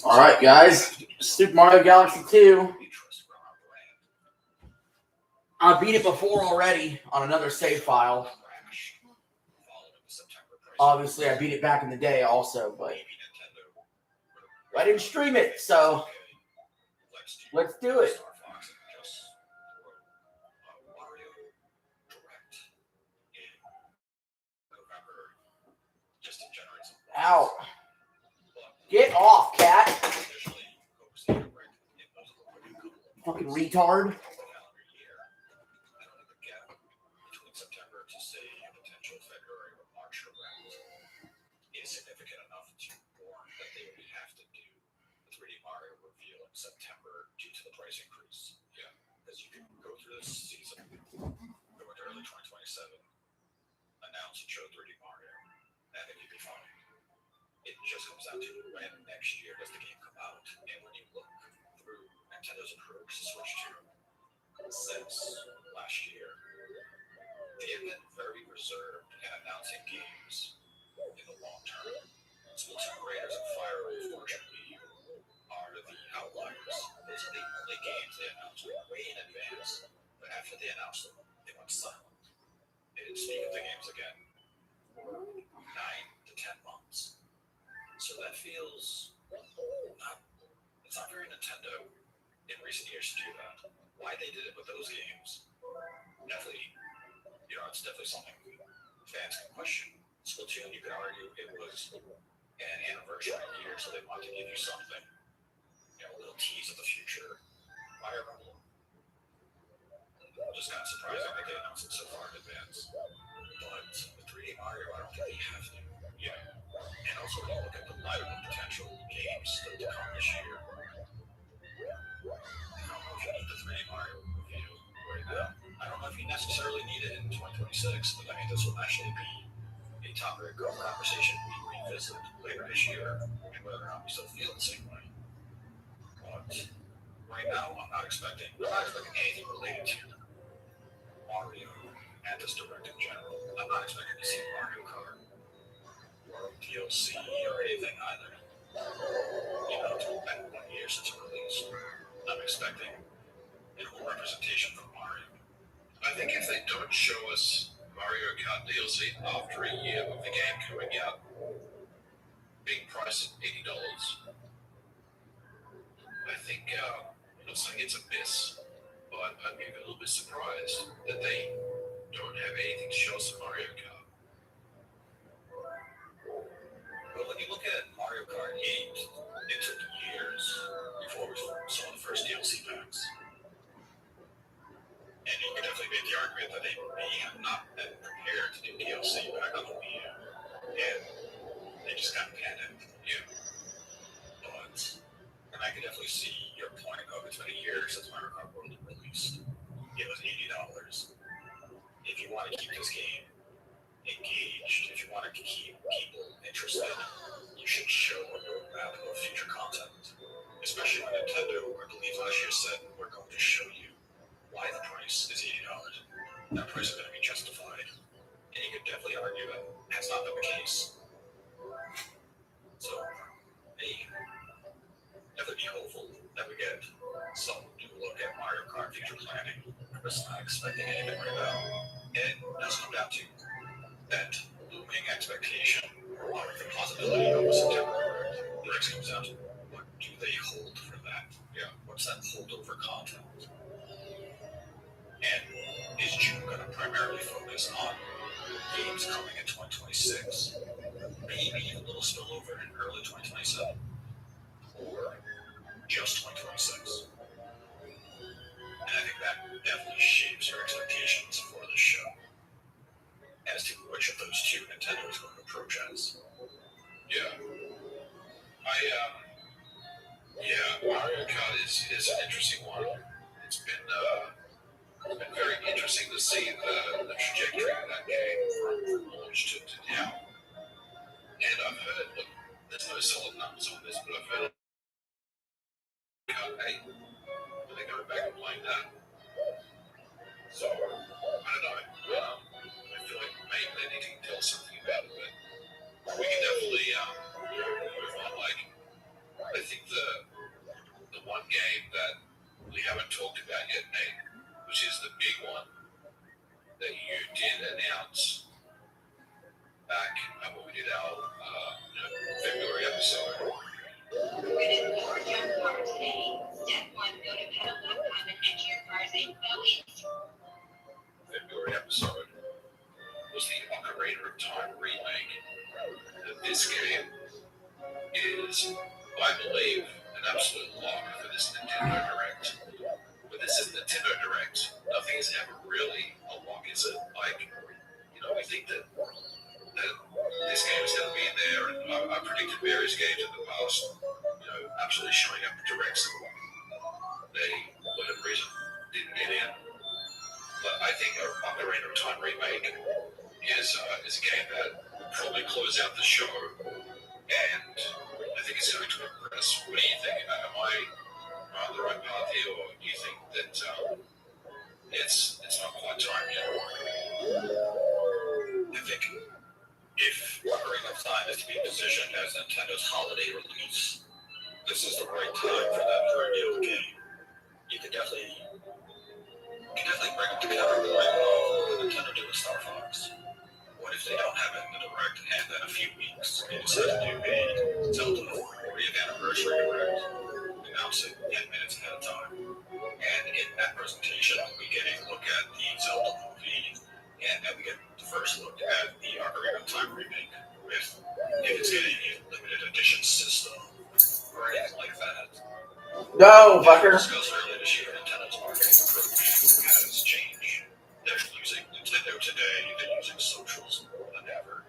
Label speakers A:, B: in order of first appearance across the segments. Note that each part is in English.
A: All right, guys. Super Mario Galaxy 2. I beat it before already on another save file. Obviously, I beat it back in the day also, but I didn't stream it, so let's do it. Ow. Get off, cat. Fucking retard.
B: September due to the price increase. Yeah, because you can go through this season, go into early 2027, announce and show 3D Mario, and then you'd be fine. It just comes down to when next year does the game come out, and when you look through Nintendo's approach to Switch 2 since last year, they have been very reserved in announcing games in the long term. Splatoon Raiders and Fire, unfortunately, are the outliers. Those are the only games they announced way in advance, but after they announced them, they went silent. They didn't speak of the games again for 9 to 10 months. So that feels it's not very Nintendo in recent years to do that. Why they did it with those games, definitely, it's definitely something fans can question. Splatoon, you could argue it was an anniversary year, so they wanted to give you something. A little tease of the future. Fire Emblem. Just kind of surprising that they announced it so far in advance. But with 3D Mario, I don't think they have to. Yeah. And also, when you look at the live potential games still to come this year, I don't know if you need the 3D Mario review right now. I don't know if you necessarily need it in 2026, but I mean, this will actually be a topic of conversation we revisit later this year, and whether or not we still feel the same way. But right now, I'm not expecting anything related to Mario and this direct in general. I'm not expecting to see Mario Kart or DLC or anything either. It's been 1 year since it released. I'm expecting more representation from Mario.
C: I think if they don't show us Mario Kart DLC after a year of the game coming out, being priced at $80, I think, I'm not saying it's a miss, but I'd be a little bit surprised that they don't have anything to show us in Mario Kart.
B: But when you look at Mario Kart 8, it took years before we saw the first DLC packs. And you could definitely make the argument that they may have not been prepared to do DLC back on the Wii U. And they just got panicked. Yeah. And I could definitely see your point of it's been a year since Mario Kart World released. It was $80. If you want to keep this game engaged, if you want to keep people interested, you should show a roadmap of future content. Especially when Nintendo, I believe last year, said we're going to show you why the price is $80. That price is going to be justified. And you could definitely argue that that's not been the case. So, definitely be hopeful that we get some new look at Mario Kart future planning. I'm just not expecting anything right now. And it does come down to that looming expectation or the possibility of a September direct. The next comes down to what do they hold for that? Yeah, what's that holdover content? And is June going to primarily focus on games coming in 2026? Maybe a little spillover in early 2027? Or just 2026? And I think that definitely shapes your expectations for the show as to which of those two Nintendo is going to approach as.
C: Yeah. Mario Kart is an interesting one. It's been very interesting to see the trajectory of that game from launch to now. And I've heard, look, there's no solid numbers on this, but I've heard Kart 8, and they're going back and playing that. So, I don't know. I feel like maybe they need to tell something about it, but we can definitely move on. Like, believe, an absolute lock for this Nintendo Direct. But this is Nintendo Direct. Nothing is ever really a lock, is it? Like, we think that this game is going to be in there, and I predicted various games in the past, absolutely showing up directs that they, for whatever reason, didn't get in. But I think Ocarina of Time Remake is a game that will probably close out the show, and I think it's going to impress. What do you think? Am I on the right path here, or do you think that it's not quite time yet?
B: I think if Ocarina of Time is to be positioned as Nintendo's holiday release, this is the right time for them to reveal the game. You could definitely bring up the counterpoint of what Nintendo did with Star Fox. What if they don't have it in the Direct, and then a few weeks they decide to do a Zelda 40th anniversary Direct, announce it 10 minutes ahead of time, and in that presentation we get a look at the Zelda movie, and then we get the first look at the Ocarina of Time remake with if it's getting a limited edition system or anything like that.
A: No, fucker.
B: Discussed earlier this year, Nintendo's marketing approach has changed. They're using Nintendo today, they're using socials more than ever.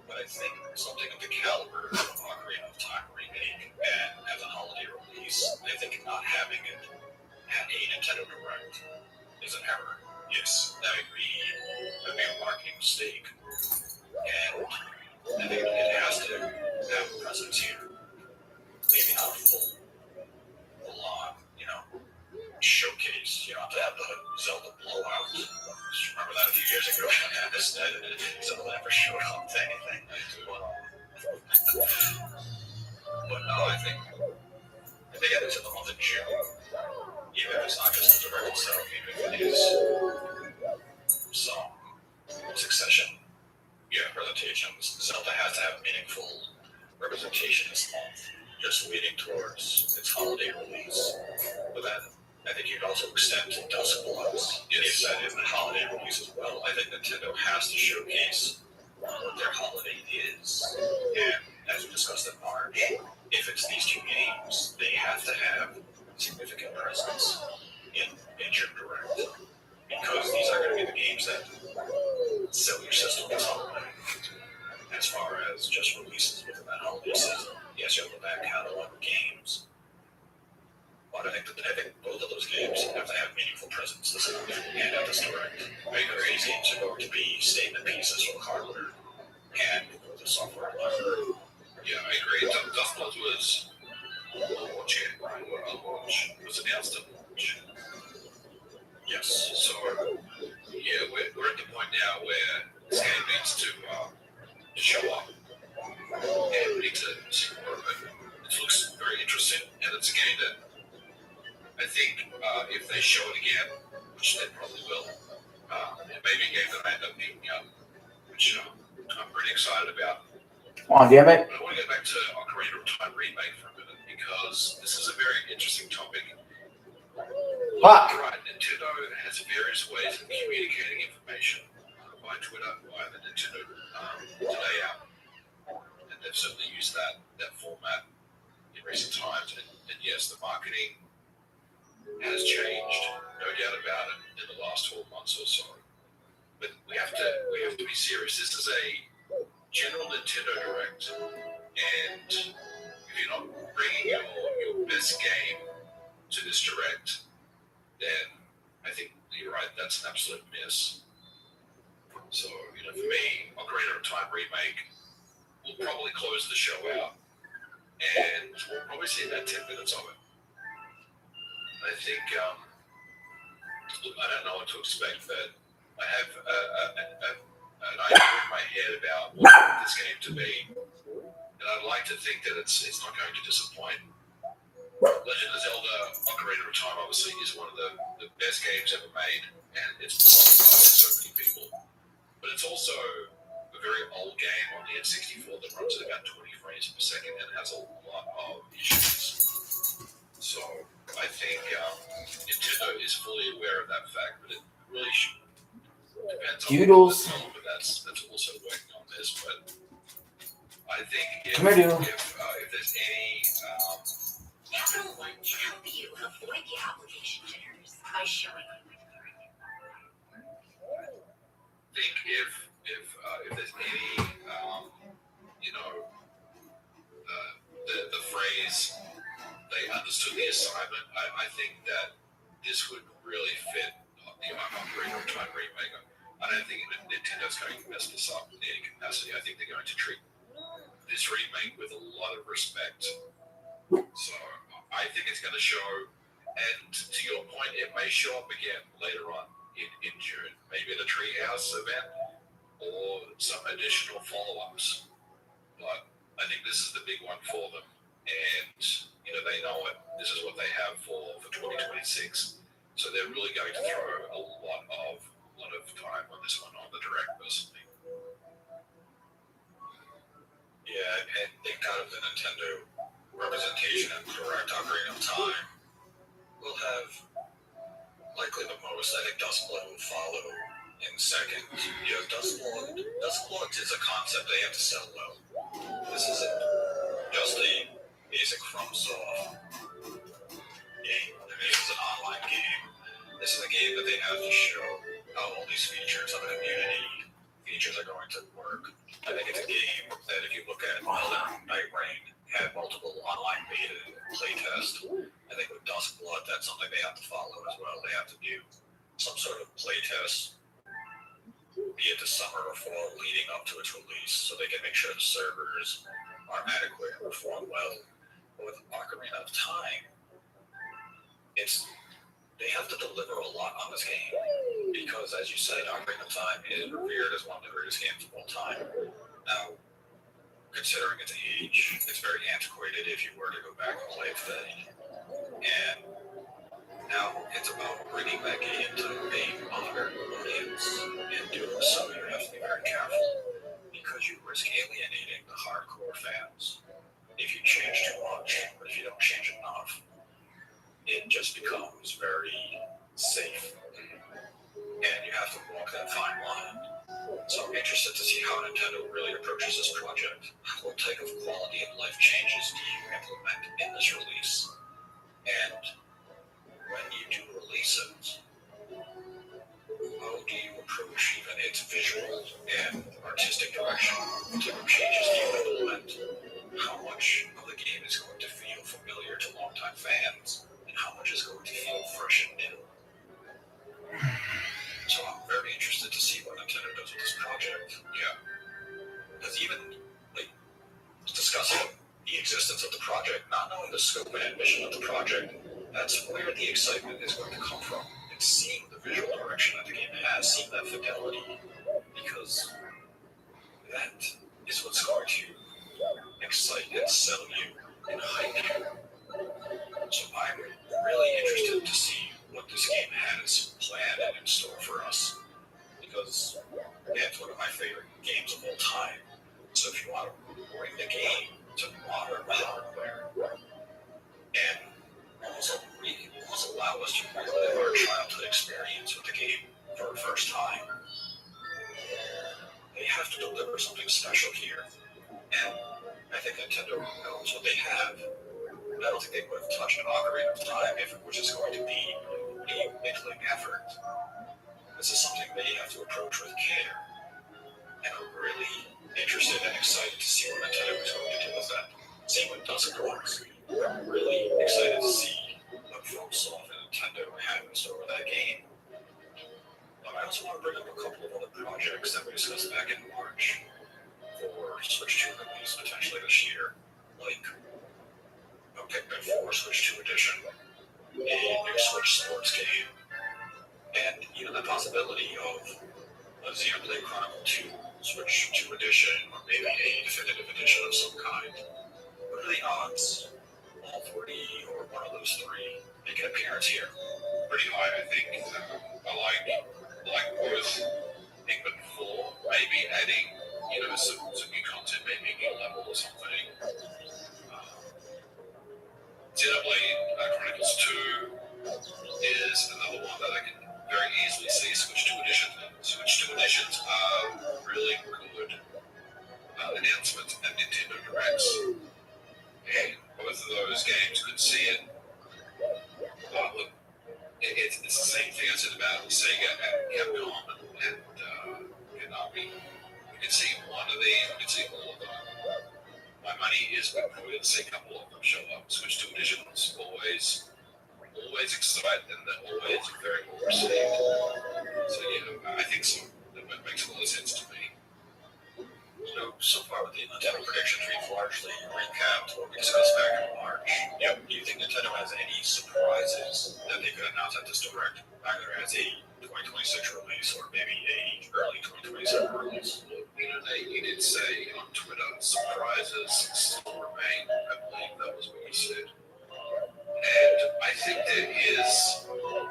B: But I think something of the caliber of Ocarina of Time remake and as a holiday release, I think not having it at a Nintendo Direct is an error. Yes, that would be a marketing mistake. And I think it has to have a presence here. Maybe not a full on, showcase, to have the Zelda blowout. Just remember that a few years ago. Zelda never showed up to anything. But no, I think it's in the month of June. Even if it's not just the Direct itself, even if it is some succession presentations, Zelda has to have meaningful representation this month, just leading towards its holiday release. But then I think you could also extend to Dusk Bloods if that is the holiday release as well. I think Nintendo has to showcase what their holiday is. And as we discussed in March, if it's these two games, they have to have significant presence in your Direct. Because these are going to be the games that sell your system this holiday. As far as just releases within that holiday season, yes, you have the back catalog of games. But I think both of those games have to have meaningful presence this month and at this Direct. I agree, these games are going to be statement pieces for the hardware and for the software library.
C: Yeah, I agree. Dusk Bloods was launch yet, right? Launch was announced at launch.
B: Yes.
C: So, yeah, we're at the point now where this game needs to show up. And we need to see more of it. It looks very interesting, and it's a game that I think if they show it again, which they probably will, it may be a game that I end up picking up, which I'm pretty excited about.
A: Come on, damn it.
C: But I want to get back to Ocarina of Time Remake for a minute, because this is a very interesting topic.
A: Fuck.
C: Right, Nintendo has various ways of communicating information via Twitter, via the Nintendo Today app, and they've certainly used that format in recent times. And yes, the marketing has changed, no doubt about it, in the last 12 months or so. But we have to be serious. This is a general Nintendo Direct, and if you're not bringing your best game to this Direct, then I think you're right, that's an absolute miss. So, for me, Ocarina of Time Remake will probably close the show out, and we'll probably see about 10 minutes of it. I think, I don't know what to expect, but I have an idea in my head about what I want this game to be, and I'd like to think that it's not going to disappoint. Legend of Zelda Ocarina of Time obviously is one of the best games ever made, and it's beloved by so many people. But it's also a very old game on the N64 that runs at about 20 frames per second and has a lot of issues. So I think Nintendo is fully aware of that fact, but it really depends on
A: Doodles.
C: the developer that's also working on this. But I think if there's any think if there's any, the phrase they understood the assignment, I think that this would really fit the Ocarina of Time remake. I don't think Nintendo's going to mess this up in any capacity. I think they're going to treat this remake with a lot of respect. So I think it's going to show, and to your point, it may show up again later on in June, maybe the Treehouse event or some additional follow-ups. But I think this is the big one for them, and they know it. This is what they have for 2026. So they're really going to throw a lot of time on this one on the direct, personally.
B: Yeah, I think out of the Nintendo representation and direct Ocarina of Time, will have likely the most. I think Duskblood will follow in second. Duskblood is a concept they have to sell well. This isn't just a basic FromSoft game. I mean, it's an online game. This is a game that they have to show how all these features of the community features are going to work. I think it's a game that if you look at Night Rain, had multiple online beta playtest. I think with Duskblood, that's something they have to follow as well. They have to do some sort of playtest, be it the summer or fall leading up to its release, so they can make sure the servers are adequate and perform well. But with Ocarina of Time, they have to deliver a lot on this game because, as you said, Ocarina of Time is revered as one of the greatest games of all time. Now, considering its age, it's very antiquated if you were to go back and play it today. And now it's about bringing that game to a modern audience, and doing so you have to be very careful because you risk alienating the hardcore fans. If you change too much, or if you don't change enough, it just becomes very safe. And you have to walk that fine line. So I'm interested to see how Nintendo really approaches this project. What type of quality of life changes do you implement in this release? And when you do release it, how do you approach even its visual and artistic direction? What type of changes do you implement? How much of the game is going to feel familiar to longtime fans? And how much is going to feel fresh and new? So I'm very interested to see what Nintendo does with this project. Yeah. Because even, discussing the existence of the project, not knowing the scope and ambition of the project, that's where the excitement is going to come from. It's seeing the visual direction that the game has, seeing that fidelity, because that is what's going to excite and sell you and hype you. So I'm really interested to see what this game has planned and in store for us, because it's one of my favorite games of all time. So if you want to bring the game to modern hardware and almost allow us to relive our childhood experience with the game for the first time, they have to deliver something special here. And I think Nintendo knows what they have. I don't think they would have touched an Ocarina of Time if it was just going to be a middling effort. This is something they have to approach with care. And I'm really interested and excited to see what Nintendo is going to do with that. Same with Duskblood. I'm really excited to see what FromSoft and Nintendo have in store with that game. But I also want to bring up a couple of other projects that we discussed back in March for Switch 2 release potentially this year, like Pikmin 4 Switch 2 Edition, a new Switch sports game, and even the possibility of a Xenoblade Chronicle 2 Switch 2 Edition, or maybe a definitive edition of some kind. What are the odds all three or one of those three make an appearance here?
C: Pretty high, I think. I like both Pikmin 4, maybe adding, some new content, maybe a new level or something. Xenoblade Chronicles 2 is another one that I can very easily see Switch 2 Edition. Switch 2 Editions are really good announcements at Nintendo Directs. And both of those games could see it. it's the same thing I said about Sega and Capcom and Konami. We can see one of these, we can see all of them. My money is we're going to see a couple of them show up. Switch 2 editions, always excited, and they're always very well received. So yeah, I think so. That makes a lot of sense to me.
B: So far with the Nintendo predictions, we've largely recapped what we discussed back in March. Yep. Do you think Nintendo has any surprises that they could announce at this Direct, either as a 2026 release or maybe a early 2027 release?
C: You did say on Twitter, surprises still remain. I believe that was what you said. And I think there is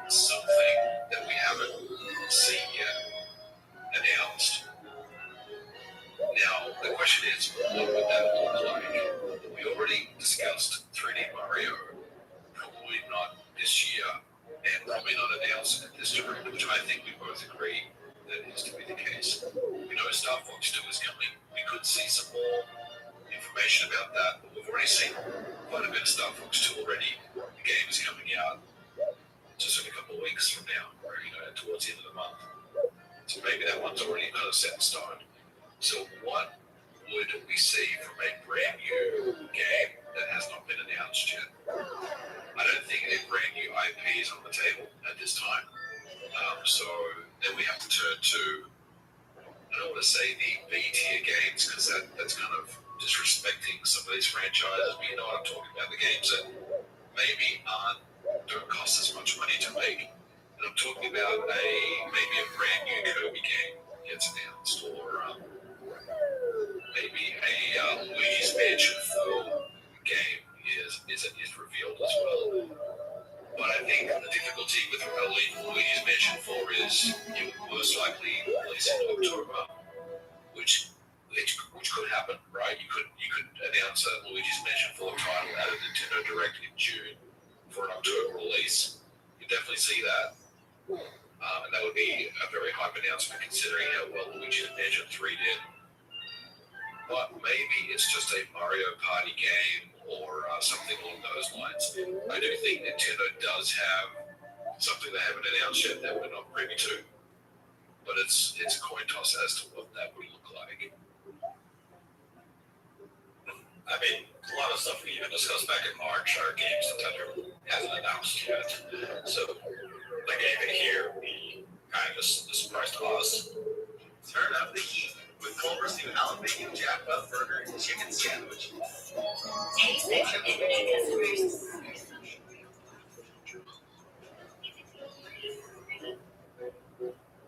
C: something that we haven't seen yet announced. Now, the question is, what would that look like? We already discussed 3D Mario, probably not this year, and probably not announced at this Direct, which I think we both agree that is to be the case. We know Star Fox 2 is coming. We could see some more information about that, but we've already seen quite a bit of Star Fox 2 already. The game is coming out just in a couple of weeks from now, or towards the end of the month. So maybe that one's already kind of set in stone. So what would we see from a brand new game that has not been announced yet? I don't think a brand new IP is on the table at this time. So then we have to turn to, I don't want to say the B-tier games, because that's kind of disrespecting some of these franchises, but you know what I'm talking about, the games that maybe don't cost as much money to make. And I'm talking about maybe a brand new Kirby game gets announced, or maybe a Luigi's Mansion 4 game is revealed as well. But I think the difficulty with Luigi's Mansion 4 is you would most likely release it in October, which could happen, right? You could announce a Luigi's Mansion 4 title at a Nintendo Direct in June for an October release. You definitely see that. And that would be a very hype announcement considering how well Luigi's Mansion 3 did. But maybe it's just a Mario Party game or something along those lines. I do think Nintendo does have something they haven't announced yet that we're not privy to. But it's a coin toss as to what that would look like.
B: I mean, a lot of stuff we even discussed back in March are games Nintendo hasn't announced yet. So the game in here would be kind of just a surprise to us.
D: Turn up the heat with Culver's new jalapeno Jack Butt Burger and Chicken Sandwich.
E: Taste that your internet customers.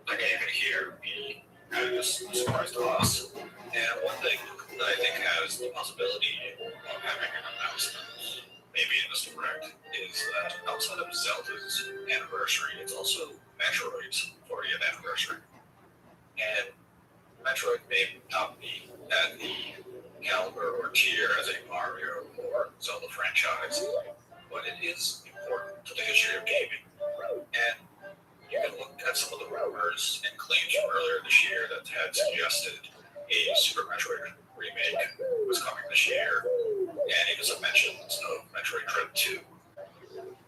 B: The game in here would be kind of just a surprise to us. And one thing that I think has the possibility of having an announcement, maybe in this Direct, is that outside of Zelda's anniversary, it's also Metroid's 40th anniversary. And Metroid may not be at the caliber or tier as a Mario or Zelda franchise, but it is important to the history of gaming. And you can look at some of the rumors and claims from earlier this year that had suggested a Super Metroid remake was coming this year, and even some mentions of Metroid Dread 2.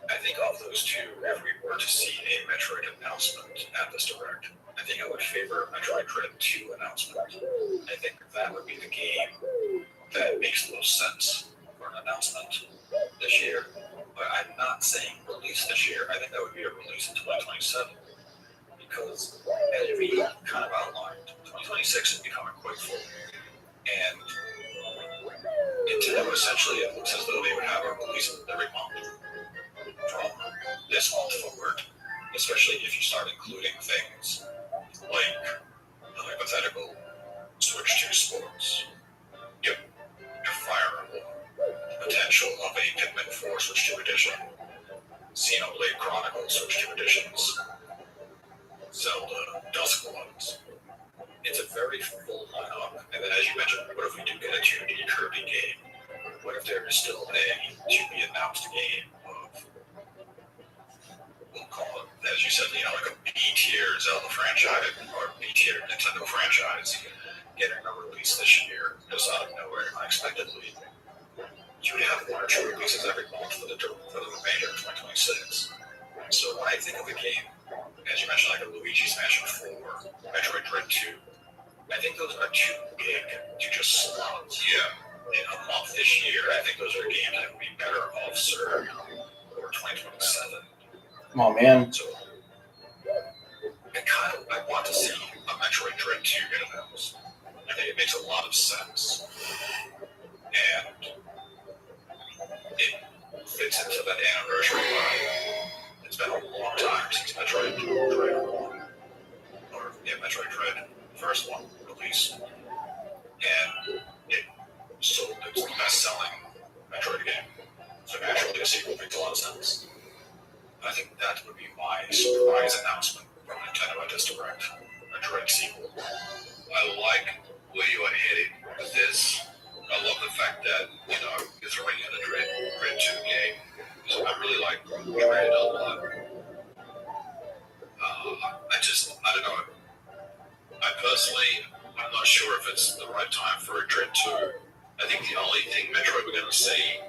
B: I think of those two, if we were to see a Metroid announcement at this Direct, I think I would favor a Metroid Dread 2 announcement. I think that would be the game that makes the most sense for an announcement this year. But I'm not saying release this year. I think that would be a release in 2027. Because, as we kind of outlined, 2026 is becoming quite full. And Nintendo essentially, it looks as though they would have a release every month from this month forward, especially if you start including things like the hypothetical Switch 2 Sports, your Fire Emblem, the potential of a Pikmin 4 Switch 2 edition, Xenoblade Chronicles Switch 2 editions, Zelda Dusklands. It's a very full lineup. And then, as you mentioned, what if we do get a 2D Kirby game? What if there is still a to-be-announced game of, we'll call it, as you said, like a B-tier Zelda franchise or B-tier Nintendo franchise getting a release this year, just out of nowhere, unexpectedly. You would have one or two releases every month for the remainder of 2026. So I think the game, as you mentioned, like a Luigi's Mansion 4, Metroid Dread 2, I think those are too big to just slot in a month this year. I think those are games that would be better off served for 2027.
A: Come on, man.
B: So I want to see a Metroid Dread 2 get announced. I think it makes a lot of sense. And it fits into that anniversary line. It's been a long time since Metroid Dread 1. Metroid Dread, first one, released. And it sold its best-selling Metroid game. So naturally a sequel makes a lot of sense. I think that would be my surprise announcement from Nintendo at this Direct. A Dread sequel.
C: I like where you are headed with this. I love the fact that, you're throwing in a Dread 2 game. So I really like Dread a lot. I don't know. I'm not sure if it's the right time for a Dread 2. I think the only thing Metroid we're going to see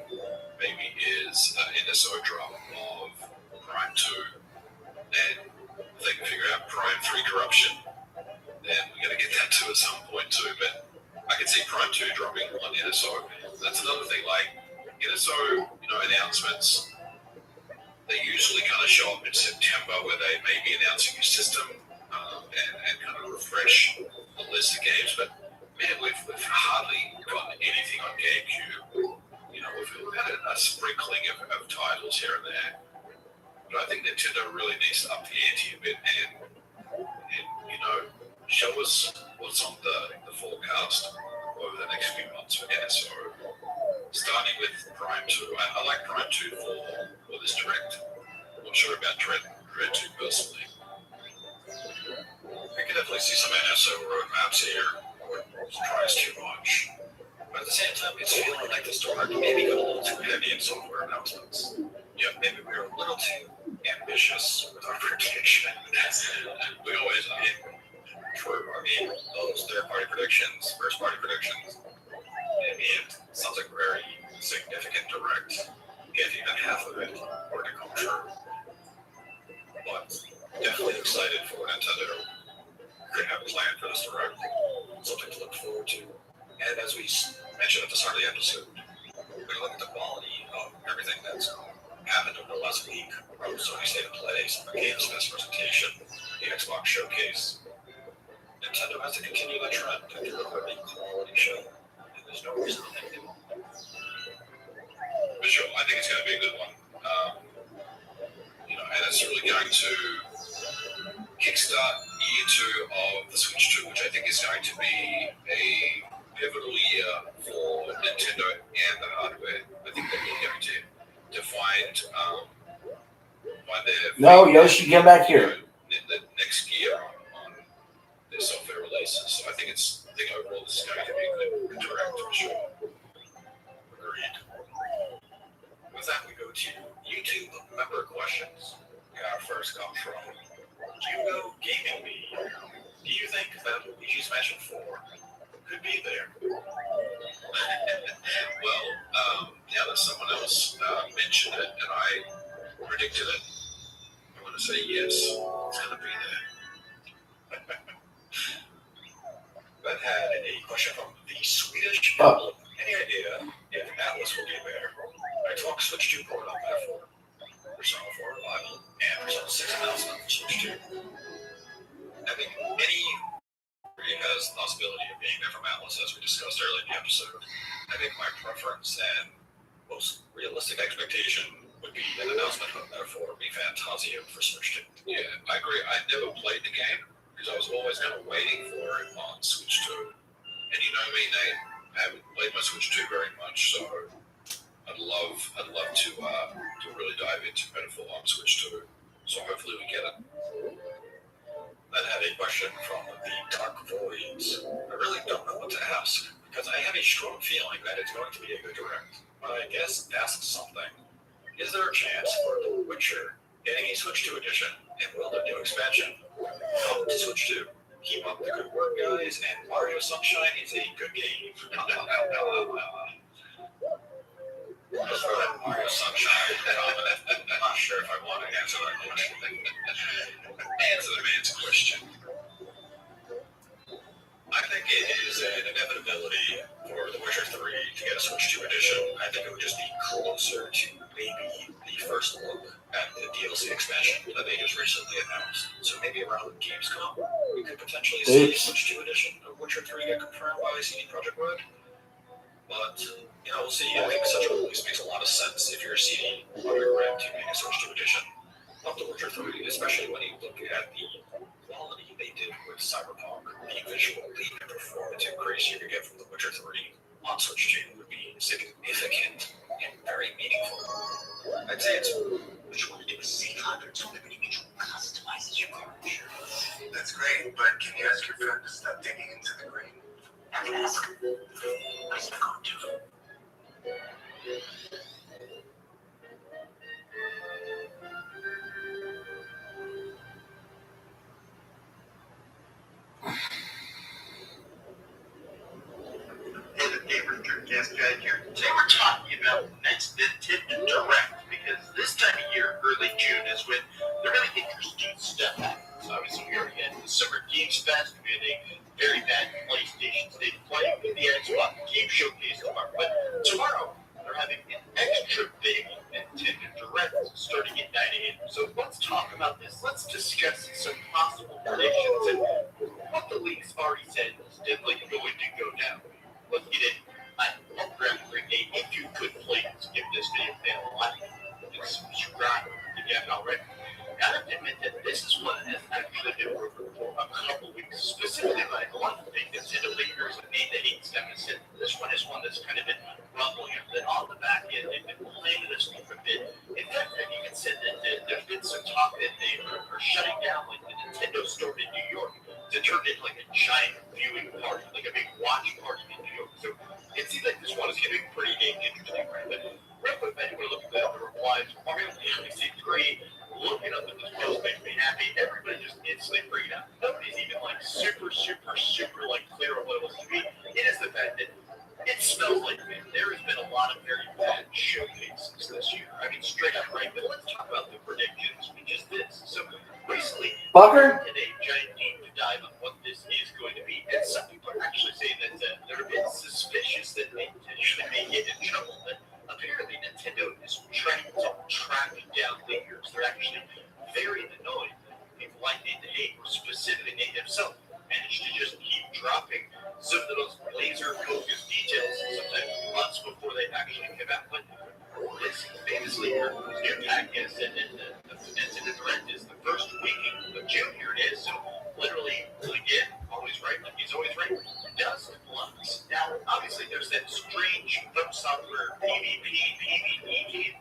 C: maybe is an NSO drop of Prime 2. And if they can figure out Prime 3 Corruption, then we're going to get that too at some point too. But I can see Prime 2 dropping on NSO. That's another thing, like NSO, announcements, they usually kind of show up in September where they may be announcing a system and kind of refresh the list of games. But man, we've hardly gotten anything on GameCube. We've had a sprinkling of titles here and there. But I think Nintendo really needs to up the ante a bit and show us what's on the forecast over the next few months for NSO. Starting with Prime 2. I like Prime 2 for this Direct. I'm not sure about Dread 2 personally. I can definitely see some NSO roadmaps here. It tries too much. But at the same time, it's feeling like this Direct maybe got a little too heavy in software announcements. Yeah, maybe we were a little too ambitious with our prediction. We always are.
B: True. I mean, those third-party predictions, first-party predictions, it sounds like a very significant Direct. If even half of it were to come true. But definitely excited for Nintendo could have planned for this Direct. Something to look forward to. And as we mentioned at the start of the episode, we're going to look at the quality of everything that's happened over the last week. From Sony State of Play, some Games Fest presentation, the Xbox Showcase. Nintendo has to continue that trend to deliver a quality show. And there's no reason to think they won't.
C: For sure. I think it's going to be a good one. And it's really going to kickstart year 2 of the Switch 2, which I think is going to be a pivotal year for Nintendo and the hardware. I think they're really going to find their...
A: No, Yoshi, get back here.
C: The next gear on their software releases. So I think overall this is going to be a good Direct for sure.
B: Agreed. With that, we go to YouTube member questions. Our first comes from Hugo Gaming Me. Do you think that Luigi's Mansion 4 could be there?
C: Well, now that someone else mentioned it and I predicted it, I'm going to say yes, it's going to be there.
B: That had a question from the Swedish Public. Any idea if Atlas will be there? Xbox Switch 2 port on Metaphor, Persona 4 Revival, and Persona 6 announcement for Switch 2. I think any has the possibility of being there from Atlas, as we discussed earlier in the episode. I think my preference and most realistic expectation would be an announcement of Metaphor would be Fantasia for Switch 2.
C: Yeah, I agree. I never played the game because I was always kind of waiting for it on Switch 2. And you know me, Nate, I haven't played my Switch 2 very much, so I'd love to really dive into Metaphor on Switch 2. So hopefully we get it.
B: That had a question from the Dark Voids. I really don't know what to ask, because I have a strong feeling that it's going to be a good Direct. But I guess ask something. Is there a chance for The Witcher getting a Switch 2 edition, and will the new expansion come to Switch 2? Keep up the good work, guys, and Mario Sunshine is a good game. Let's throw that Mario Sunshine comment. I'm not sure if I want to answer that question.
C: question.
B: I think it is an inevitability for The Witcher 3 to get a Switch 2 edition. I think it would just be closer to maybe the first look at the DLC expansion that they just recently announced. So maybe around Gamescom, we could potentially see a Switch 2 edition of Witcher 3 get confirmed by CD Projekt Red. But, we'll see. I think such a release makes a lot of sense if you're a CD Projekt Red to make a Switch 2 edition of The Witcher 3, especially when you look at the quality they did with Cyberpunk. The visual, the performance increase you could get from The Witcher 3 on Switch 2 would be significant and very meaningful. I'd say it's
D: What you want to do is see hundreds of liberty mutual customizes your car insurance. That's great, but can you ask your friend to stop digging into the green? I can ask him. But he's not going to. Hey, the Gamer Gas Guy here. Today we're talking about next Nintendo Direct, because this time of year, early June, is when the really interesting stuff happens. Obviously, we already had the Summer Games Fest, we had a very bad PlayStation State of Play, and the Xbox Game Showcase tomorrow. But tomorrow, they're having an extra big Nintendo Direct starting at 9 a.m. So let's talk about this. Let's discuss some possible predictions and what the leaks already said is definitely going to go down. Let's get it. I'm Greg Nate. If you could please give this video a like and subscribe if you haven't already. I have to admit that this is one that has actually been rumored for a couple weeks, specifically by a lot of big Nintendo leakers and name that ain't stuff. This one is one that's kind of been rumbling up. Then on the back end, they've been playing this one for a bit. In fact, I've even said that there's been some talk that they are shutting down like the Nintendo store in New York to turn into like a giant viewing party, like a big watch party in New York. So it seems like this one is getting pretty dang interesting, right? But real quick, I want to look at the replies. Mario Galaxy 3, looking up at this post makes me happy. Everybody just instantly freaked out. Nobody's even like super like clear on what it was to be. It is the fact that it smells like man. There has been a lot of very bad showcases this year. I mean, straight up, right? But let's talk about the predictions, which is this. So recently,
A: Fucker.
D: did a giant deep dive on what this is going to be, and some people are actually saying that they're a bit suspicious that they potentially may get in trouble. But apparently, Nintendo is trying to track down leakers. They're actually very annoyed that people like Nate the Hate, or specifically Nate himself, managed to just keep dropping some of those laser-focused details sometimes months before they actually come out. But this famously, new podcast and the Direct is the first weekend of June. Here it is. So literally, again, always right, like he's always right. Dust Flux. Now, obviously, there's that strange From Software PvE game.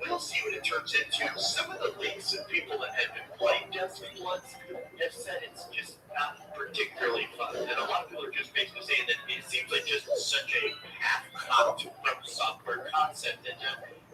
D: We'll see what it turns into. Some of the leaks of people that have been playing Dust Flux have said it's just not particularly fun. And a lot of people are just basically saying that it seems like just such a half-cocked From Software concept that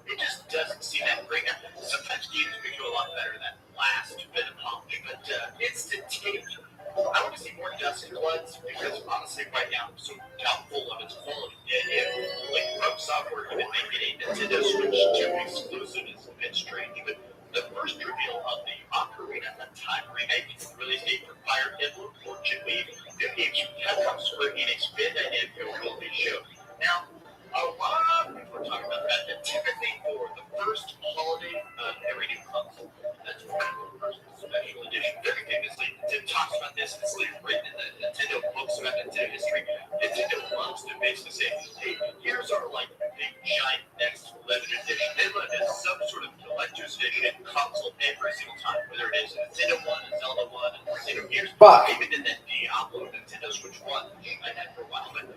D: it just doesn't seem that great. Now, sometimes games make you a lot better than that last bit of polish, but Instant Take. I want to see more Dust Floods because honestly, right now, I'm so doubtful of its quality. If like From Software even making a Nintendo Switch 2 exclusive is a bit strange, but the first reveal of the Ocarina of Time remake, release date for Fire Emblem Fortune Weave, new games from Capcom, Square Enix, Bandai Namco will be shown. Now, a lot of people are talking about that, and typically for the first holiday of every new console, that's for the first special edition. Very famously, Tim talks about this, it's written in the Nintendo books about Nintendo history. Nintendo loves to basically say, hey, here's our like big giant next limited edition. They love it as some sort of collector's edition console every single time, whether it is a Nintendo 1, a Zelda 1, a Nintendo Gears.
A: Fuck.
D: Even in that Diablo Nintendo Switch 1, which I had for a while, but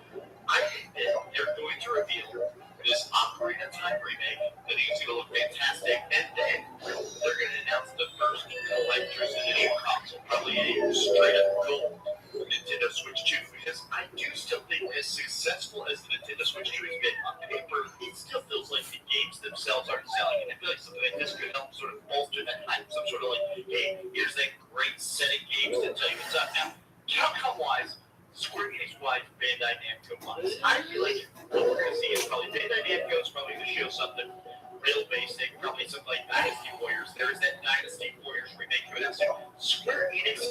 D: I think that they're going to reveal this Ocarina of Time remake that is going to look fantastic, and then they're going to announce the first collector's edition console, probably a straight-up gold Nintendo Switch 2, because I do still think as successful as the Nintendo Switch 2 has been on paper, it still feels like the games themselves aren't selling, and I feel like something like this could help sort of bolster that hype, some sort of like, hey, here's that great set of games to tell you what's up. Now, Capcom-wise, Square Enix-wise, Bandai Namco-wise, I feel like what we're going to see is probably Bandai Namco is probably going to show something real basic, probably something like Dynasty Warriors. There is that Dynasty Warriors remake coming out soon. Square Enix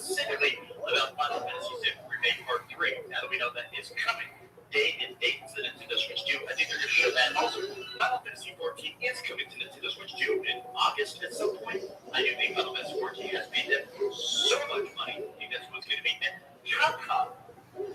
D: specifically about Final Fantasy VII Remake Part 3. Now that we know that is coming, day and date to the Nintendo Switch 2, I think they're going to show that. Also, Final Fantasy 14 is coming to Nintendo Switch 2 in August at some point. I do think Final Fantasy 14 has made them so much money. I think that's what's going to make them. Capcom,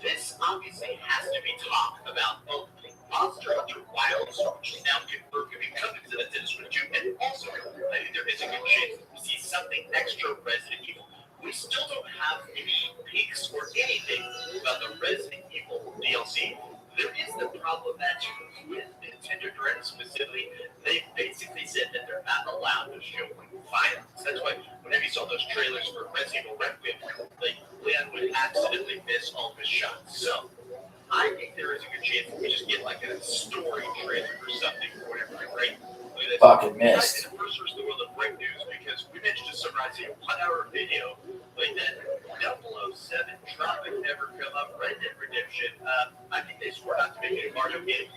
D: this obviously has to be talked about openly. Monster Hunter Wilds, which is now confirmed to be coming to the Nintendo Switch 2, and also, I think there is a good chance to see something extra Resident Evil. We still don't have any peaks or anything about the Resident Evil DLC. There is the problem that with Nintendo Direct specifically, they basically said that they're not allowed to show violence. That's why whenever you saw those trailers for Resident Evil Requiem, like Leon would accidentally miss all the shots. So I think there is a good chance that we just get like a story trailer or something or whatever, right?
A: Fucking missed.
D: First was the world of break news because we mentioned to summarize a 1 hour video like that 007 Tropic Never Come Up Red Dead Redemption. I think they swore not to make any Mario game.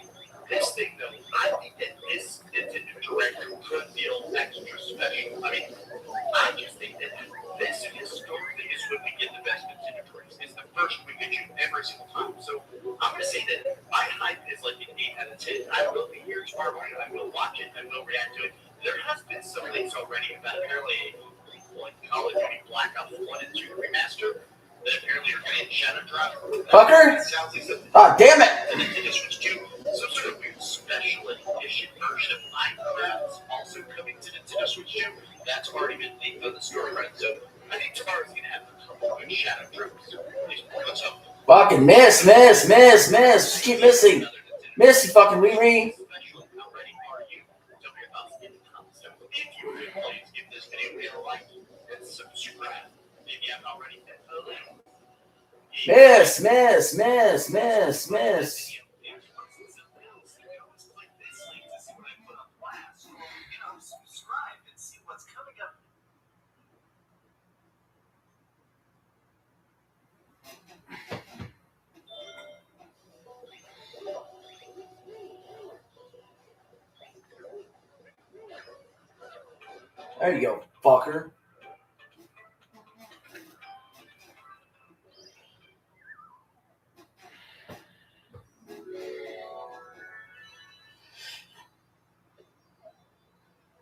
D: This thing though, I think that this Nintendo Direct could feel extra special. I mean, I just think that this historically is when we get the best Nintendo Directs. It's the first we get you every single time. So I'm going to say that my hype is like an 8 out of 10. I will be here tomorrow morning. I will watch it. I will react to it. There has been some leaks already about apparently Call of Duty Black Ops 1 and 2 remaster that apparently are going to Shadow Drop.
A: Fucker!
D: Sounds like something.
A: Ah, damn it!
D: The Nintendo Switch 2, some sort of weird special edition version of Minecraft is also coming to Nintendo Switch 2. That's already been leaked on the storefront. So I think tomorrow's going to have a couple of good Shadow Drops. Let's hope.
A: Fucking miss. Just keep missing. Miss, you fucking Riri. Miss. There you go, fucker.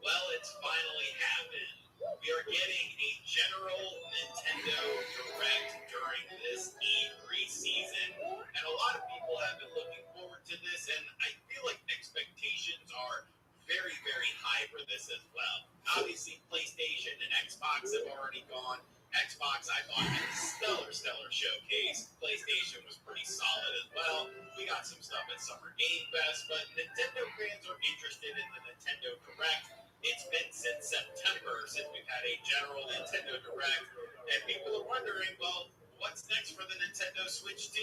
D: Well, it's finally happened. We are getting a general Nintendo Direct during this E3 season, and a lot of people have been looking forward to this, and I feel like expectations are very, very high for this as well. Obviously, PlayStation and Xbox have already gone. Xbox, I thought, had a stellar showcase. PlayStation was pretty solid as well. We got some stuff at Summer Game Fest, but Nintendo fans are interested in the Nintendo Direct. It's been since September since we've had a general Nintendo Direct, and people are wondering, well, what's next for the Nintendo Switch 2?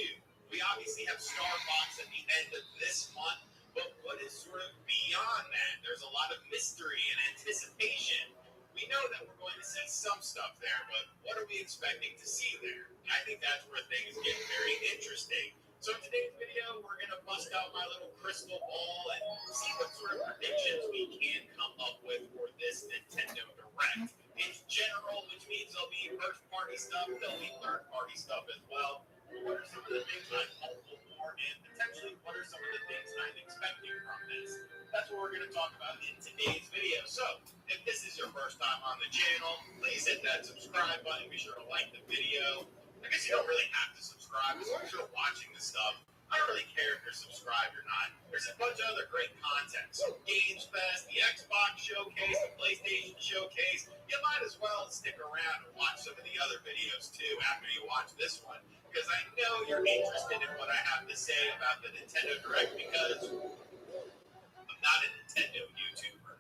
D: We obviously have Star Fox at the end of this month, but what is sort of beyond that? There's a lot of mystery and anticipation. We know that we're going to see some stuff there, but what are we expecting to see there? I think that's where things get very interesting. So in today's video, we're going to bust out my little crystal ball and see what sort of predictions we can come up with for this Nintendo Direct. It's general, which means there'll be first-party stuff, there'll be third-party stuff as well. What are some of the things I'm hopeful for, and potentially what are some of the things I'm expecting from this? That's what we're going to talk about in today's video. So, if this is your first time on the channel, please hit that subscribe button. Be sure to like the video. I guess you don't really have to subscribe as long as you're watching this stuff. I don't really care if you're subscribed or not. There's a bunch of other great content. So, Games Fest, the Xbox Showcase, the PlayStation Showcase. You might as well stick around and watch some of the other videos too after you watch this one, because I know you're interested in what I have to say about the Nintendo Direct, because I'm not a Nintendo YouTuber.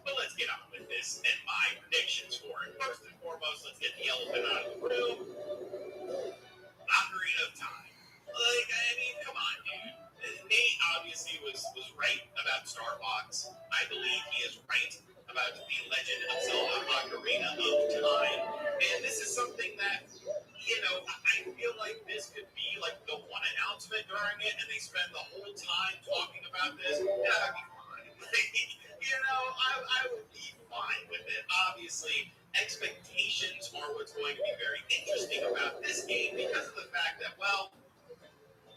D: But let's get on with this and my predictions for it. First and foremost, let's get the elephant out of the room. Ocarina of Time. Like, I mean, come on, dude. Nate obviously was right about Star Fox. I believe he is right about the Legend of Zelda Ocarina of Time. And this is something that, you know, I feel like this could be like the one announcement during it, and they spend the whole time talking about this. Yeah, I'd be fine. You know, I would be fine with it. Obviously, expectations are what's going to be very interesting about this game because of the fact that, well,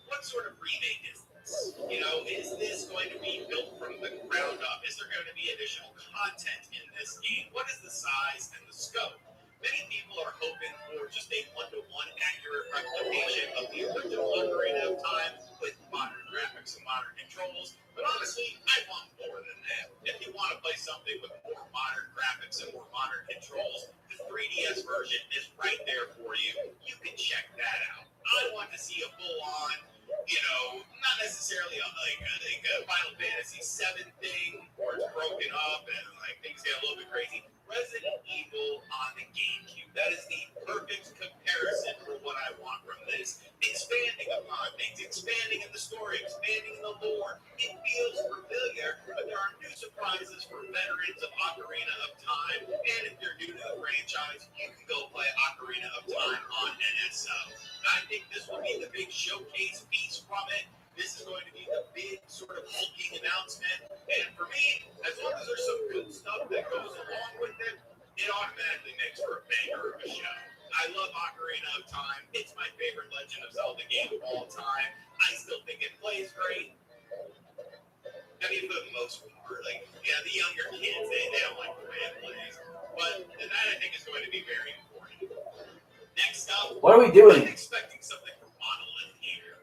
D: what sort of remake is this? You know, is this going to be built from the ground up? Is there going to be additional content in this game? What is the size and the scope? Many people are hoping for just a one-to-one accurate replication of the original Ocarina of Time with modern graphics and modern controls. But honestly, I want more than that. If you want to play something with more modern graphics and more modern controls, the 3DS version is right there for you. You can check that out. I want to see a full-on, you know, not necessarily a Final Fantasy VII thing where it's broken up and like things get a little bit crazy. Resident Evil on the GameCube. That is the perfect comparison for what I want from this. Expanding upon things, expanding in the story, expanding in the lore. It feels familiar, but there are new surprises for veterans of Ocarina of Time. And if you're new to the franchise, you can go play Ocarina of Time on NSO. I think this will be the big showcase piece from it. This is going to be the big sort of hulking announcement. And for me, as long as there's some good stuff that goes along with it, it automatically makes for a banger of a show. I love Ocarina of Time. It's my favorite Legend of Zelda game of all time. I still think it plays great. I mean, for the most part, like, yeah, the younger kids, they don't like the way it plays. But that, I think, is going to be very important. Next up,
A: What are we doing?
D: I'm expecting something from Monolith here.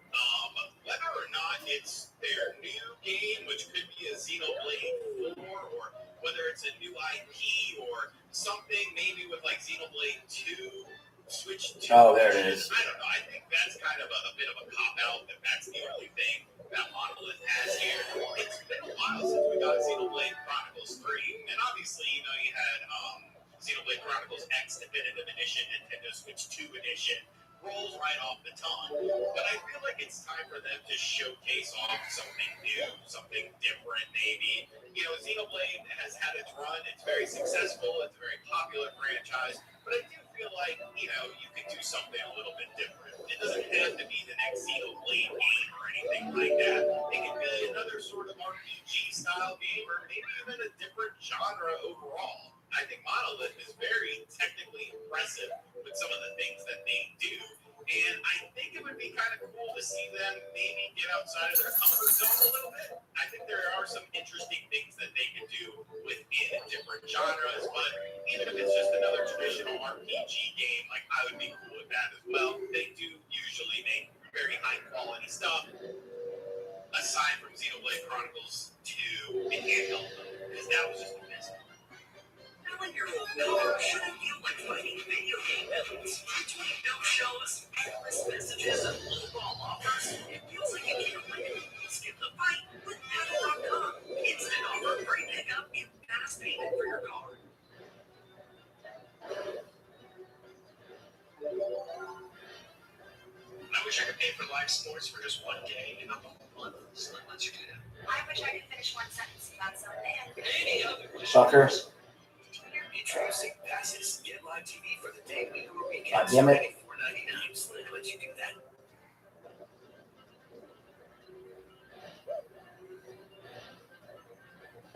D: Whether or not it's their new game, which could be a Xenoblade 4, or whether it's a new IP or something, maybe with like Xenoblade 2, Switch 2.
A: Oh, there it is.
D: I don't know. I think that's kind of a bit of a cop-out if that's the only thing that Monolith has here. It's been a while since we got Xenoblade Chronicles 3, and obviously, you know, you had Xenoblade Chronicles X Definitive Edition, Nintendo Switch 2 Edition. Rolls right off the tongue. But I feel like it's time for them to showcase off something new, something different maybe. You know, Xenoblade has had its run. It's very successful. It's a very popular franchise. But I do feel like, you know, you could do something a little bit different. It doesn't have to be the next Xenoblade game or anything like that. It could be another sort of RPG style game or maybe even a different genre overall. I think Monolith is very technically impressive with some of the things that they do. And I think it would be kind of cool to see them maybe get outside of their comfort zone a little bit. I think there are some interesting things that they can do within different genres, but even if it's just another traditional RPG game, like I would be cool with that as well. They do usually make very high quality stuff. Aside from Xenoblade Chronicles 2 and handheld mode, because that was just a miss. When you're older, shouldn't you like finding video game evidence? Between no-shows, endless messages, and low-ball offers, it feels like you can't win. Skip the fight with Apple.com. Instant offer, free pickup, and fast payment for your car. I wish I could pay for live sports for just one day and not the whole month. So let's do that.
E: I wish I could finish one sentence about something.
D: Any other
A: Fucker.
D: Introducing passes. Get live TV for the day we go weekend.
A: God damn it.
D: $4.99. So let you do that.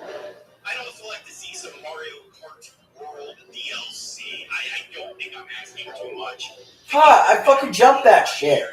D: I'd also like to see some Mario Kart World DLC. I don't think I'm asking too much.
A: I fucking jumped that shit.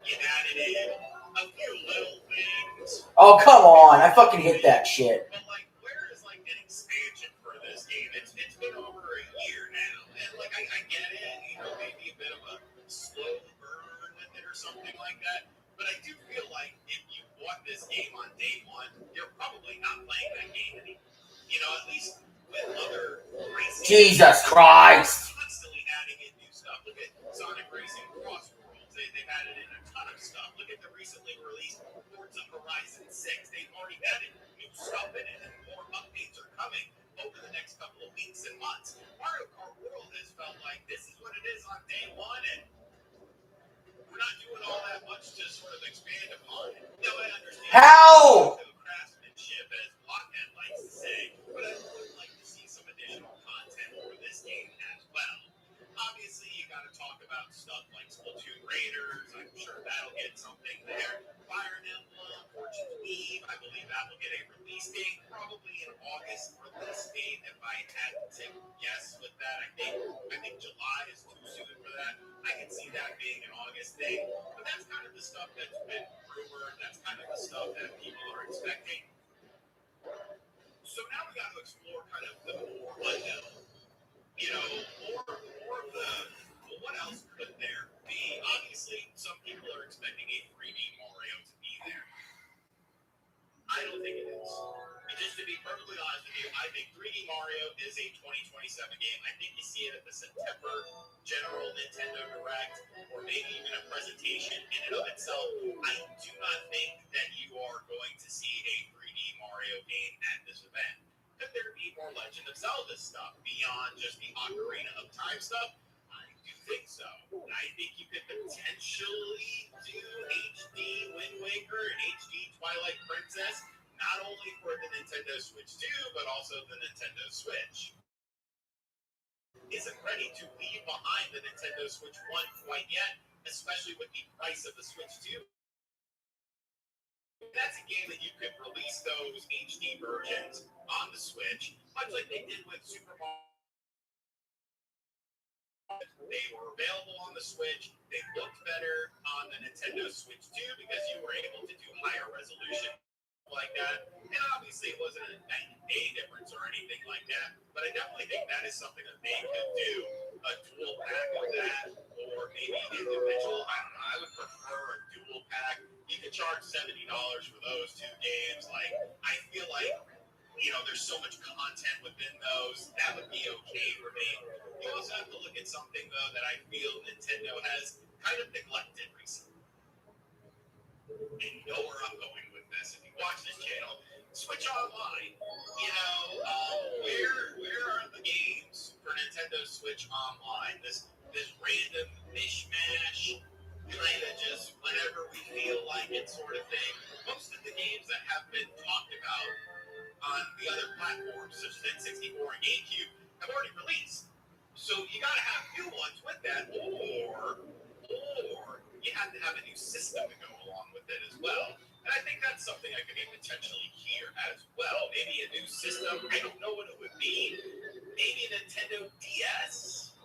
D: You added in a few little things.
A: Oh, come on. I fucking hit that shit.
D: But like, where is like an expansion for this game? It's been over a year now, and like I get it, you know, maybe a bit of a slow burn with it or something like that. But I do feel like if you bought this game on day one, you're probably not playing that game anymore. You know, at least with other racing.
A: Jesus Christ.
D: Constantly adding in new stuff. Look at Sonic Racing Cross Worlds. They've added in a ton of stuff. Look at the recently released Forza Horizon 6. They've already added new stuff in it, and more updates are coming over the next couple of weeks and months. Mario Kart World has felt like this is what it is on day one, and we're not doing all that much to sort of expand upon it. No, I understand.
A: How?
D: Craftsmanship, as Blockhead likes to say, but I would like to see some additional content for this game as well. will get a release date, probably an August release date. If I had to guess with that, I think July is too soon for that. I can see that being an August thing, but that's kind of the stuff that's been rumored. That's kind of the stuff that people are expecting. So now we got to explore kind of the more unknown. More of the, well, what else could there be? Obviously, some people are expecting a 3D Mario to be there. I don't think it is. And just to be perfectly honest with you, I think 3D Mario is a 2027 game. I think you see it at the September General Nintendo Direct, or maybe even a presentation in and of itself. I do not think that you are going to see a 3D Mario game at this event. Could there be more Legend of Zelda stuff beyond just the Ocarina of Time stuff? I do think so. I think you could potentially do HD Wind Waker and HD Twilight Princess, not only for the Nintendo Switch 2, but also the Nintendo Switch. Isn't ready to leave behind the Nintendo Switch 1 quite yet, especially with the price of the Switch 2. That's a game that you could release those HD versions on the Switch, much like they did with Super Mario. They were available on the Switch. They looked better on the Nintendo Switch 2 because you were able to do higher resolution like that. And obviously it wasn't a night and day difference or anything like that. But I definitely think that is something that they could do, a dual pack of that, or maybe individual. I don't know. I would prefer a dual pack. You could charge $70 for those two games. Like, I feel like, there's so much content within those. That would be okay for me. You also have to look at something, though, that I feel Nintendo has kind of neglected recently. And you know where I'm going with this. If you watch this channel, Switch Online. Where are the games for Nintendo Switch Online? This random mishmash, kind of just whenever we feel like it sort of thing. Most of the games that have been talked about on the other platforms, such as N64 and GameCube, have already released. So you got to have new ones with that, or you have to have a new system to go along with it as well. And I think that's something I could potentially hear as well. Maybe a new system. I don't know what it would be. Maybe Nintendo DS.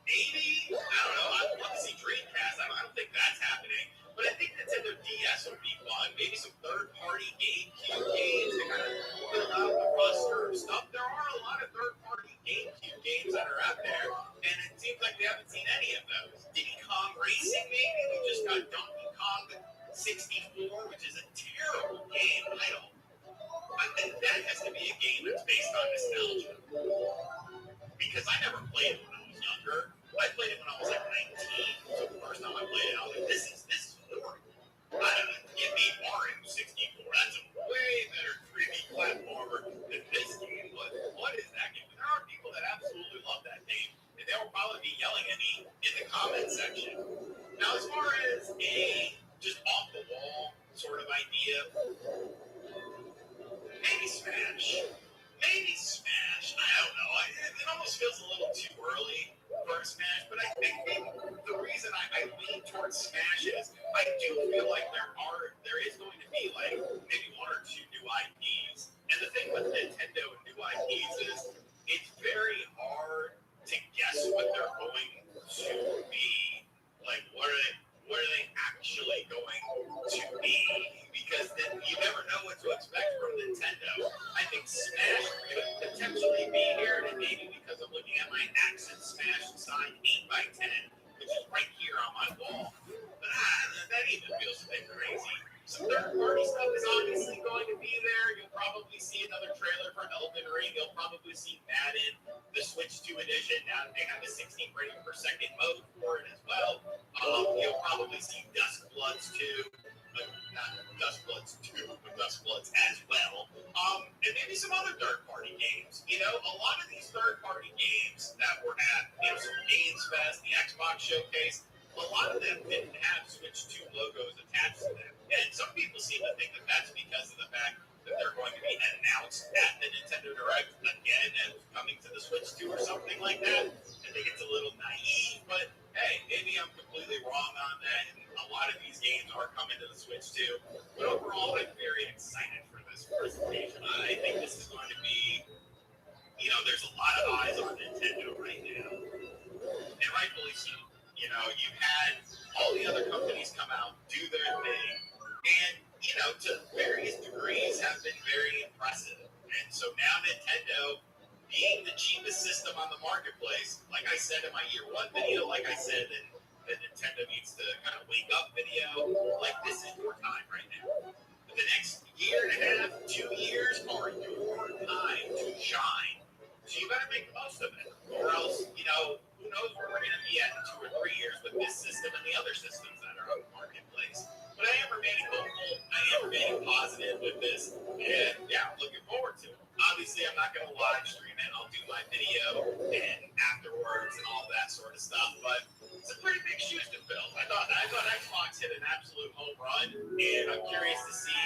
D: Maybe. I don't know. I'd love to see Dreamcast. I don't think that's happening. But I think Nintendo DS would be fun. Maybe some third-party GameCube games to kind of fill out the roster of stuff. There are a lot of third-party GameCube games that are out there, and it seems like we haven't seen any of those. Diddy Kong Racing, maybe? We just got Donkey Kong 64, which is a terrible game. I think that has to be a game that's based on nostalgia. Because I never played it when I was younger. I played it when I was like 19. So the first time I played it, I was like, this is horrible. I don't know. Give me Mario 64. That's a way better 3D platformer than this game. What is that game? There are people that absolutely love that game, and they will probably be yelling at me in the comment section. Now, as far as a just off the wall sort of idea, maybe Smash. I don't know. It almost feels a little too early for a Smash, but I think the reason I lean towards Smash is I do feel like there is going to be like maybe one or two new IPs. And the thing with Nintendo and new IPs is it's very hard to guess what they're going to be. Like, what are they actually going to be? Because then you never know what to expect from Nintendo. I think Smash could potentially be here, and maybe because I'm looking at my Accent Smash signed 8x10, which is right here on my wall. But that even feels a bit crazy. Some third-party stuff is obviously going to be there. You'll probably see another trailer for Elden Ring. You'll probably see Madden, the Switch 2 edition. Now they have the 16 frames per second mode for it as well. You'll probably see Dusk Bloods 2. But not Dusk Bloods 2, but Dusk Bloods as well. And maybe some other third-party games. A lot of these third-party games that were at, some Games Fest, the Xbox Showcase, a lot of them didn't have Switch 2 logos attached to them. And some people seem to think that that's because of the fact that they're going to be announced at the Nintendo Direct again as coming to the Switch 2 or something like that. I think it's a little naive, but hey, maybe I'm completely wrong on that. And a lot of these games are coming to the Switch 2. But overall, I'm very excited for them. you had all the other companies come out, do their thing, and, to various degrees have been very impressive. And so now Nintendo, being the cheapest system on the marketplace, like I said in my year one video, like I said that Nintendo needs to kind of wake up video, like this is your time right now. The next year and a half, 2 years are your time to shine. So you better make the most of it. Or else, who knows where we're going to be at in 2 or 3 years with this system and the other systems that are on the marketplace. But I am remaining hopeful. I am remaining positive with this. And yeah, I'm looking forward to it. Obviously, I'm not going to live stream it. I'll do my video and afterwards and all that sort of stuff. But it's a pretty big shoes to fill. I thought Xbox hit an absolute home run. And I'm curious to see,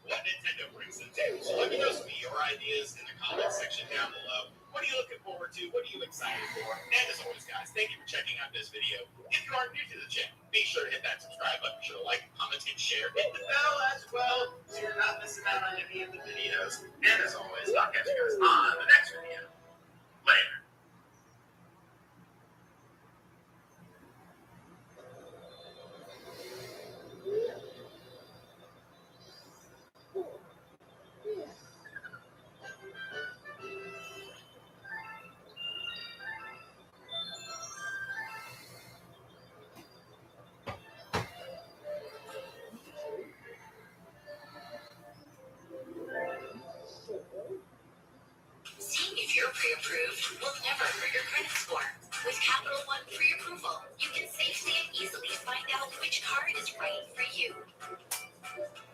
D: what Nintendo brings to the table. So let me know some of your ideas in the comment section down below. What are you looking forward to? What are you excited for? And as always, guys, thank you for checking out this video. If you are new to the channel, be sure to hit that subscribe button. Be sure to like, comment, and share. Hit the bell as well so you're not missing out on any of the videos. And as always, I'll catch you guys on the next video. Later.
E: See if you're pre-approved will never hurt your credit score. With Capital One pre-approval, you can safely and easily find out which card is right for you.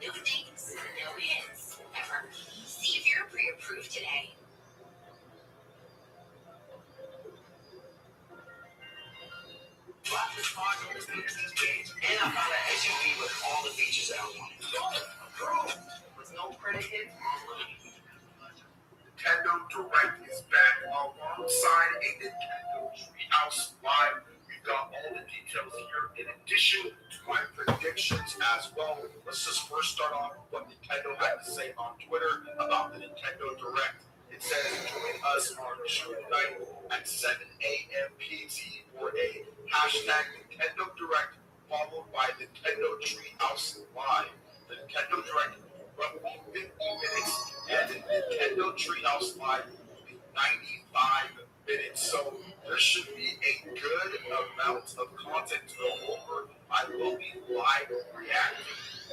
E: No dings, no hits, ever. See if you're pre-approved today.
F: Drop this car on this business page, and I found an SUV with all the features that I wanted. Approved with no credit hit.
C: Nintendo Direct is back alongside a Nintendo Treehouse Live. We've got all the details here in addition to my predictions as well. Let's just first start off with what Nintendo had to say on Twitter about the Nintendo Direct. It says, join us on June 9th at 7 a.m. PT for a hashtag Nintendo Direct followed by Nintendo Treehouse Live. The Nintendo Direct roughly 50 minutes, and the Nintendo Treehouse Live will be 95 minutes. So there should be a good amount of content to go over. I will be live reacting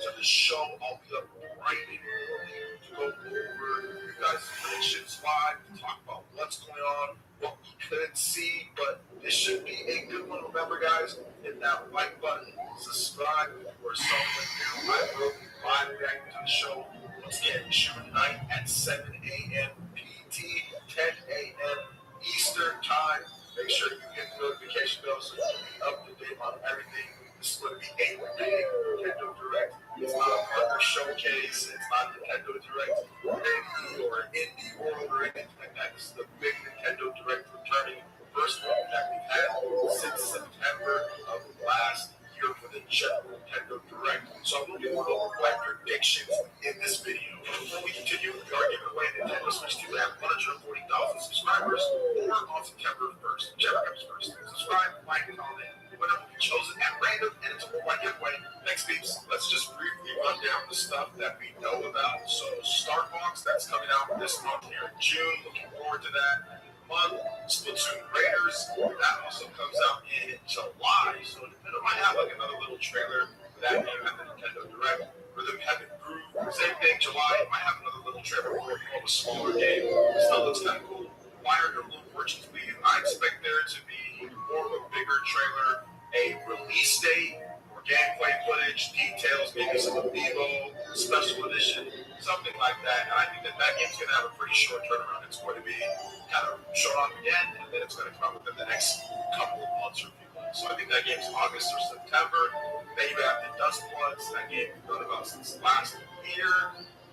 C: to the show. I'll be up bright and early to go over you guys' predictions live, to talk about what's going on, what we could see, but this should be a good one. Remember, guys, hit that like button, subscribe for someone new. I will be live reacting to the show once again June 9th at 7 a.m. PT, 10 a.m. Eastern Time. Make sure you hit the notification bell so you can be up to date on everything. This is going to be a big Nintendo Direct. It's not a partner showcase. It's not Nintendo Direct indie or indie world or anything like that. This is the big Nintendo Direct returning. First one that we've had since September of last year for the general Nintendo Direct. So I'm looking over my predictions in this video. Before we continue, we are giving away Nintendo Switch 2 at 140,000 subscribers or on September 1st, whichever comes first. Subscribe, like, comment. The winner will be chosen at random, and it's a worldwide giveaway. Thanks, peeps. Let's just briefly run down the stuff that we know about. So Star Fox, that's coming out this month here in June. Looking forward to that. Month, Splatoon Raiders, that also comes out in July. So Nintendo might have like another little trailer for that game at the Nintendo Direct. Rhythm Heaven Groove, same thing, July, might have another little trailer for more of a smaller game. It still looks kind of cool. Fire Emblem Origins League, I expect there to be more of a bigger trailer, a release date, more gameplay footage, details, maybe some amiibo, special edition, something like that. And I think that game's going to have a pretty short turnaround. It's going to be kind of shown off again, and then it's going to come out within the next couple of months or few months. So I think that game's August or September. Then you have the Dust Bloods, that game we've known about since last year.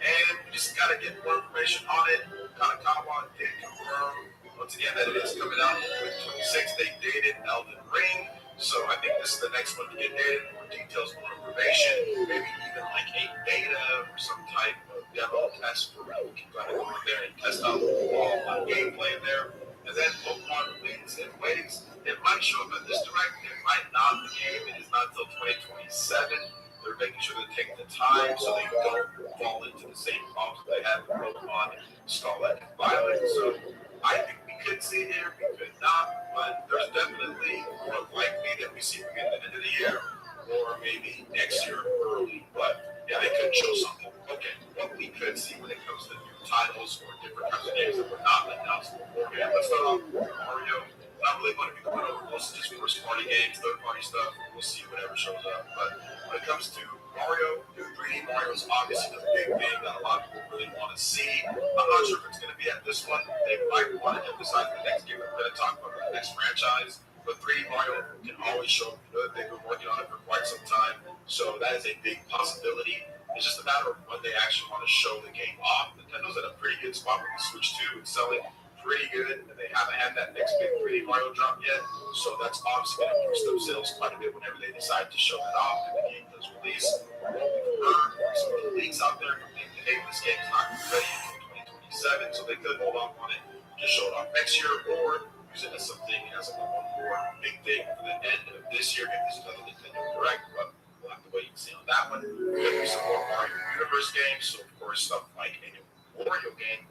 C: And we just got to get more information on it. Kanakawa did confirm, once again, that it is coming out with 26. They dated Elden Ring. So I think this is the next one to get dated. More details, more information. Maybe even like a beta or some type of demo test where we can kind of go in there and test out all my gameplay in there. And then Pokemon wins and waves. It might show up at this direct, it might not. The game is not until 2027. They're making sure to take the time so they don't fall into the same problems they had with Pokemon Scarlet and Violet. So I think we could see it here, we could not, but there's definitely more likely that we see it at the end of the year or maybe next year early. But yeah, they could show something. Okay, what we could see when it comes to new titles or different kinds of games that were not announced beforehand. Let's start off with Mario. Not really going to be going over most of just first party games, third party stuff. We'll see whatever shows up. But when it comes to Mario, new 3D Mario is obviously the big thing that a lot of people really want to see. I'm not sure if it's going to be at this one. They might want to emphasize the next game. We're going to talk about the next franchise. But 3D Mario can always show good. They've been working on it for quite some time. So that is a big possibility. It's just a matter of when they actually want to show the game off. Nintendo's at a pretty good spot with the Switch 2. It's selling pretty good, and they haven't had that next big 3D Mario drop yet. So that's obviously going to boost those sales quite a bit whenever they decide to show that off and the game does release. We've heard some of the leaks out there complaining that, hey, this game's not ready until 2027, so they could hold off on it, just show it off next year, or use it as something as a one more big thing for the end of this year. Maybe there's another Nintendo Direct, but we'll have to wait and see on that one. There'll be some more Mario Universe games, so of course stuff like a new Wario game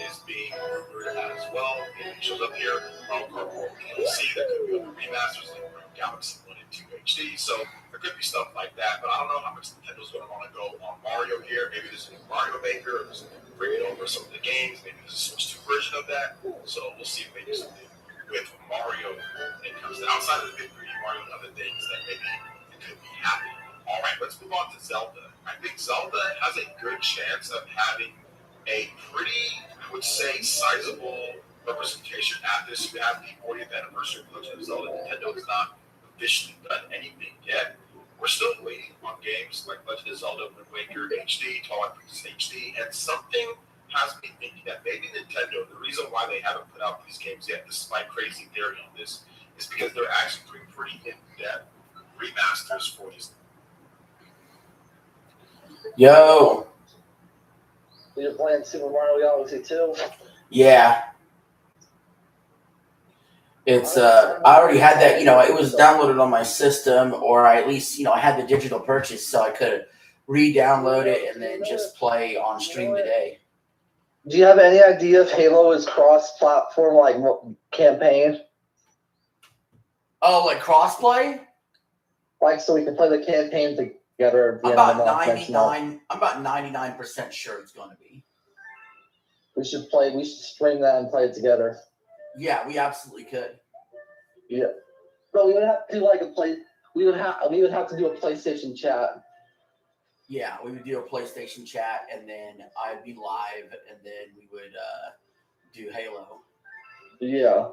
C: is being rumored as well. It shows up here. Mario Kart World DLC, that could be other remasters like Galaxy 1 and 2 HD. So there could be stuff like that, but I don't know how much Nintendo's going to want to go on Mario here. Maybe there's a new Mario Maker, or bringing over some of the games. Maybe there's a Switch 2 version of that. So we'll see if they do something with Mario when it comes to outside of the big 3D Mario and other things that maybe it could be happening. All right, let's move on to Zelda. I think Zelda has a good chance of having a pretty, I would say, sizable representation at this. We have the 40th anniversary of Legend of Zelda. Nintendo has not officially done anything yet. We're still waiting on games like Legend of Zelda, Wind Waker HD, Twilight Princess HD, and something has me thinking that maybe Nintendo, the reason why they haven't put out these games yet, this is my crazy theory on this, is because they're actually doing pretty in-depth remasters for these.
A: Yo.
G: You're playing Super Mario Galaxy 2?
A: Yeah. It's I already had that, it was downloaded on my system, or I at least, I had the digital purchase, so I could re-download it and then just play on stream today.
G: Do you have any idea if Halo is cross-platform, like campaign?
A: Oh, like crossplay?
G: Like, so we can play the campaign together at the
A: I'm
G: end of
A: about
G: the month next month?
A: 99. I'm about 99% sure it's going to be.
G: We should stream that and play it together.
A: Yeah, we absolutely could.
G: Yeah. But we would have to we would have to do a PlayStation chat.
A: Yeah, we would do a PlayStation chat, and then I'd be live, and then we would do Halo.
G: Yeah.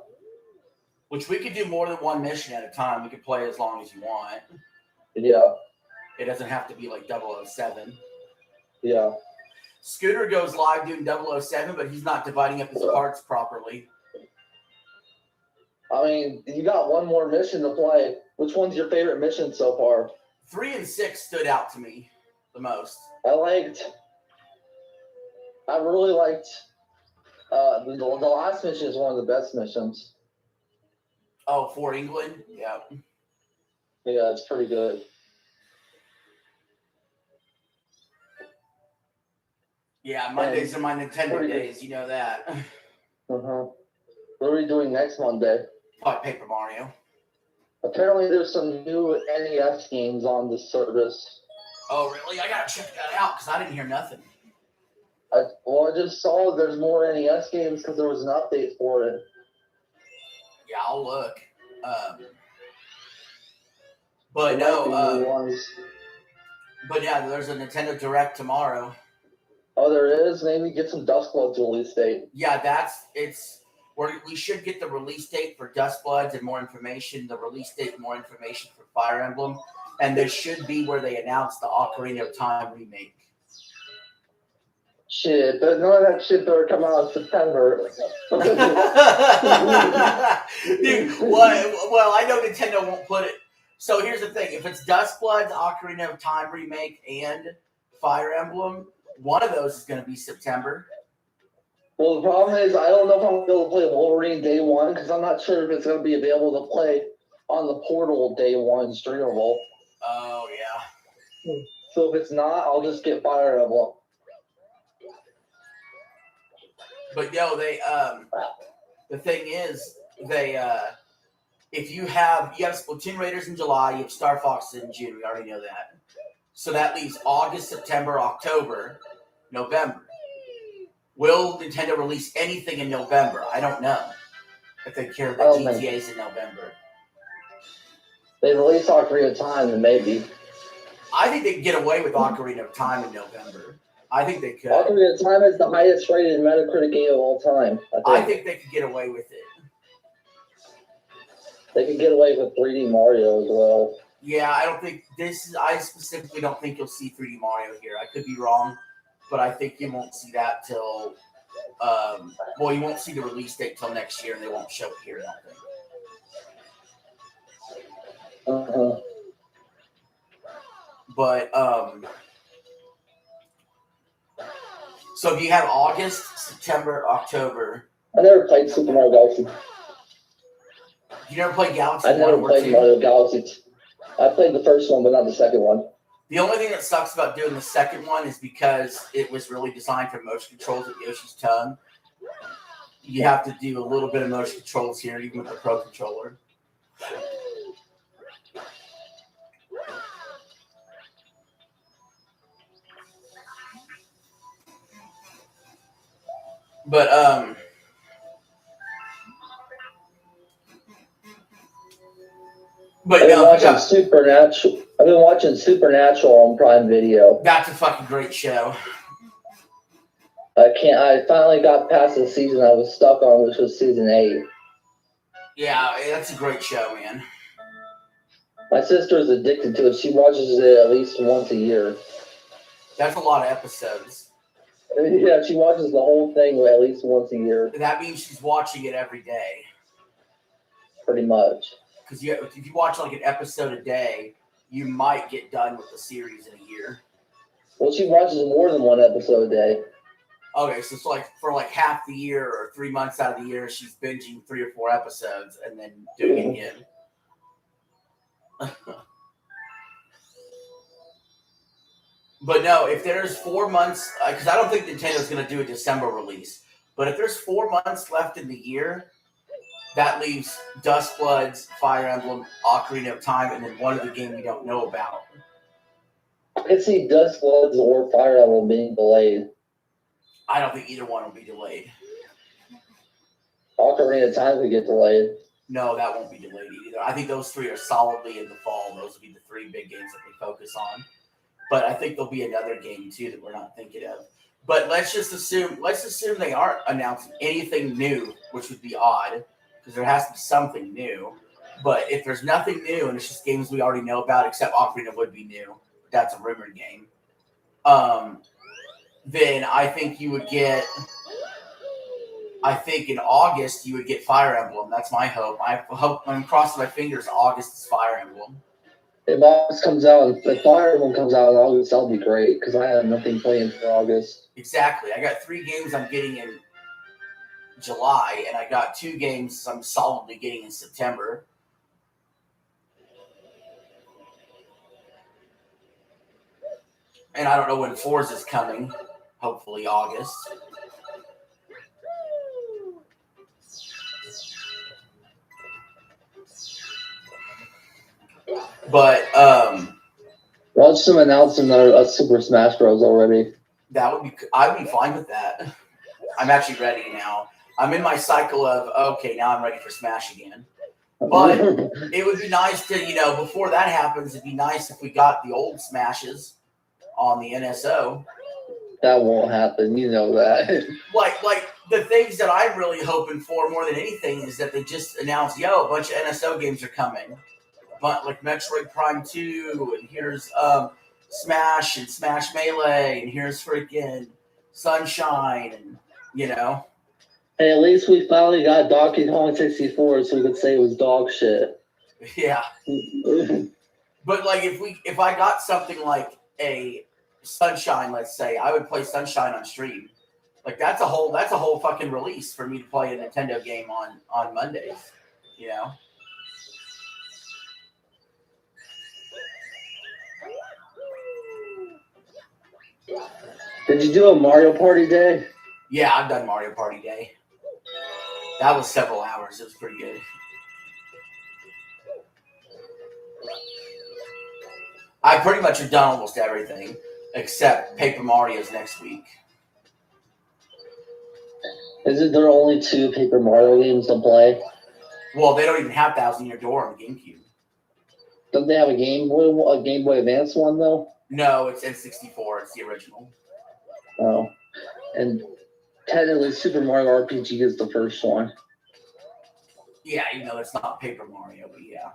A: Which we could do more than one mission at a time. We could play as long as you want.
G: Yeah.
A: It doesn't have to be like 007.
G: Yeah.
A: Scooter goes live doing 007, but he's not dividing up his parts properly.
G: I mean, you got one more mission to play. Which one's your favorite mission so far?
A: 3 and 6 stood out to me the most.
G: I really liked the last mission is one of the best missions.
A: Oh, for England? Yeah.
G: Yeah, it's pretty good.
A: Yeah, Mondays are my Nintendo days. You know that.
G: Uh-huh. What are we doing next Monday?
A: Probably Paper Mario.
G: Apparently there's some new NES games on the service.
A: Oh, really? I gotta check that out because I didn't hear nothing.
G: I just saw there's more NES games because there was an update for it.
A: Yeah, I'll look. But no, but yeah, there's a Nintendo Direct tomorrow.
G: Oh, there is? Maybe get some Duskbloods release date.
A: Yeah, we should get the release date for Duskbloods and more information, the release date, more information for Fire Emblem, and this should be where they announce the Ocarina of Time remake.
G: Shit, but none of that shit better come out in September.
A: Dude, well, I know Nintendo won't put it. So here's the thing. If it's Duskbloods, Ocarina of Time remake, and Fire Emblem, one of those is going to be September.
G: Well, the problem is I don't know if I'm gonna be able to play Wolverine day one because I'm not sure if it's gonna be available to play on the portal day one streamable.
A: Oh yeah.
G: So if it's not, I'll just get Fire Emblem.
A: But no, they the thing is they if you have Splatoon Raiders in July, you have Star Fox in June. We already know that. So that leaves August, September, October, November. Will Nintendo release anything in November? I don't know. If they care about GTA's in November.
G: They release Ocarina of Time, then maybe.
A: I think they can get away with Ocarina of Time in November. I think they could.
G: Ocarina of Time is the highest rated Metacritic game of all time.
A: I think they could get away with it.
G: They could get away with 3D Mario as well.
A: Yeah, I don't think I specifically don't think you'll see 3D Mario here. I could be wrong, but I think you won't see that till, you won't see the release date till next year, and they won't show it here, I don't think. But, so if you have August, September, October.
G: I never played Super Mario Galaxy.
A: You never played Galaxy?
G: I never played Mario Galaxy. I played the first one, but not the second one.
A: The only thing that sucks about doing the second one is because it was really designed for motion controls with Yoshi's tongue. You have to do a little bit of motion controls here, even with the Pro Controller. But
G: I've been watching Supernatural on Prime Video.
A: That's a fucking great show.
G: I finally got past the season I was stuck on, which was season 8.
A: Yeah, that's a great show, man.
G: My sister is addicted to it. She watches it at least once a year.
A: That's a lot of episodes.
G: Yeah, she watches the whole thing at least once a year.
A: That means she's watching it every day.
G: Pretty much.
A: Because if you watch like an episode a day, you might get done with the series in a year.
G: Well, she watches more than one episode a day.
A: Okay, so it's like for like half the year or 3 months out of the year, she's binging 3 or 4 episodes and then doing it again. But no, if there's 4 months, because I don't think Nintendo's going to do a December release, but if there's 4 months left in the year, that leaves Duskbloods, Fire Emblem, Ocarina of Time, and then one other game we don't know about.
G: I could see Duskbloods or Fire Emblem being delayed.
A: I don't think either one will be delayed.
G: Ocarina of Time could get delayed.
A: No, that won't be delayed either. I think those 3 are solidly in the fall. Those will be the 3 big games that they focus on. But I think there'll be another game too that we're not thinking of. But let's assume they aren't announcing anything new, which would be odd, because there has to be something new. But if there's nothing new and it's just games we already know about, except Ocarina would be new, that's a rumored game. Then I think you would get. I think in August you would get Fire Emblem. That's my hope. I'm crossing my fingers. August is Fire Emblem.
G: If August comes out, if Fire Emblem comes out in August, that'll be great because I have nothing planned for August.
A: Exactly. I got 3 games I'm getting in July, and I got 2 games I'm solidly getting in September. And I don't know when Forza's coming. Hopefully August. But
G: watch them announcing a Super Smash Bros. Already.
A: I'd be fine with that. I'm actually ready now. I'm in my cycle of okay, now I'm ready for Smash again. But it would be nice to, before that happens, it'd be nice if we got the old Smashes on the NSO.
G: That won't happen, you know that.
A: Like the things that I'm really hoping for more than anything is that they just announced, a bunch of NSO games are coming. But like Metroid Prime 2, and here's Smash and Smash Melee, and here's freaking Sunshine, and
G: Hey, at least we finally got Donkey Kong 64, so we could say it was dog shit.
A: Yeah. But like if I got something like a Sunshine, let's say, I would play Sunshine on stream. Like that's a whole fucking release for me to play a Nintendo game on Mondays. You know.
G: Did you do a Mario Party day?
A: Yeah, I've done Mario Party Day. That was several hours. It was pretty good. I pretty much have done almost everything except Paper Mario's next week.
G: Isn't there only 2 Paper Mario games to play?
A: Well, they don't even have Thousand Year Door on the GameCube.
G: Don't they have a Game Boy Advance one though?
A: No, it's N64. It's the original.
G: Oh, and technically Super Mario RPG is the first one.
A: Yeah, you know, it's not Paper Mario, but yeah.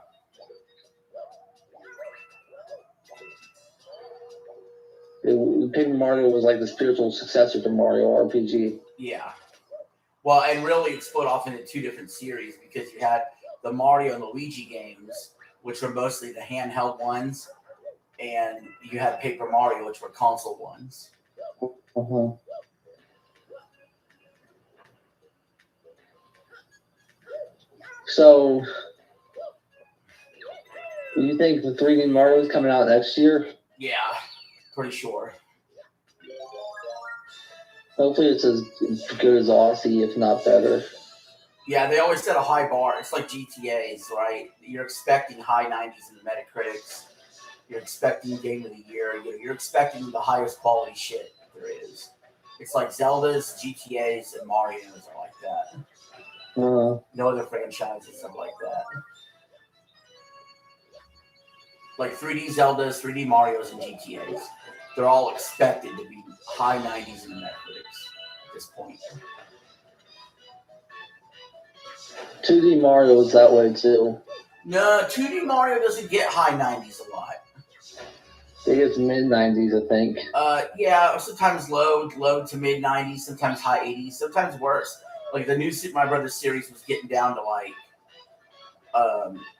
G: Paper Mario was like the spiritual successor to Mario RPG.
A: Yeah. Well, and really it split off into 2 different series because you had the Mario and Luigi games, which were mostly the handheld ones, and you had Paper Mario, which were console ones.
G: Uh-huh. So, do you think the 3D Mario is coming out next year?
A: Yeah, pretty sure.
G: Hopefully it's as good as Aussie, if not better.
A: Yeah, they always set a high bar. It's like GTA's, right? You're expecting high 90s in the Metacritics. You're expecting Game of the Year. You're expecting the highest quality shit there is. It's like Zelda's, GTA's, and Mario's are like that. No other franchises are like that. Like 3D Zeldas, 3D Marios, and GTA's. They're all expected to be high 90s in the Metacritics at this point.
G: 2D Mario is that way too.
A: No, 2D Mario doesn't get high 90s a lot.
G: It gets mid-90s, I think.
A: Yeah, sometimes low to mid 90s, sometimes high 80s, sometimes worse. Like the new Super Mario Brothers series was getting down to like,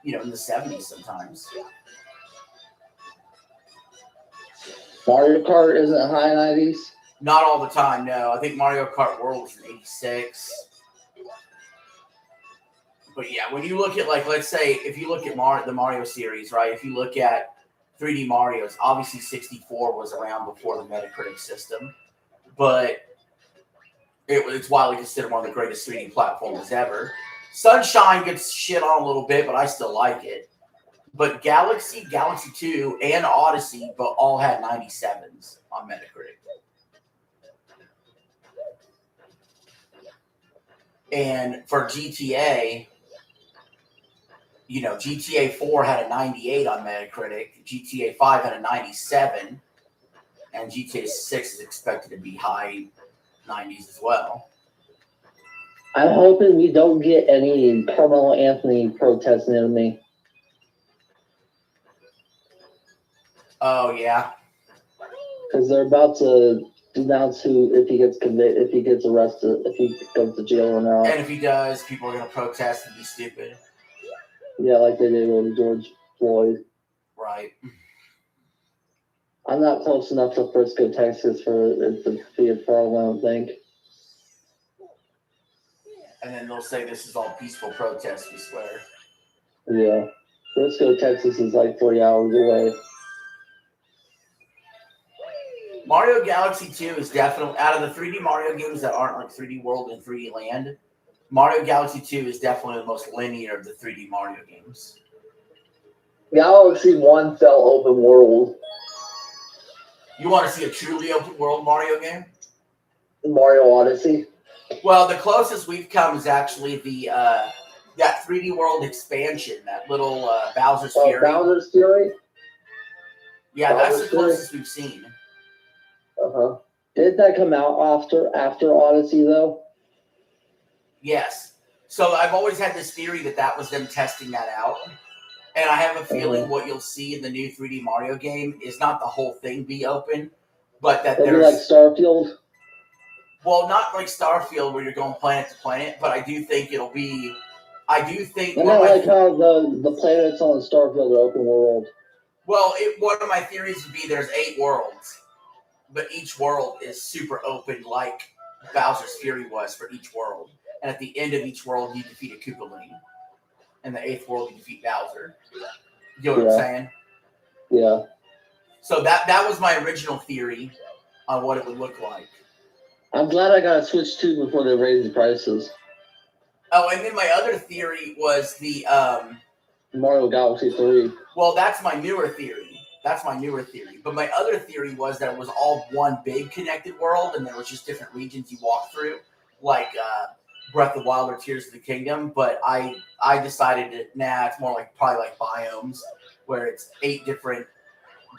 A: in the 70s sometimes.
G: Mario Kart isn't high 90s?
A: Not all the time, no. I think Mario Kart World was in 86. But yeah, when you look at, like, let's say, if you look at the Mario series, right? If you look at 3D Mario's, obviously 64 was around before the Metacritic system. But it's widely considered one of the greatest 3D platforms ever. Sunshine gets shit on a little bit, but I still like it. But Galaxy 2, and Odyssey, but all had 97s on Metacritic. And for GTA, GTA 4 had a 98 on Metacritic, GTA 5 had a 97, and GTA 6 is expected to be high 90s as well.
G: I'm hoping we don't get any Carmelo Anthony protesting at me.
A: Oh, yeah.
G: Because they're about to announce if he gets convicted, if he gets arrested, if he goes to jail or not.
A: And if he does, people are going to protest and be stupid.
G: Yeah, like they did with George Floyd.
A: Right.
G: I'm not close enough to Frisco, Texas for it to be a problem, I don't think.
A: And then they'll say this is all peaceful protest, we swear.
G: Yeah. Frisco, Texas is like 3 hours away.
A: Mario Galaxy 2 is definitely, out of the 3D Mario games that aren't like 3D World and 3D Land, Mario Galaxy 2 is definitely the most linear of the 3D Mario games.
G: Galaxy 1 felt open world.
A: You want to see a truly open world Mario game?
G: Mario Odyssey.
A: Well, the closest we've come is actually the that 3D World expansion, that little Bowser's Fury.
G: Bowser's Fury?
A: Yeah, that's
G: Bowser's
A: the closest we've seen.
G: Uh-huh. Did that come out after Odyssey, though?
A: Yes. So I've always had this theory that was them testing that out. And I have a feeling what you'll see in the new 3D Mario game is not the whole thing be open, but that
G: It'll
A: there's...
G: be like Starfield?
A: Well, not like Starfield where you're going planet to planet, but I do think it'll be... I do think...
G: I don't like how the planets on Starfield are open world.
A: Well, one of my theories would be there's 8 worlds, but each world is super open like Bowser's Fury was for each world. And at the end of each world, you defeat a Koopaling. In the 8th world, you defeat Bowser. You know what I'm saying?
G: Yeah.
A: So that was my original theory on what it would look like.
G: I'm glad I got a Switch 2 before they raised the prices.
A: Oh, and then my other theory was the
G: Mario Galaxy 3.
A: well, that's my newer theory. But my other theory was that it was all one big connected world, and there was just different regions you walk through, like Breath of the Wild or Tears of the Kingdom. But I decided that it's more like probably like biomes, where it's 8 different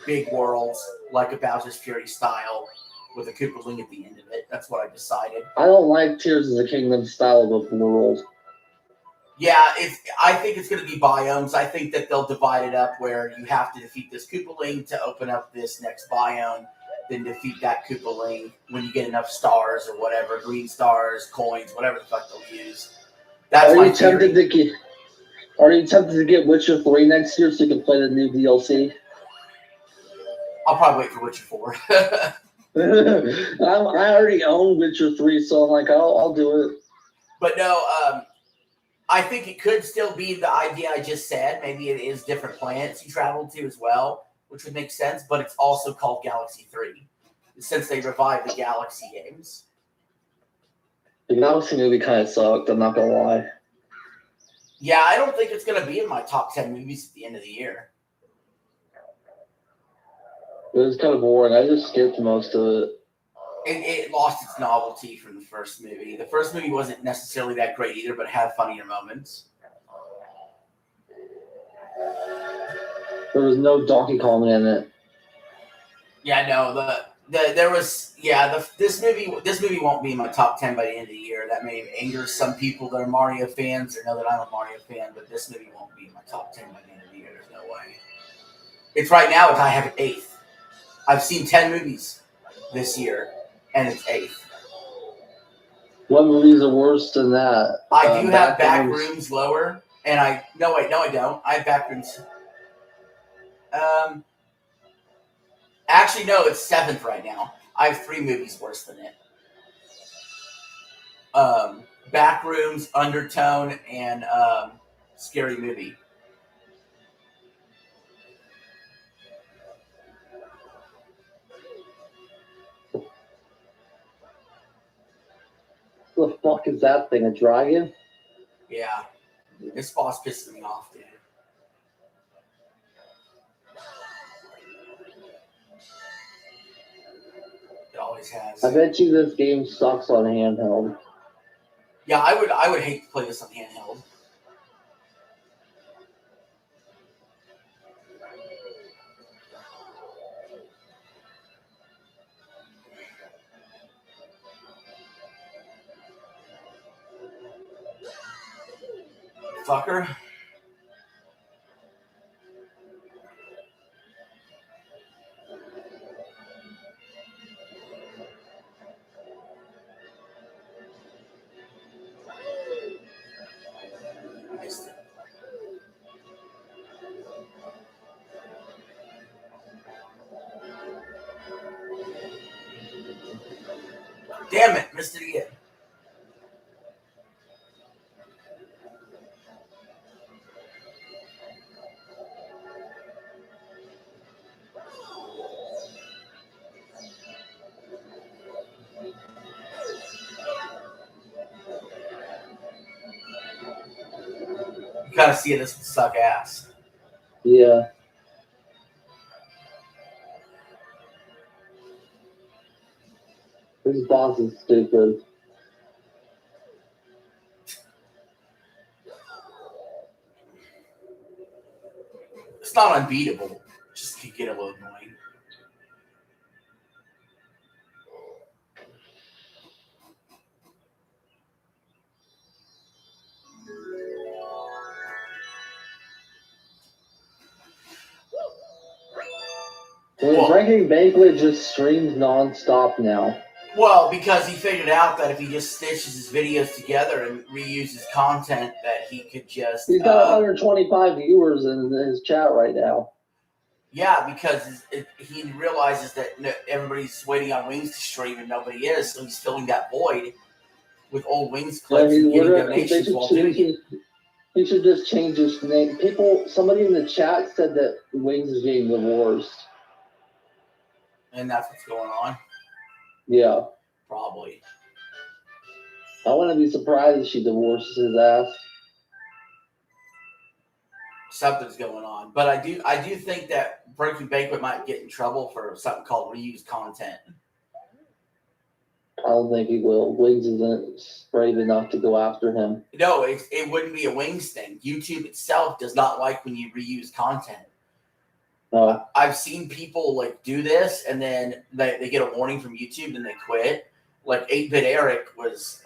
A: big worlds, like a Bowser's Fury style, with a Koopaling at the end of it. That's what I decided.
G: I don't like Tears of the Kingdom style of world.
A: Yeah, I think it's going to be biomes. I think that they'll divide it up where you have to defeat this Koopaling to open up this next biome, then defeat that Koopaling when you get enough stars or whatever, green stars, coins, whatever the fuck they'll use. That's
G: Are you tempted to get Witcher 3 next year so you can play the new DLC?
A: I'll probably wait for Witcher 4.
G: I already own Witcher 3, so I'm like, I'll do it.
A: But no, I think it could still be the idea I just said. Maybe it is different planets you travel to as well, which would make sense. But it's also called Galaxy 3, since they revived the Galaxy games.
G: The Galaxy movie kind of sucked, I'm not going to lie.
A: Yeah, I don't think it's going to be in my top 10 movies at the end of the year.
G: It was kind of boring. I just skipped most of it.
A: It lost its novelty from the first movie. The first movie wasn't necessarily that great either, but had funnier moments.
G: There was no Donkey Kong in it.
A: Yeah, no, this movie won't be in my top 10 by the end of the year. That may anger some people that are Mario fans or know that I'm a Mario fan, but this movie won't be in my top 10 by the end of the year. There's no way. It's right now. I have it 8th. I've seen 10 movies this year, and it's 8th.
G: What movies are worse than that?
A: I do have Backrooms lower, and I don't. I have Backrooms. Actually, no, it's 7th right now. I have 3 movies worse than it. Backrooms, Undertone, and Scary Movie.
G: What the fuck is that thing? A dragon?
A: Yeah. This boss pisses me off, dude. It always has.
G: I bet you this game sucks on handheld.
A: Yeah, I would hate to play this on handheld. Fucker. Missed it. Damn it, missed it again. You kind of see this would suck ass.
G: Yeah. This boss is stupid.
A: It's not unbeatable. Just can get a little annoying.
G: Drinking Banquet just streams non-stop now.
A: Well, because he figured out that if he just stitches his videos together and reuses content, that he could just...
G: He's got 125 viewers in his chat right now.
A: Yeah, because he realizes that everybody's waiting on Wings to stream and nobody is, so he's filling that void with old Wings clips and getting donations while doing it.
G: He should just change his name. Somebody in the chat said that Wings is getting divorced.
A: And that's what's going on?
G: Yeah.
A: Probably.
G: I wouldn't be surprised if she divorces his ass.
A: Something's going on. But I do think that Breaking Banquet might get in trouble for something called reused content.
G: I don't think he will. Wings isn't brave enough to go after him.
A: No, it wouldn't be a Wings thing. YouTube itself does not like when you reuse content.
G: No.
A: I've seen people like do this and then they get a warning from YouTube and they quit. Like 8-Bit Eric was,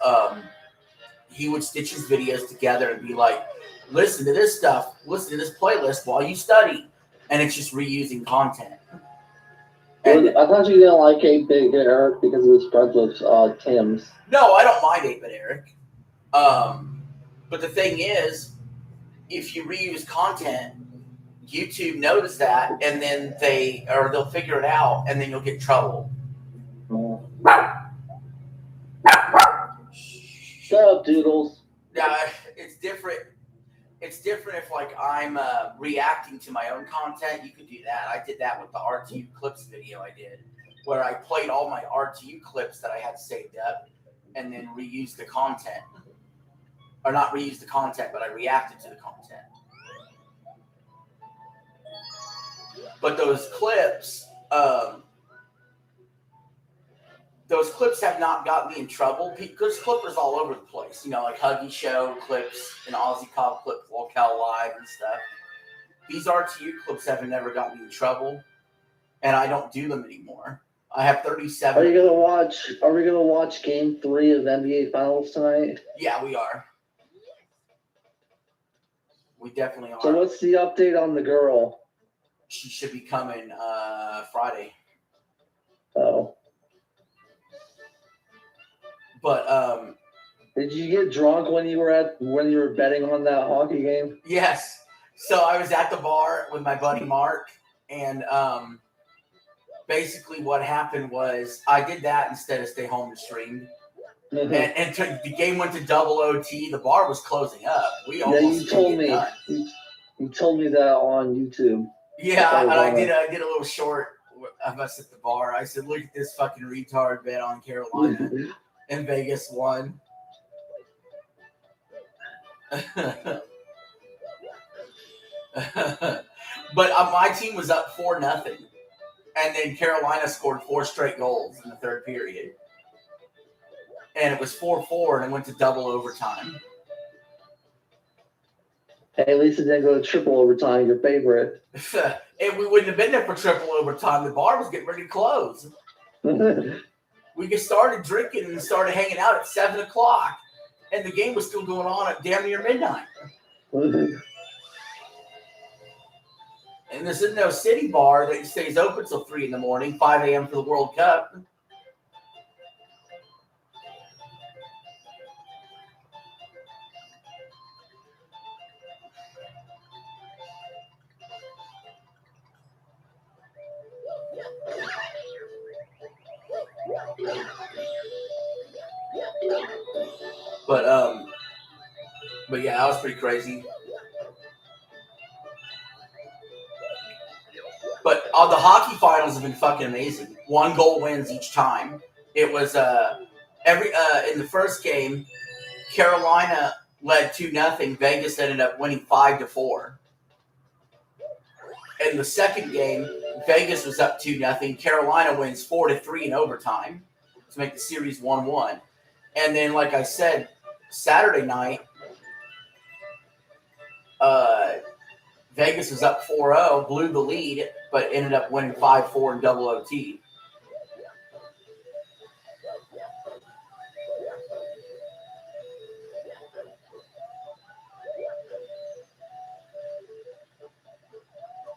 A: he would stitch his videos together and be like, listen to this stuff, listen to this playlist while you study. And it's just reusing content. And
G: I thought you didn't like 8-Bit Eric because he was friends with Tim's.
A: no, I don't mind 8-Bit Eric. But the thing is, if you reuse content, YouTube knows that, and then they'll figure it out, and then you'll get in trouble.
G: Shut up, Doodles.
A: It's different. It's different if like I'm reacting to my own content. You could do that. I did that with the RTU clips video I did, where I played all my RTU clips that I had saved up, and then reused the content, or not reused the content, but I reacted to the content. But those clips have not gotten me in trouble because clippers all over the place. You know, like Huggy Show clips and Aussie Cobb clips, Locale Live and stuff. These RTU clips have never gotten me in trouble, and I don't do them anymore. I have 37.
G: Are we gonna watch Game 3 of NBA Finals tonight?
A: Yeah, we are. We definitely are.
G: So what's the update on the girl?
A: She should be coming Friday.
G: Oh.
A: But
G: did you get drunk when you were betting on that hockey game?
A: yes. So I was at the bar with my buddy Mark, and basically what happened was I did that instead of stay home and stream.
G: Mm-hmm.
A: And the game went to double OT. The bar was closing up. We almost
G: you told me.
A: done.
G: You told me that on YouTube.
A: Yeah, and I did a little short of us at the bar. I said, "Look at this fucking retard bet on Carolina." And Vegas won. But my team was up 4-0, and then Carolina scored 4 straight goals in the third period, and it was 4-4, and it went to double overtime.
G: Hey, at least it didn't go to triple overtime. Your favorite.
A: And we wouldn't have been there for triple overtime. The bar was getting ready to close. We just started drinking and started hanging out at 7 o'clock, and the game was still going on at damn near midnight. And this isn't no city bar that stays open till 3 in the morning, 5 a.m. for the World Cup. But yeah, that was pretty crazy. But the hockey finals have been fucking amazing. 1 goal wins each time. It was in the first game, Carolina led 2-0. Vegas ended up winning 5-4. In the second game, Vegas was up 2-0. Carolina wins 4-3 in overtime to make the series 1-1. And then, like I said, Saturday night, Vegas was up 4-0, blew the lead, but ended up winning 5-4 in double OT.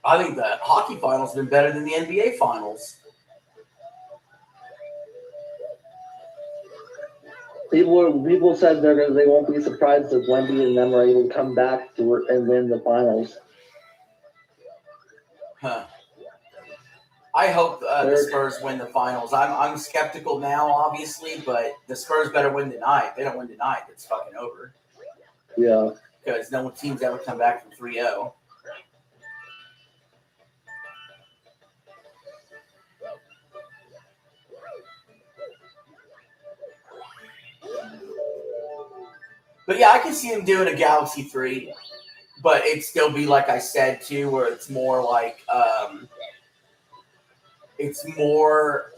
A: I think the hockey finals have been better than the NBA finals.
G: People said they won't be surprised if Wemby and them are able to come back and win the finals.
A: Huh. I hope the Spurs win the finals. I'm skeptical now, obviously, but the Spurs better win tonight. If they don't win tonight, it's fucking over.
G: Yeah.
A: Because no team's ever come back from 3-0. But yeah, I can see him doing a Galaxy 3, but it'd still be like I said too, where it's more like it's more,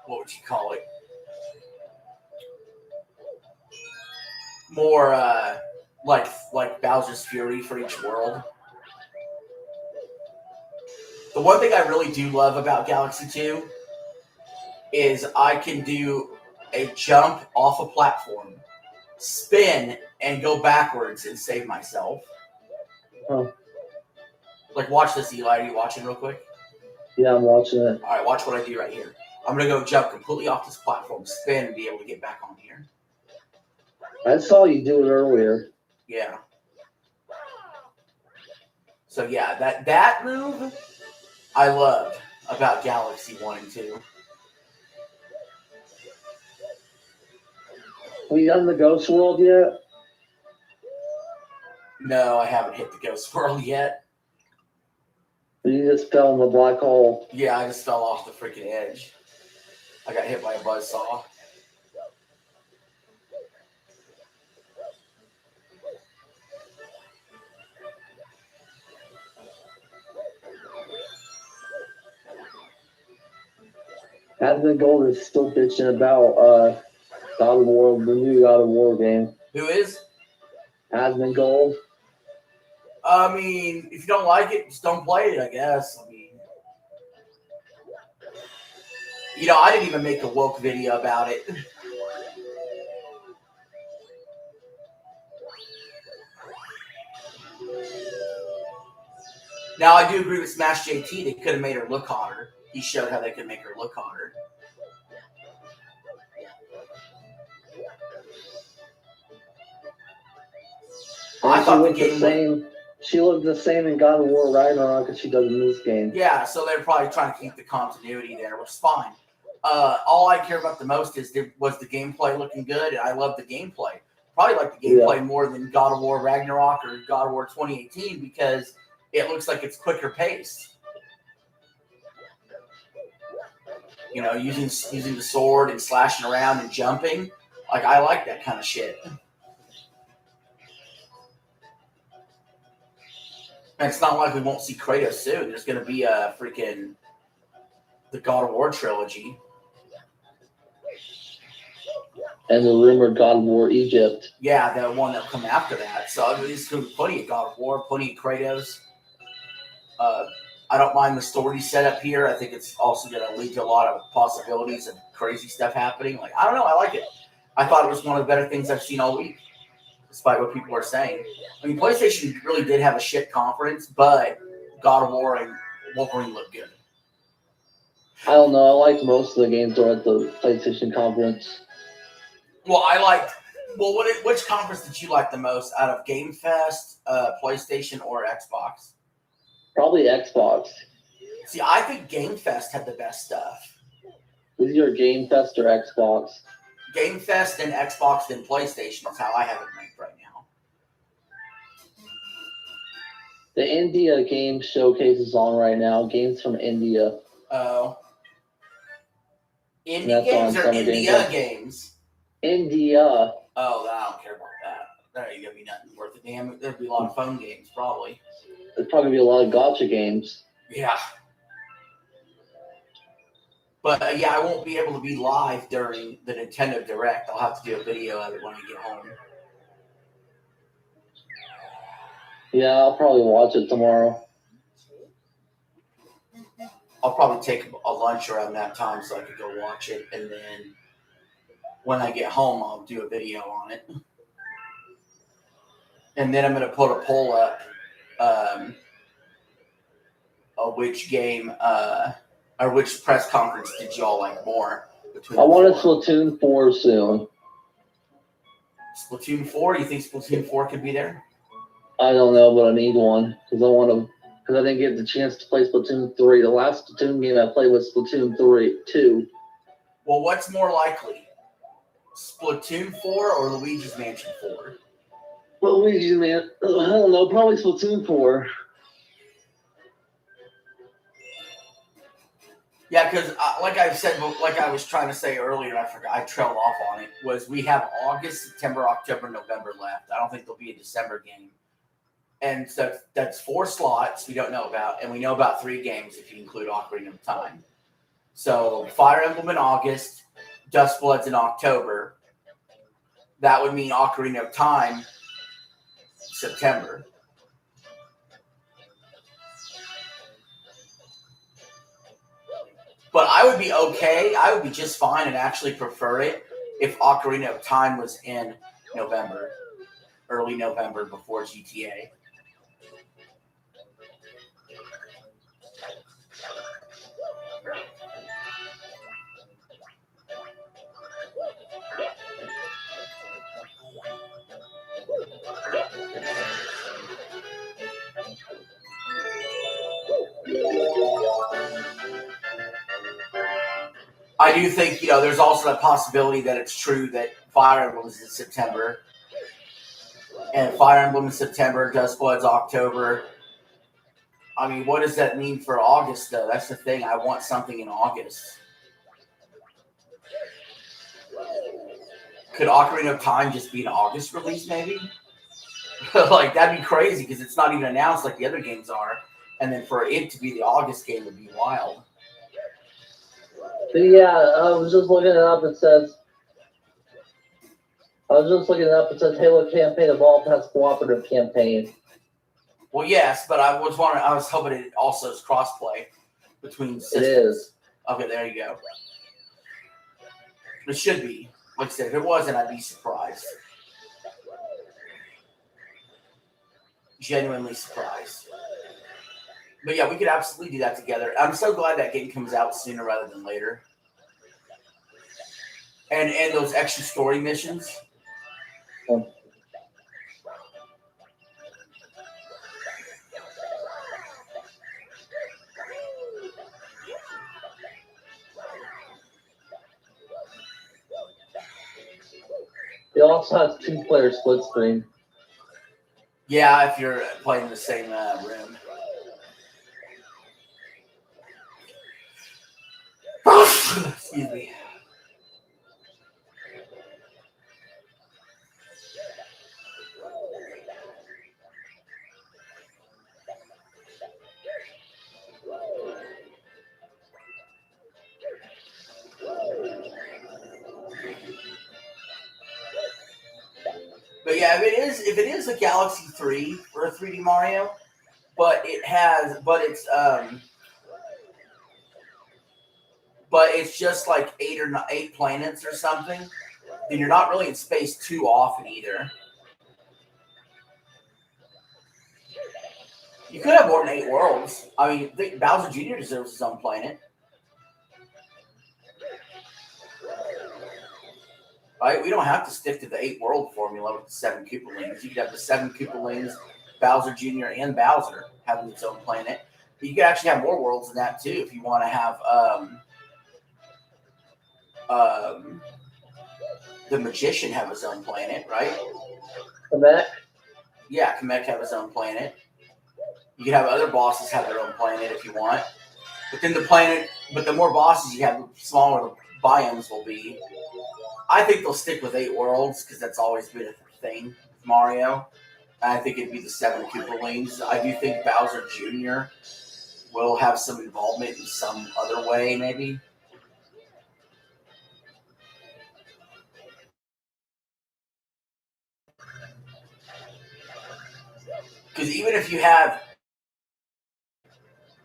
A: what would you call it? More like Bowser's Fury for each world. The one thing I really do love about Galaxy 2 is I can do a jump off a platform, spin, and go backwards and save myself.
G: Oh.
A: Like, watch this, Eli. Are you watching real quick?
G: Yeah, I'm watching it.
A: All right, watch what I do right here. I'm going to go jump completely off this platform, spin, and be able to get back on here.
G: I saw you do it earlier.
A: Yeah. So, yeah, that move I loved about Galaxy 1 and 2.
G: Have you done the Ghost World yet?
A: No, I haven't hit the Ghost World yet.
G: You just fell in the black hole.
A: Yeah, I just fell off the freaking edge. I got hit by a buzzsaw.
G: Advent Gold is still bitching about God of War, the new God of War game.
A: Who is?
G: Advent Gold.
A: I mean, if you don't like it, just don't play it, I guess. I mean, you know, I didn't even make a woke video about it. Now, I do agree with Smash JT. They could have made her look hotter. He showed how they could make her look hotter. I thought the game
G: she looked the same in God of War Ragnarok as she does in this game.
A: Yeah, so they're probably trying to keep the continuity there, which is fine. All I care about the most is was the gameplay looking good, and I love the gameplay. Probably like the gameplay more than God of War Ragnarok or God of War 2018 because it looks like it's quicker paced. You know, using the sword and slashing around and jumping. Like, I like that kind of shit. And it's not like we won't see Kratos soon. There's going to be a freaking the God of War trilogy.
G: And the rumored God of War Egypt.
A: Yeah, the one that'll come after that. So there's going to be plenty of God of War, plenty of Kratos. I don't mind the story set up here. I think it's also going to lead to a lot of possibilities of crazy stuff happening. Like, I don't know. I like it. I thought it was one of the better things I've seen all week, despite what people are saying. I mean, PlayStation really did have a shit conference, but God of War and Wolverine looked good.
G: I don't know. I liked most of the games that were at the PlayStation conference.
A: Well, which conference did you like the most out of Game Fest, PlayStation, or Xbox?
G: Probably Xbox.
A: See, I think Game Fest had the best stuff.
G: Is your Game Fest or Xbox?
A: Game Fest and Xbox and PlayStation is how I have it ranked right now.
G: The India game showcase is on right now. Games from India.
A: Oh. Indie
G: That's
A: games
G: on
A: or
G: Summer
A: India
G: Game
A: games?
G: India.
A: Oh, I don't care about that. There ain't gonna be nothing worth a damn. There'll be a lot of phone games, probably.
G: There's probably gonna be a lot of gacha games.
A: Yeah. But yeah, I won't be able to be live during the Nintendo Direct. I'll have to do a video of it when I get home.
G: Yeah, I'll probably watch it tomorrow.
A: I'll probably take a lunch around that time so I could go watch it, and then when I get home, I'll do a video on it. And then I'm going to put a poll up of which game or which press conference did y'all like more?
G: I want a Splatoon 4 soon.
A: Splatoon 4? You think Splatoon 4 could be there?
G: I don't know, but I need one because I want to because I didn't get the chance to play Splatoon 3. The last Splatoon game I played was Splatoon 2.
A: Well, what's more likely? Splatoon 4 or Luigi's Mansion 4?
G: Well, Luigi, man, I don't know, probably Splatoon 4.
A: Yeah, because like I said, like I was trying to say earlier, I forgot, I trailed off on it, was we have August, September, October, November left. I don't think there'll be a December game. And so that's 4 slots we don't know about, and we know about 3 games if you include Ocarina of Time. So Fire Emblem in August, Dustbloods in October. That would mean Ocarina of Time, September. But I would be okay. I would be just fine and actually prefer it if Ocarina of Time was in November, early November before GTA. I do think, there's also a possibility that it's true that Fire Emblem is in September. And Fire Emblem in September, Dustblood's October. I mean, what does that mean for August, though? That's the thing. I want something in August. Could Ocarina of Time just be an August release, maybe? Like, that'd be crazy because it's not even announced like the other games are. And then for it to be the August game would be wild.
G: But yeah, I was just looking it up. It says Halo Campaign Evolved has cooperative campaign.
A: Well, yes, but I was hoping it also is crossplay between systems.
G: It is.
A: Okay, there you go. It should be. Like I said, if it wasn't, I'd be surprised. Genuinely surprised. But yeah, we could absolutely do that together. I'm so glad that game comes out sooner rather than later. And those extra story missions.
G: It also has 2-player split screen.
A: Yeah, if you're playing in the same room. Excuse me. But yeah, if it is a Galaxy 3 or a 3D Mario, but it's just like 8 planets or something, then you're not really in space too often either. You could have more than 8 worlds. I mean, I think Bowser Jr. deserves his own planet. Right? We don't have to stick to the 8-world formula with the 7 Koopalings. You could have the 7 Koopalings, Bowser Jr. and Bowser having its own planet. But you could actually have more worlds than that too if you want to have the Magician have his own planet, right?
G: Kamek?
A: Yeah, Kamek have his own planet. You could have other bosses have their own planet if you want. But then the more bosses you have, the smaller the biomes will be. I think they'll stick with 8 worlds because that's always been a thing with Mario. And I think it'd be the 7 Koopalings. I do think Bowser Jr. will have some involvement in some other way, maybe. Because even if you have...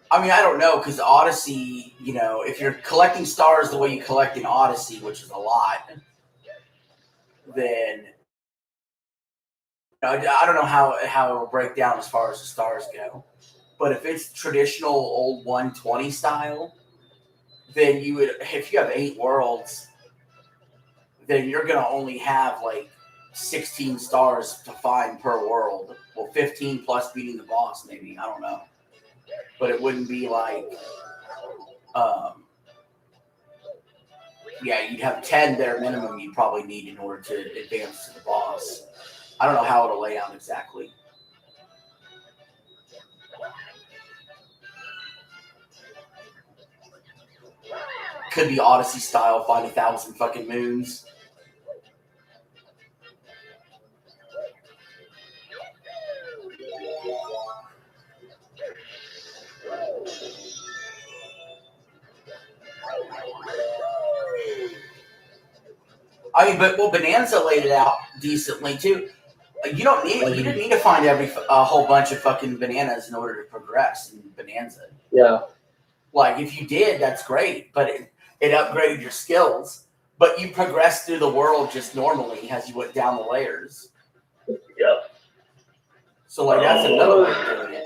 A: I mean, I don't know, because Odyssey, if you're collecting stars the way you collect in Odyssey, which is a lot, then I don't know how it will break down as far as the stars go. But if it's traditional old 120 style, then if you have 8 worlds, then you're going to only have like 16 stars to find per world. Well, 15 plus beating the boss, maybe. I don't know. but it wouldn't be like, yeah, you'd have 10 bare minimum you'd probably need in order to advance to the boss. I don't know how it'll lay out exactly. Could be Odyssey style, find 1,000 fucking moons. I mean, but well, Bonanza laid it out decently too. You didn't need to find a whole bunch of fucking bananas in order to progress in Bonanza.
G: Yeah.
A: Like if you did, that's great, but it upgraded your skills. But you progressed through the world just normally as you went down the layers.
G: Yep.
A: So like that's another way of doing it.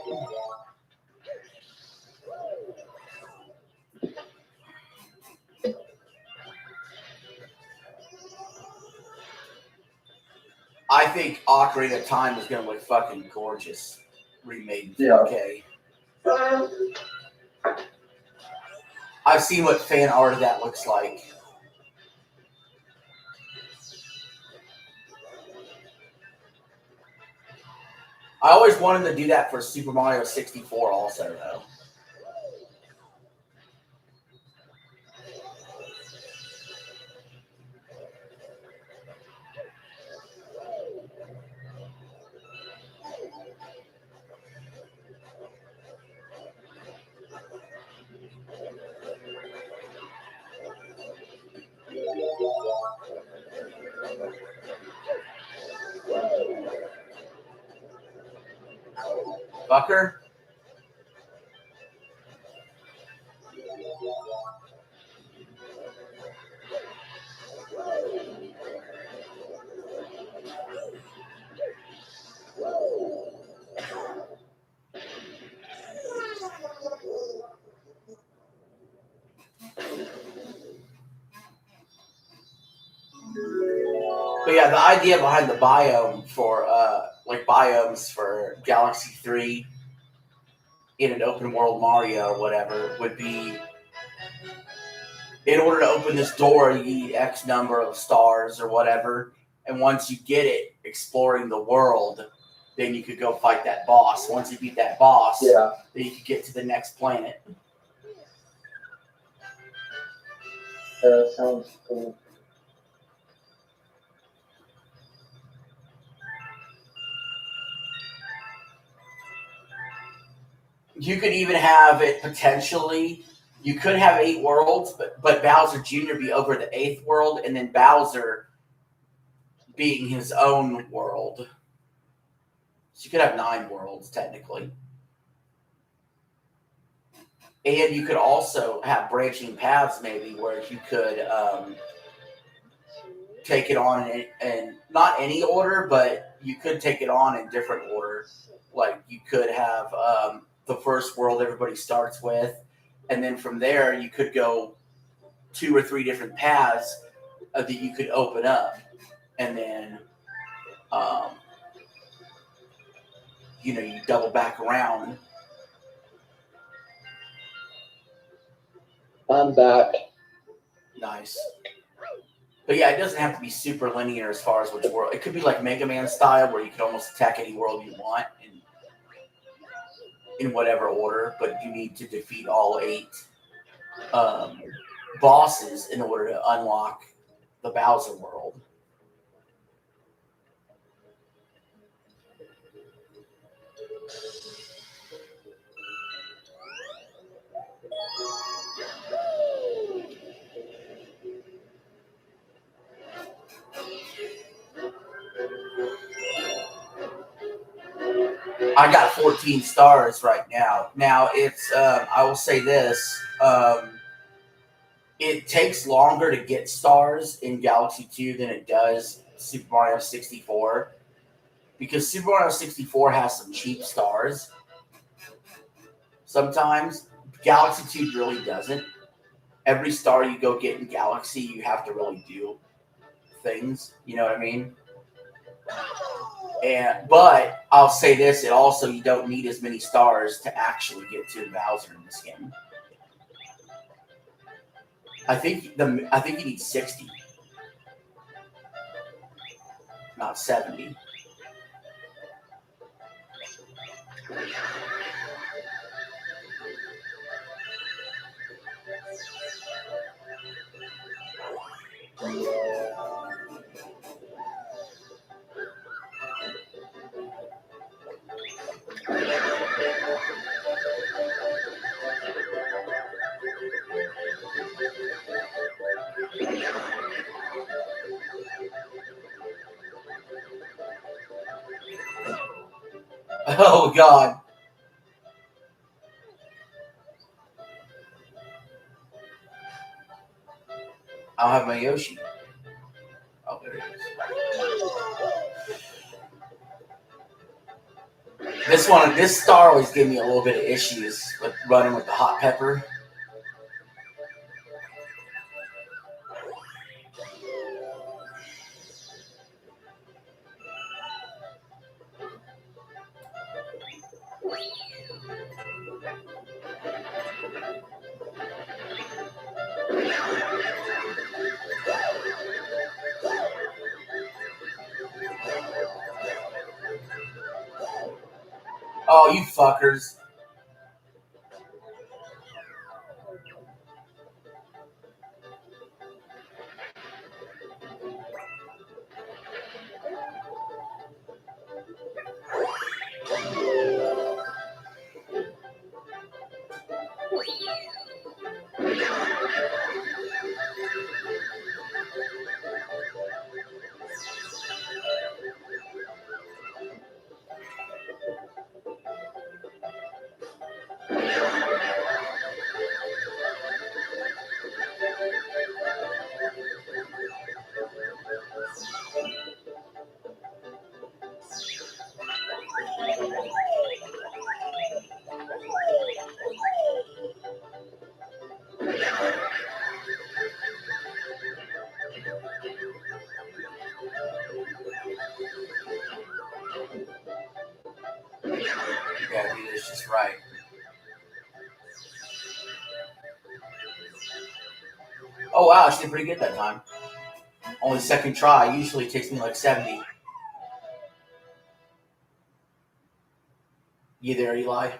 A: I think Ocarina of Time is going to look fucking gorgeous, remade in 4K. I've seen what fan art of that looks like. I always wanted to do that for Super Mario 64 also, though. Fucker. But yeah, the idea behind the biome for biomes for Galaxy 3 in an open world Mario or whatever would be, in order to open this door, you need X number of stars or whatever. And once you get it, exploring the world, then you could go fight that boss. Once you beat that boss, then you could get to the next planet.
G: That sounds cool.
A: You could even have it potentially. You could have 8 worlds, but Bowser Jr. be over the 8th world, and then Bowser being his own world. So you could have 9 worlds, technically. And you could also have branching paths, maybe, where you could take it on in not any order, but you could take it on in different order. Like, you could have the first world everybody starts with, and then from there, you could go 2 or 3 different paths that you could open up. And then, you double back around.
G: I'm back.
A: Nice. But yeah, it doesn't have to be super linear as far as which world. It could be like Mega Man style, where you can almost attack any world you want in whatever order, but you need to defeat all 8 bosses in order to unlock the Bowser world. I got 14 stars right now. Now, it's, I will say this, it takes longer to get stars in Galaxy 2 than it does Super Mario 64. Because Super Mario 64 has some cheap stars. Sometimes. Galaxy 2 really doesn't. Every star you go get in Galaxy, you have to really do things. You know what I mean? But I'll say this: it also you don't need as many stars to actually get to Bowser in this game. I think you need 60, not 70. Oh God. I don't have my Yoshi. Oh, there it is. This star always gave me a little bit of issues with running with the hot pepper. Oh, you fuckers. You gotta do this just right. Oh wow, I did pretty good that time. Only second try. Usually it takes me like 70. You there, Eli?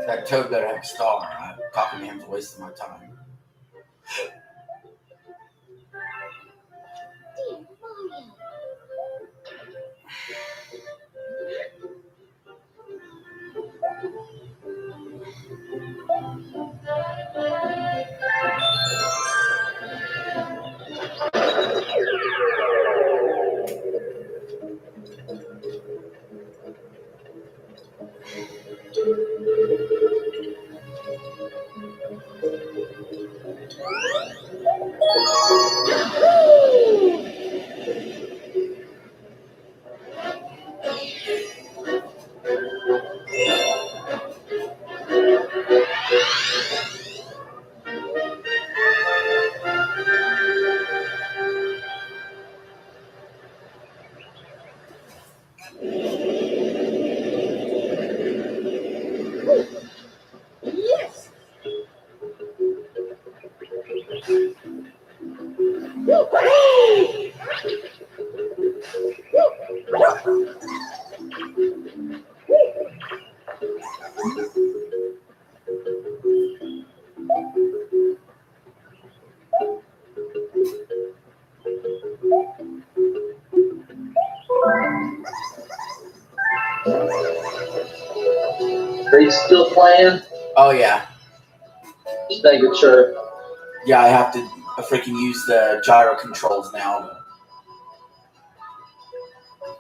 A: That Toad better have a star. I'm talking to him's a waste of my time.
G: Are you still playing?
A: Oh yeah.
G: Just making sure.
A: Yeah, I have to freaking use the gyro controls now.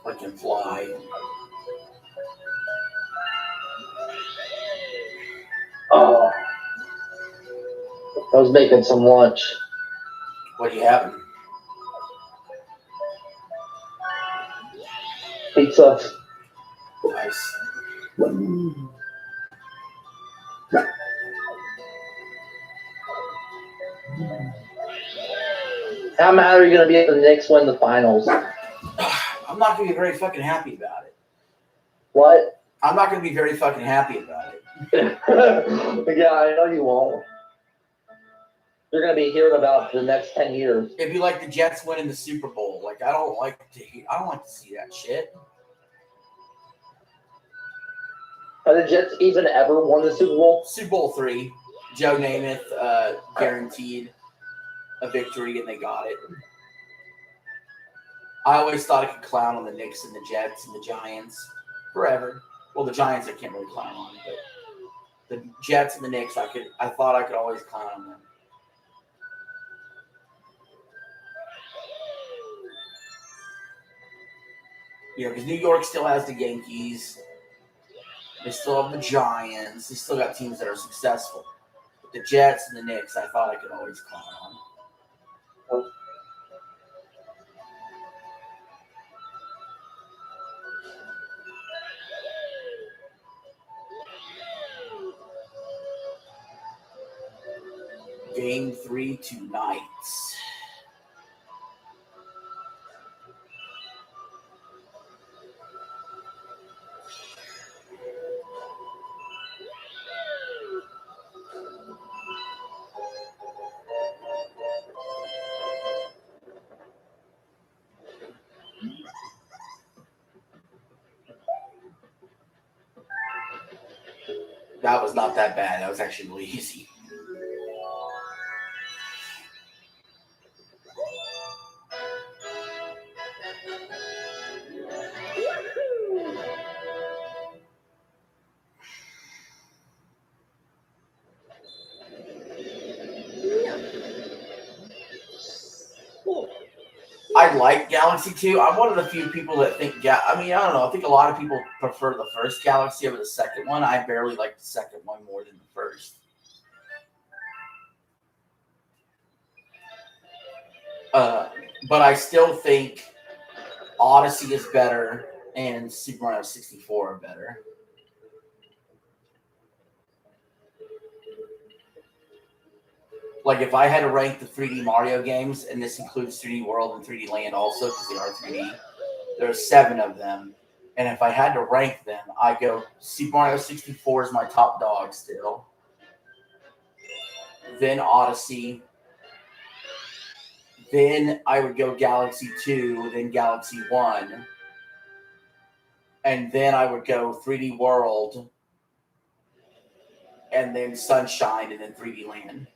A: freaking fly.
G: Oh, I was making some lunch.
A: What are you having?
G: Pizza.
A: Nice.
G: How mad are you going to be if the Knicks win the finals?
A: I'm not going to be very fucking happy about it.
G: What?
A: I'm not going to be very fucking happy about it.
G: Yeah, I know you won't. You're going to be hearing about the next 10 years.
A: It'd be like the Jets winning the Super Bowl. Like I don't like to see that shit.
G: Have the Jets even ever won the Super Bowl?
A: Super Bowl 3, Joe Namath guaranteed a victory, and they got it. I always thought I could clown on the Knicks and the Jets and the Giants forever. Well, the Giants I can't really clown on, but the Jets and the Knicks I thought I could always clown on them. You know, because New York still has the Yankees. They still have the Giants. They still got teams that are successful. But the Jets and the Knicks, I thought I could always clown on. Game 3 tonight. That was not that bad. That was actually really easy. I like Galaxy 2. I'm one of the few people that think, I don't know. I think a lot of people prefer the first Galaxy over the second one. I barely like the second one more than the first. But I still think Odyssey is better and Super Mario 64 are better. Like, if I had to rank the 3D Mario games, and this includes 3D World and 3D Land also, because they are 3D, there are 7 of them. And if I had to rank them, I go Super Mario 64 is my top dog still. Then Odyssey. Then I would go Galaxy 2, then Galaxy 1. And then I would go 3D World, and then Sunshine, and then 3D Land.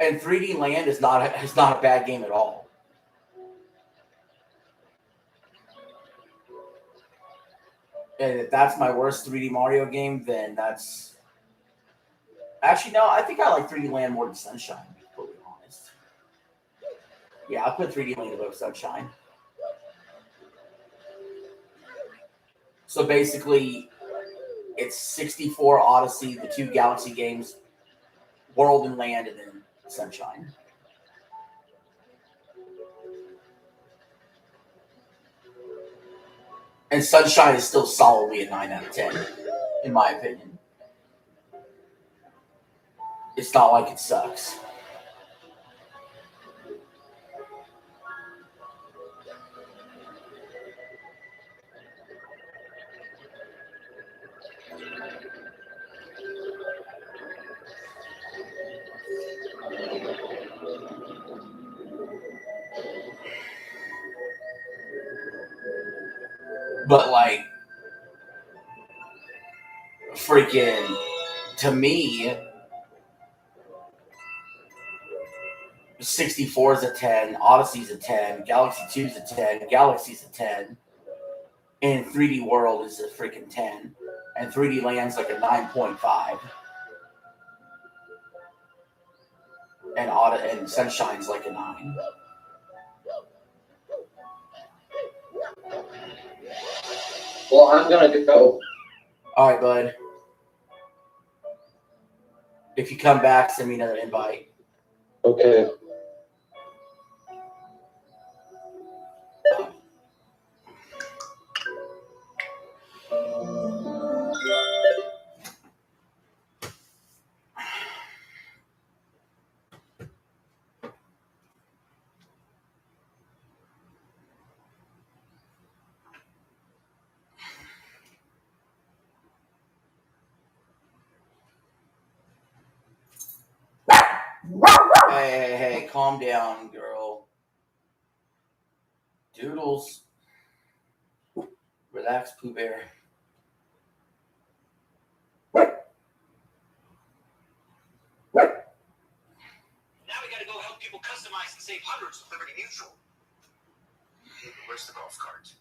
A: And 3D Land is not a bad game at all. And if that's my worst 3D Mario game, then that's... Actually, no, I think I like 3D Land more than Sunshine, to be totally honest. Yeah, I'll put 3D Land above Sunshine. So basically, it's 64 Odyssey, the 2 Galaxy games, World and Land, and then Sunshine. And Sunshine is still solidly a 9 out of 10, in my opinion. It's not like it sucks. But, like, freaking, to me, 64 is a 10, Odyssey's a 10, Galaxy 2's a 10, Galaxy's a 10, and 3D World is a freaking 10, and 3D Land's like a 9.5. and Sunshine's like a 9.
G: Well, I'm gonna go.
A: All right, bud. If you come back, send me another invite.
G: Okay.
A: Hey, calm down, girl. Doodles. Relax, Pooh Bear.
F: Now we gotta go help people customize and save hundreds with Liberty Mutual. Where's the golf cart?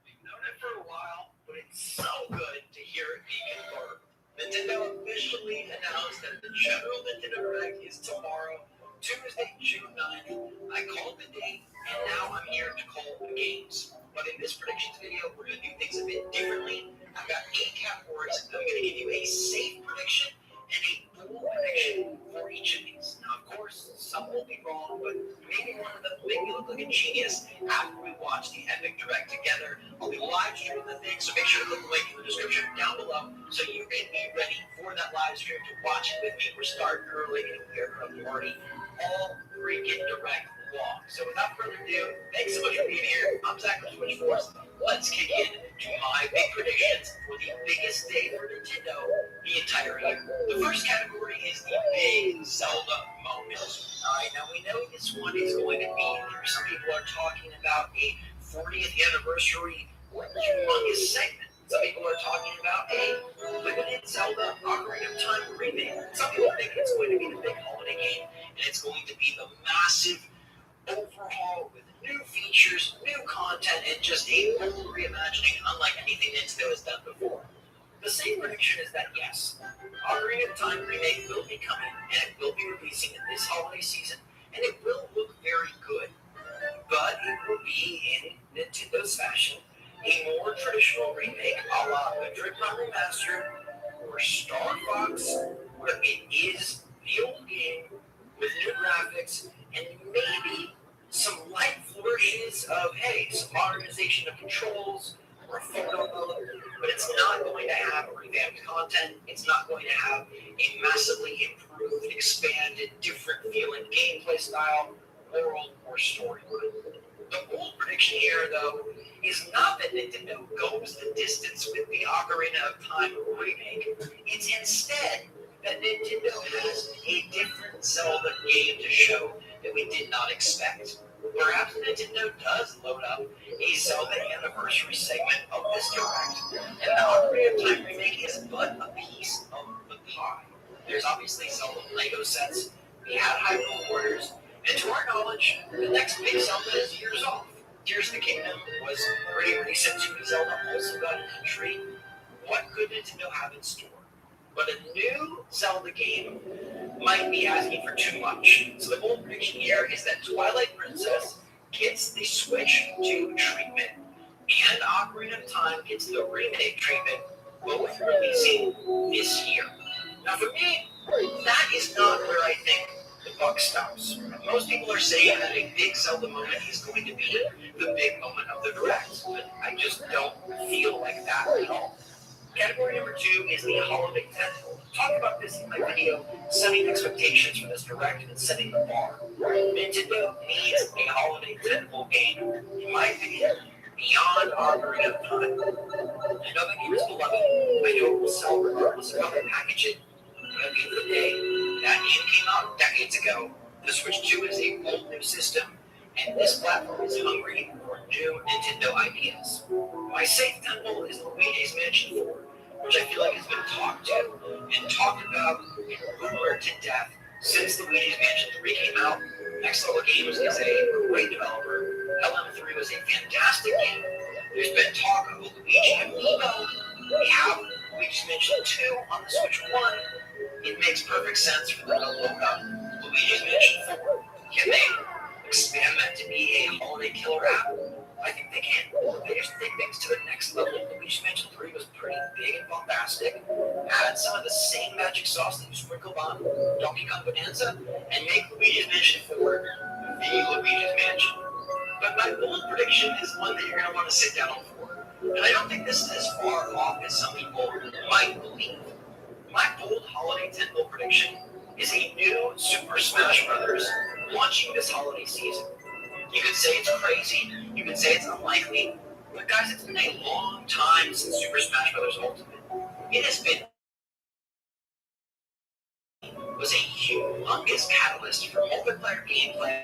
D: We've known it for a while, but it's so good to hear it being confirmed. Nintendo officially announced that the General Nintendo Direct is tomorrow, Tuesday, June 9th. I called the date, and now I'm here to call the games. But in this predictions video, we're going to do things a bit differently. I've got 8 categories. I'm going to give you a safe prediction and a bold prediction for each of these. Now, of course, some will be wrong, but maybe one of them will make me look like a genius after we watch the Epic Direct together. I'll be live streaming the thing, so make sure to click the link in the description down below so you can be ready for that live stream to watch it with me. We're starting early and we're already all freaking direct long. So without further ado, thanks so much for being here. I'm Zach from Switch Force. Let's kick in to my big predictions for the biggest day for Nintendo the entire year. The first category is the big Zelda moment. Alright, now we know this one is going to be there. Some people are talking about a 40th anniversary humongous segment. Some people are talking about a limited Zelda Ocarina of Time remake. Some people think it's going to be the big holiday game, and it's going to be the massive overhaul with new features, new content, and just a full reimagining unlike anything Nintendo has done before. The same prediction is that yes, Ocarina of Time remake will be coming, and it will be releasing in this holiday season, and it will look very good. But it will be in Nintendo's fashion, a more traditional remake a la Metroid Prime Remastered or Star Fox, where it is the old game with new graphics and maybe some light flourishes of, hey, some modernization of controls or a photo mode, but it's not going to have revamped content. It's not going to have a massively improved, expanded, different feeling gameplay style, world, or storyline. The bold prediction here, though, is not that Nintendo goes the distance with the Ocarina of Time remake. It's instead that Nintendo has a different Zelda game to show that we did not expect. Perhaps Nintendo does load up a Zelda anniversary segment of this Direct, and the Ocarina of Time remake is but a piece of the pie. There's obviously Zelda Lego sets, we had Hyrule Warriors, and to our knowledge, the next big Zelda is years off. Tears of the Kingdom was pretty recent to Zelda, also got an entry. What could Nintendo have in store? But a new Zelda game might be asking for too much. So the bold prediction here is that Twilight Princess gets the Switch 2 treatment, and Ocarina of Time gets the remake treatment, both releasing this year. Now for me, that is not where I think the buck stops. Most people are saying that a big Zelda moment is going to be the big moment of the Direct, but I just don't feel like that at all. Category number 2 is the holiday tentpole. Talk about this in my video, setting expectations for this Direct and setting the bar. Nintendo needs a holiday tentpole game, in my opinion, beyond Ocarina of Time. I know the game is beloved. I know it will sell regardless of how they package it. But at the end of the day, that game came out decades ago. The Switch 2 is a bold new system, and this platform is hungry for new Nintendo ideas. My safe temple is Luigi's Mansion 4, which I feel like has been talked to and talked about and rumored to death since Luigi's Mansion 3 came out. Next Level Games is a great developer. LM3 was a fantastic game. There's been talk of Luigi Amiibo. We have Luigi's Mansion 2 on the Switch 1.
F: it makes perfect sense for them to look up Luigi's Mansion 4. Can they expand that to be a holiday killer app? I think they can. They just take things to the next level. Luigi's Mansion 3 was pretty big and bombastic. Add some of the same magic sauce that you sprinkled on Donkey Kong Bonanza, and make Luigi's Mansion 4 the Luigi's Mansion. But my bold prediction is one that you're going to want to sit down for. And I don't think this is as far off as some people might believe. My bold holiday tentpole prediction is a new Super Smash Bros. Launching this holiday season. You could say it's crazy, you could say it's unlikely, but guys, it's been a long time since Super Smash Bros. Ultimate. It has been was a humongous catalyst for multiplayer gameplay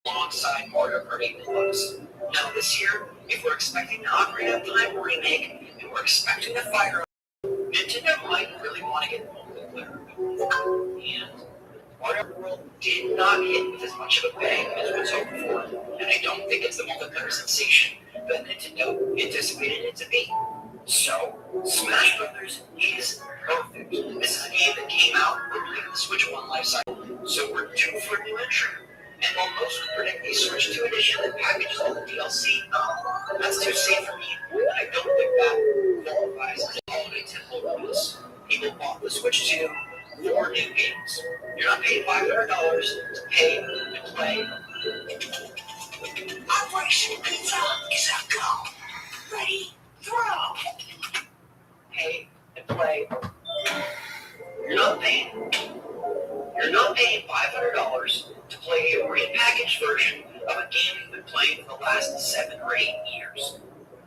F: alongside Mario Kart 8 Deluxe. Now this year, if we're expecting the Ocarina of Time remake, and we're expecting the Fire, Nintendo might really want to get multiplayer. And Mario World did not hit with as much of a bang as was hoped for, and I don't think it's the multiplayer sensation that Nintendo anticipated it to be. So, Smash Brothers is perfect. This is a game that came out early in the Switch 1 lifecycle, so we're due for a new entry. And while most would predict a Switch 2 edition that packages all the DLC, that's too safe for me, and I don't think that qualifies as a holiday tentpole release. People bought the Switch 2 for new games. You're not paying $500 to pay to play.
E: Operation Pizza is a go. Ready, throw.
F: Pay and play. You're not paying $500 to play a repackaged version of a game you've been playing for the last 7 or 8 years.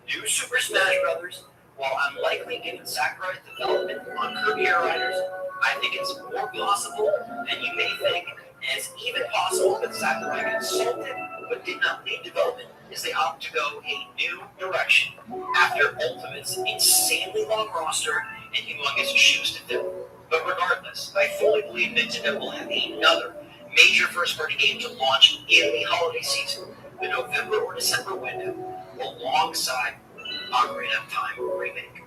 F: New Super Smash Bros., while I'm likely giving Sakurai's development on Kirby Air Riders, I think it's more possible than you may think, and it's even possible that Sakurai consulted but did not lead development as they opt to go a new direction after Ultimate's insanely long roster and humongous shoes to fill. But regardless, I fully believe Nintendo will have another major first-party game to launch in the holiday season, the November or December window, alongside Ocarina of Time remake.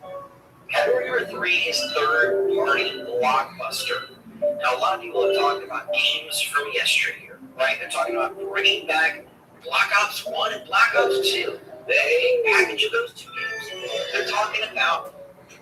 F: Category number 3 is third-party blockbuster. Now, a lot of people have talked about games from yesteryear, right? They're talking about bringing back Black Ops 1 and Black Ops 2, the package of those two games. They're talking about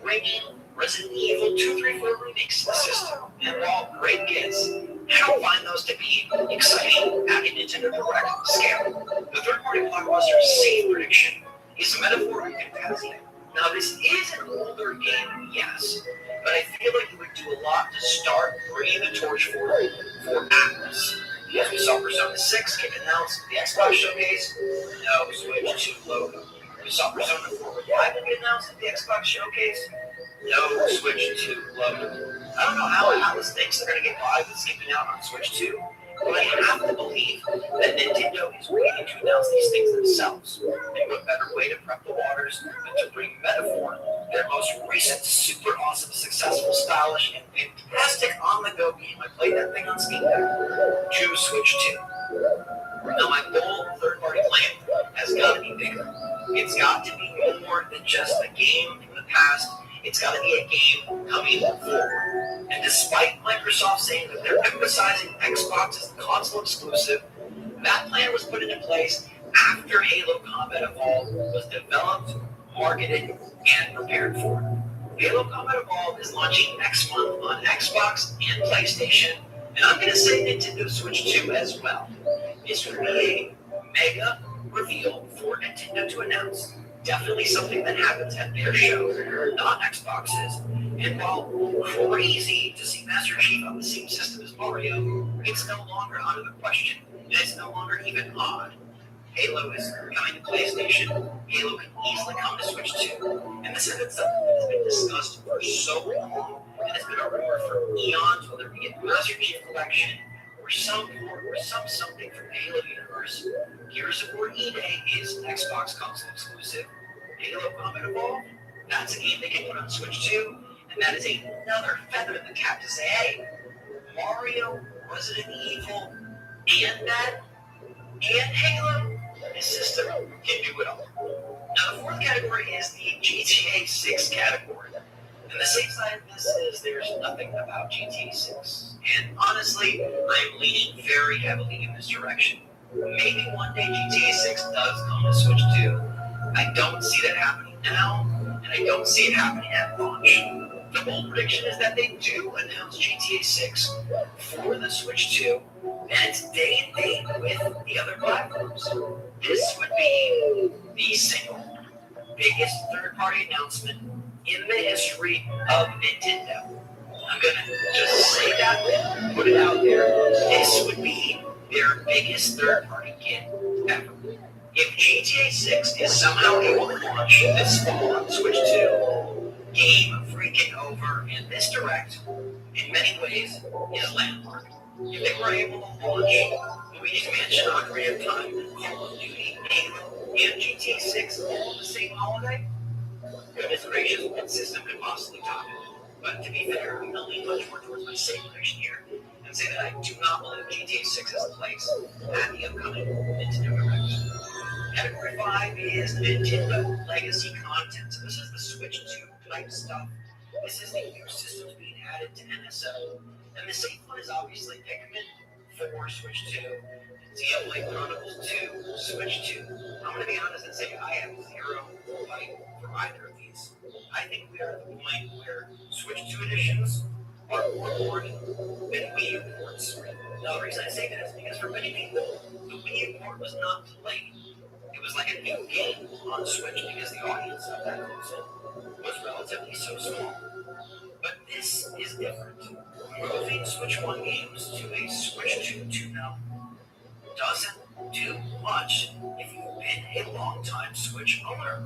F: bringing Resident Evil 2, 3, 4 remakes to the system. And while great gets, I don't find those to be exciting at a Nintendo Direct scale. The third-party blockbuster safe prediction is a metaphor of Fantasia. Now, this is an older game, yes, but I feel like it would do a lot to start bringing the torch forward for Atlas. Because we saw Persona 6 get announced at the Xbox Showcase, no Switch 2 logo. We saw Persona 4 Revival get announced at the Xbox Showcase, no Switch 2 logo. I don't know how Atlas thinks they're going to get by with skipping out on Switch 2, but I have to believe that Nintendo is waiting to announce these things themselves. And what better way to prep the waters than to bring Metaphor, their most recent super awesome, successful, stylish, and fantastic on-the-go game. I played that thing on Steam Deck, to Switch 2. Now, my bold third-party plan has got to be bigger. It's got to be more than just a game from the past. It's got to be a game coming forward. And despite Microsoft saying that they're emphasizing Xbox as the console exclusive, that plan was put into place after Halo Combat Evolved was developed, marketed, and prepared for. Halo Combat Evolved is launching next month on Xbox and PlayStation, and I'm going to say Nintendo Switch 2 as well. This would be a mega reveal for Nintendo to announce. Definitely something that happens at their show, not Xbox's. And while crazy to see Master Chief on the same system as Mario, it's no longer out of the question, and it's no longer even odd. Halo is coming to PlayStation. Halo can easily come to Switch 2. And this has been something that has been discussed for so long, and it's been a rumor for eons, whether it be a Master Chief Collection, or some port, or something from the Halo universe. Gears of War E-Day is an Xbox console exclusive. Halo Combat Evolved, that's a game they can put on Switch 2, and that is another feather in the cap to say, hey, Mario, Resident Evil, and that, and Halo, this system can do it all. Now, the fourth category is the GTA 6 category. And the safe side of this is there's nothing about GTA 6. And honestly, I'm leaning very heavily in this direction. Maybe one day GTA 6 does come to Switch 2. I don't see that happening now, and I don't see it happening at launch. The bold prediction is that they do announce GTA 6 for the Switch 2, and it's day and date with the other platforms. This would be the single biggest third-party announcement in the history of Nintendo. I'm gonna just say that, put it out there. This would be their biggest third-party gift ever. If GTA 6 is somehow able to launch this fall on Switch 2, game freaking over, and this direct, in many ways, is landmark. If they were able to launch Luigi's Mansion Ocarina of Time, Call of Duty, Halo, and GTA 6 all the same holiday, goodness gracious, what system could possibly top it? But to be fair, I'm going to lean much more towards my safe prediction here and say that I do not believe GTA 6 has a place at the upcoming Nintendo Direct. Category 5 is Nintendo Legacy Content. So this is the Switch 2 type stuff. This is the new systems being added to NSO. And the safe one is obviously Pikmin for Switch 2, Xenoblade Chronicles 2, Switch 2. I'm going to be honest and say I have zero fight for either of these. I think we are at the point where Switch 2 editions are more important than Wii U ports. Now, the reason I say that is because for many people, the Wii U port was not played. It was like a new game on Switch because the audience of that console was relatively so small. But this is different. Moving Switch 1 games to a Switch 2 2.0 doesn't do much if you've been a long-time Switch owner.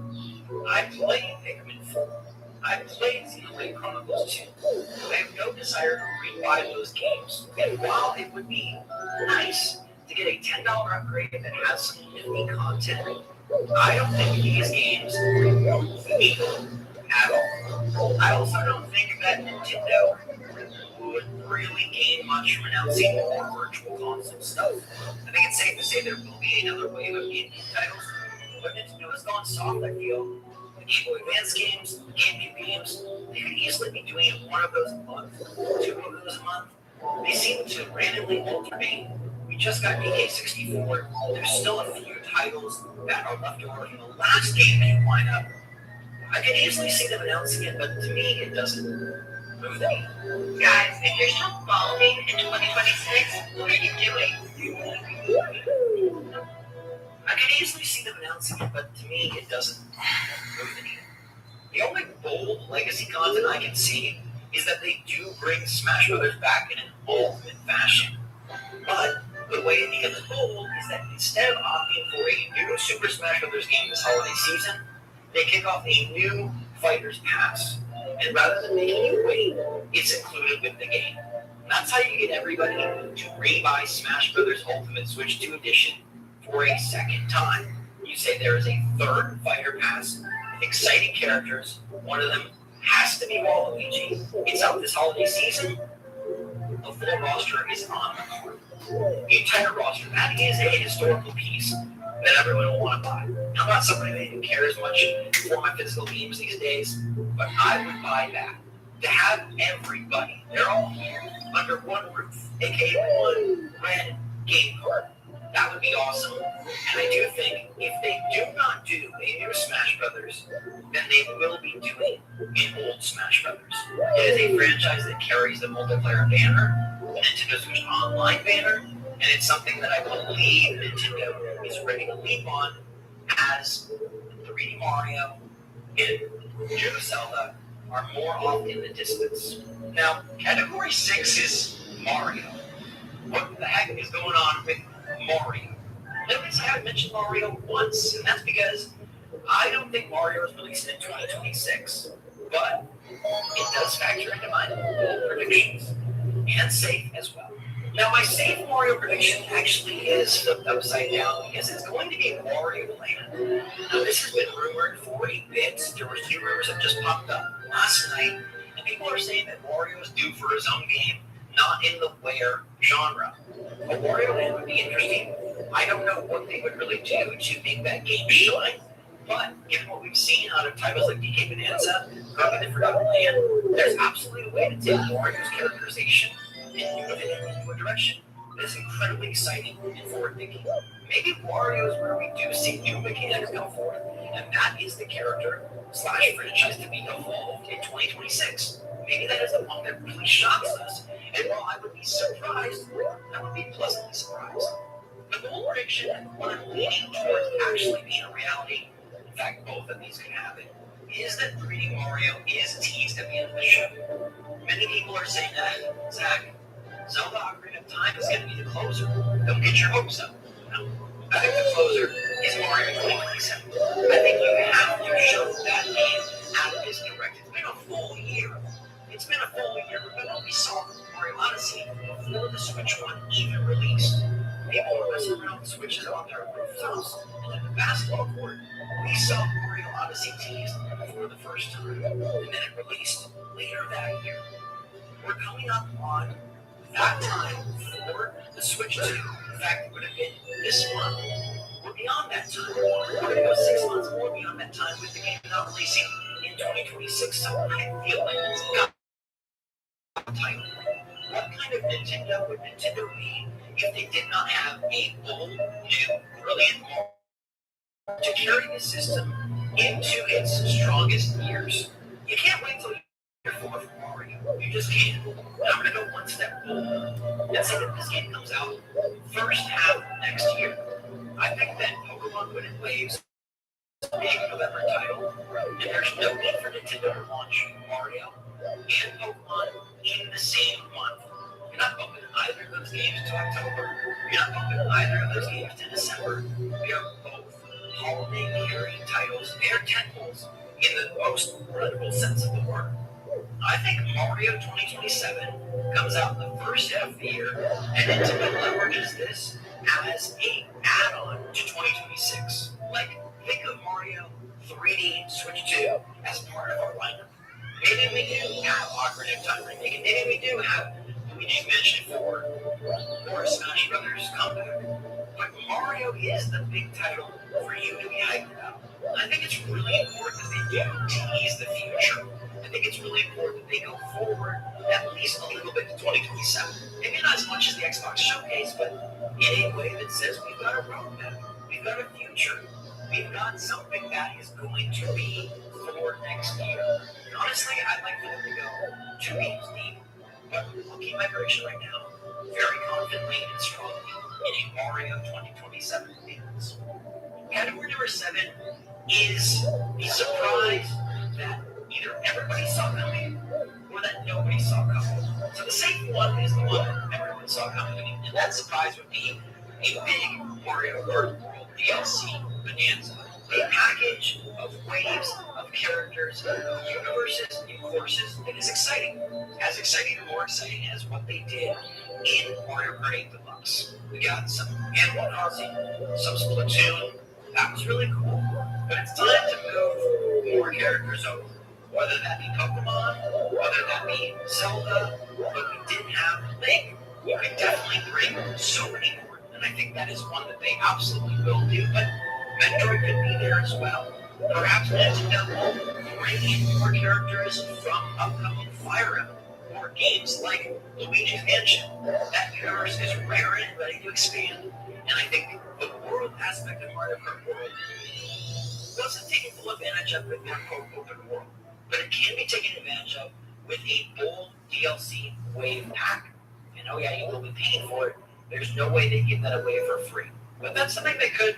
F: I played Pikmin 4. I played Xenoblade Chronicles 2. I have no desire to rebuy those games. And while it would be nice to get a $10 upgrade that has some nifty content, I don't think these games move the needle at all. I also don't think that Nintendo would really gain much from announcing more virtual console stuff. I think it's safe to say there will be another wave of GameCube titles, but Nintendo has gone soft, I feel. The Game Boy Advance games, the GameCube games, they could easily be doing one of those a month, two of those a month. They seem to randomly alternate. We just got DK64. There's still a few titles that are left over from the last GameCube lineup. I could easily see them announcing it, but to me, it doesn't move the needle.
E: Guys, if you're still following in 2026, what are you doing?
F: I could easily see them announcing it, but to me, it doesn't move the needle. The only bold legacy content I can see is that they do bring Smash Brothers back in an ultimate fashion. But the way it becomes bold is that instead of opting for a new Super Smash Brothers game this holiday season, they kick off a new Fighters Pass. And rather than making you wait, it's included with the game. That's how you get everybody to rebuy Smash Brothers Ultimate Switch 2 Edition for a second time. You say there is a third Fighter Pass with exciting characters. One of them has to be Waluigi. It's out this holiday season. The full roster is on the card. The entire roster, that is a historical piece that everyone will want to buy. I'm not somebody who cares much for my physical games these days, but I would buy that. To have everybody, they're all here under one roof, aka one red game card. That would be awesome. And I do think if they do not do a new Smash Brothers, then they will be doing an old Smash Brothers. It is a franchise that carries the multiplayer banner, the Nintendo Switch Online banner, and it's something that I believe Nintendo is ready to leap on as 3D Mario and Legend of Zelda are more off in the distance. Now, Category 6 is Mario. What the heck is going on with Mario? Notice I haven't mentioned Mario once, and that's because I don't think Mario is released in 2026. But it does factor into my bold predictions, and safe as well. Now, my safe Mario prediction actually is flipped upside down because it's going to be Mario Land. Now, this has been rumored for a bit. There were 2 rumors that just popped up last night, and people are saying that Mario is due for his own game, not in the Where genre. But Wario Land would be interesting. I don't know what they would really do to make that game shine, but given what we've seen out of titles like DK Bonanza, Kirby the Forgotten Land, there's absolutely a way to take Mario's characterization and move it into a direction that's incredibly exciting and forward-thinking. Maybe Wario is where we do see new mechanics come forth, and that is the character / franchise to be evolved in 2026. Maybe that is the one that really shocks us, and while I would be surprised, I would be pleasantly surprised. The bold prediction, what I'm leaning towards actually being a reality, in fact, both of these can happen, is that 3D Mario is teased at the end of the show. Many people are saying that, Zach, Zelda Ocarina of Time is going to be the closer. Don't get your hopes up. No. I think the closer is Mario 2027. I think you have to show that game at this direct. It's been a full year. Remember we saw Mario Odyssey before the Switch One even released. People were messing around with Switches on their rooftops and in the basketball court. We saw Mario Odyssey teased for the first time, and then it released later that year. We're coming up on that time for the Switch 2. In fact, it would have been this month. We're beyond that time. We're going to go 6 months more beyond that time with the game not releasing in 2026. So I feel like it's got a title. What kind of Nintendo would Nintendo be if they did not have a bold, new, brilliant Mario to carry the system into its strongest years? You can't wait till you're 4 for Mario. You just can't. I'm going to go one step forward. Let's say that this game comes out first half of next year. I think that Pokemon Wind and Waves being a November title, and there's no need for Nintendo to launch Mario and Pokemon in the same month. You're not bumping either of those games to October. You're not bumping either of those games to December. They are both holiday carrying titles. They are tentpoles in the most literal sense of the word. I think Mario 2027 comes out in the first half of the year, and Nintendo leverages this as a add-on to 2026. Like, think of Mario 3D Switch 2 as part of our lineup. Maybe we do have Ocarina of Time remake, and maybe we do have Luigi's Mansion 4 or Smash Brothers comeback. But Mario is the big title for you to be hyped about. I think it's really important that they do tease the future. I think it's really important that they go forward at least a little bit to 2027. Maybe not as much as the Xbox Showcase, but in a way that says we've got a roadmap, we've got a future, we've got something that is going to be for next year. And honestly, I'd like for them to go 2 games deep, but I'll keep my prediction right now very confidently and strongly in a Mario 2027 advance. Category number 7 is the surprise that either everybody saw coming or that nobody saw coming. So the safe one is the one that everyone saw coming, and that surprise would be a big Mario Kart World DLC bonanza. A package of waves of characters, universes, and courses that is exciting. As exciting or more exciting as what they did in Mario Kart 8 Deluxe. We got some Animal Crossing, some Splatoon. That was really cool. But it's time to move more characters over. Whether that be Pokemon, whether that be Zelda, but we didn't have Link. You could definitely bring so many more. And I think that is one that they absolutely will do. But Metroid could be there as well. Perhaps Nintendo will bring in more characters from upcoming Fire Emblem or games like Luigi's Mansion. That universe is rare and ready to expand. And I think the world aspect of Mario Kart World wasn't taken full advantage of with their open world, but it can be taken advantage of with a bold DLC wave pack. And oh yeah, you will be paying for it. There's no way they give that away for free. But that's something that could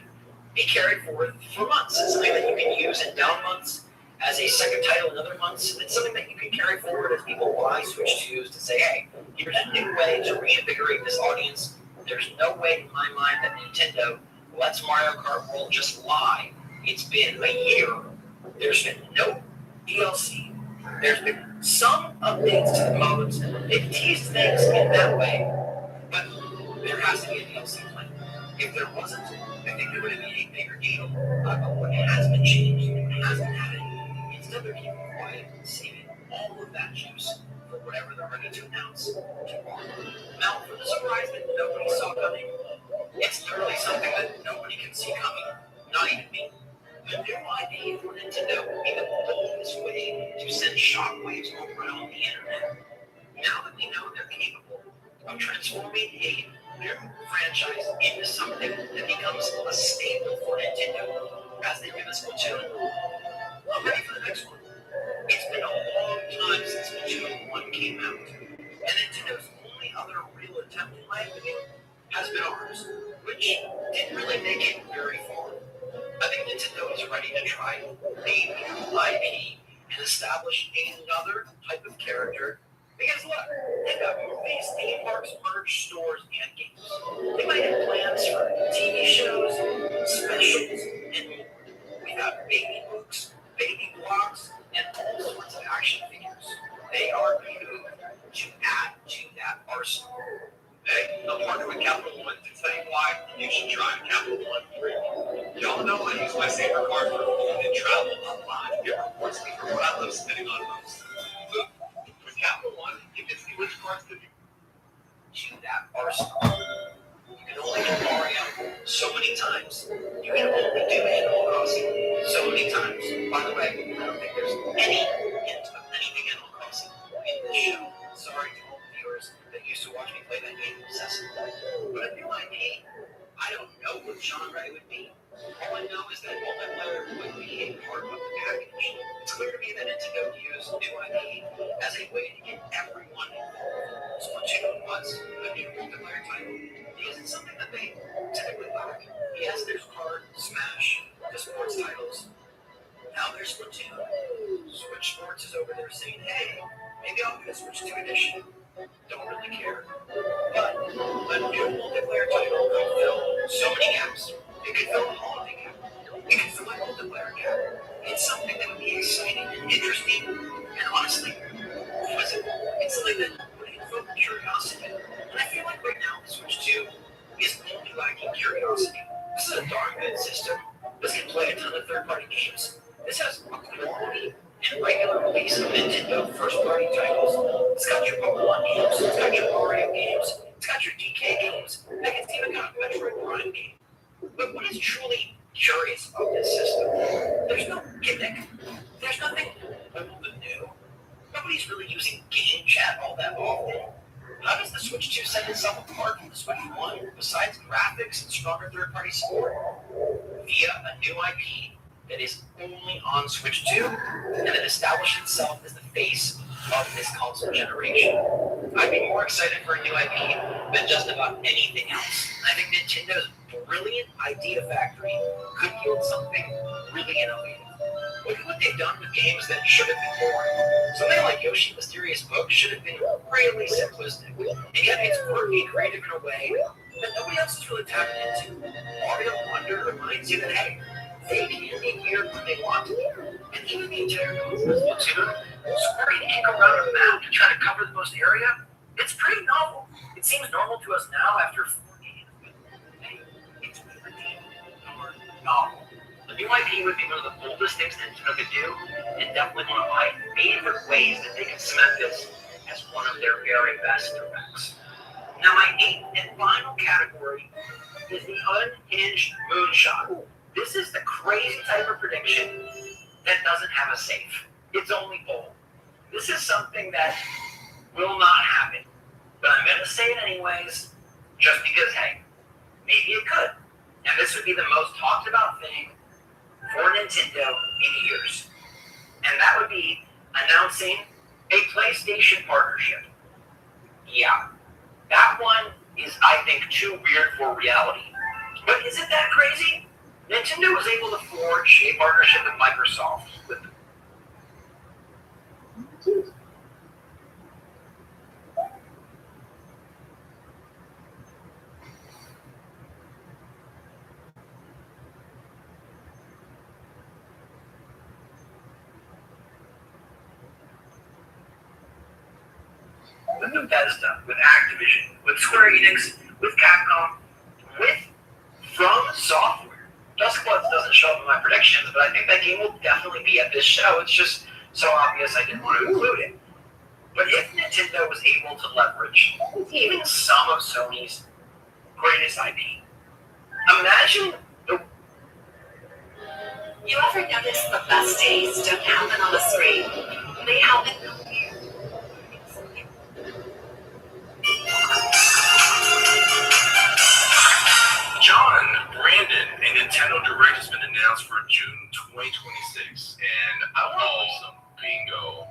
F: be carried forward for months. It's something that you can use in down months as a second title in other months. It's something that you can carry forward as people buy Switch 2s to say, hey, here's a new way to reinvigorate this audience. There's no way in my mind that Nintendo lets Mario Kart World just lie. It's been a year. There's been no DLC. There's been some updates to the modes. They've teased things in that way, but there has to be a DLC plan. If there wasn't, I think there would have been a bigger deal about what has been changed and what has been added. Instead, they're keeping quiet and saving all of that juice for whatever they're ready to announce tomorrow. Now, for the surprise that nobody saw coming, it's literally something that nobody can see coming, not even me. The new idea for Nintendo would be the boldest this way to send shockwaves around the internet. Now that we know they're capable of transforming a franchise into something that becomes a staple for Nintendo, as they did with Splatoon, I'm ready for the next one. It's been a long time since Splatoon 1 came out, and Nintendo's only other real attempt, in my opinion, has been ours, which didn't really make it very far. I think Nintendo is ready to try a new IP and establish another type of character. Because look, they've got movies, theme parks, merch, stores, and games. They might have plans for TV shows, specials, and more. We've got baby books, baby blocks, and all sorts of action figures. They are moved to add to that arsenal.
D: Hey, I'm partnered with Capital One to tell you why you should try Capital One free. Y'all know I use my saver card for food and travel online. It rewards me for what I love spending on most. Food. With Capital One, you can see which cards could be
F: To that arsenal. You can only do Mario so many times. You can only do Animal Crossing so many times. By the way, I don't think there's any hint of anything Animal Crossing in this show. Sorry to all the viewers that used to watch me play that game obsessively. But a new IP, I don't know what genre it would be. All I know is that multiplayer would be a part of the package. It's clear to me that Nintendo used new IP as a way to get everyone involved. Splatoon was a new multiplayer title because it's something that they typically lack. Yes, there's card, Smash, the sports titles. Now there's Splatoon. Switch Sports is over there saying, hey, maybe I'll get a Switch 2 edition. Don't really care. But a new multiplayer title could fill so many gaps. It could fill a holiday gap. It could fill a multiplayer gap. It's something that would be exciting and interesting and honestly pleasant. It's something that would invoke curiosity. And I feel like right now the Switch 2 is only lacking curiosity. This is a darn good system. This can play a ton of third-party games. This has a quality and regular release of Nintendo first-party titles. It's got your Pokemon games, it's got your Mario games, it's got your DK games, and it's even got a Metroid Prime game. But what is truly curious about this system? There's no gimmick. There's nothing old and new. Nobody's really using game chat all that often. How does the Switch 2 set itself apart from the Switch 1, besides graphics and stronger third-party support? Via a new IP that is only on Switch 2, and that established itself as the face of this console generation. I'd be more excited for a new IP than just about anything else. I think Nintendo's brilliant idea factory could yield something really innovative. Look at what they've done with games that should have been boring. Something like Yoshi Mysterious Book should have been really simplistic, and yet it's quirky, creative in a way that nobody else is really tapping into. Mario Wonder reminds you that, hey, they can be weird when they want to. And even the entire movie of Splatoon, Square Enix around a map to try to cover the most area, it's pretty novel. It seems normal to us now after 4 games, but hey, it's pretty novel. A new IP would be one of the boldest things Nintendo could do, and definitely one of my favorite ways that they can cement this as one of their very best directs. Now, my 8th and final category is the unhinged moonshot. This is the crazy type of prediction that doesn't have a safe. It's only bold. This is something that will not happen, but I'm going to say it anyways, just because, hey, maybe it could. And this would be the most talked about thing for Nintendo in years. And that would be announcing a PlayStation partnership. Yeah, that one is, I think, too weird for reality. But is it that crazy? Nintendo was able to forge a partnership with Microsoft with Bethesda, with Activision, with Square Enix, with Capcom, with From Software. Duskbloods doesn't show up in my predictions, but I think that game will definitely be at this show. It's just so obvious I didn't want to include it. But if Nintendo was able to leverage even some of Sony's greatest IP, imagine the
E: You ever notice the best days don't happen on the screen? They happen.
C: John, Brandon, a Nintendo Direct has been announced for June 2026, and I want to play some bingo.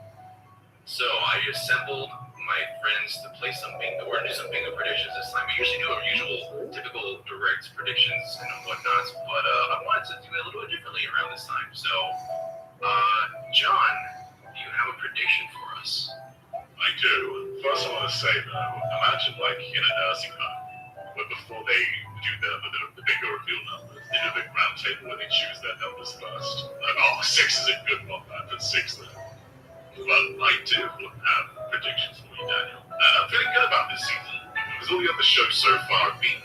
C: So I assembled my friends to play some bingo. We're gonna do some bingo predictions this time. We usually do our usual, typical Direct predictions and whatnot, but I wanted to do it a little bit differently around this time. So, John, do you have a prediction for us?
H: I do. First, I want to say though, imagine like in a nursing home, where before they do the bingo reveal numbers, they do the round table where they choose their numbers first. Like, oh, 6 is a good one, I put 6 there. But I do have predictions for you, Daniel. I'm feeling good about this season, because all the other shows so far have been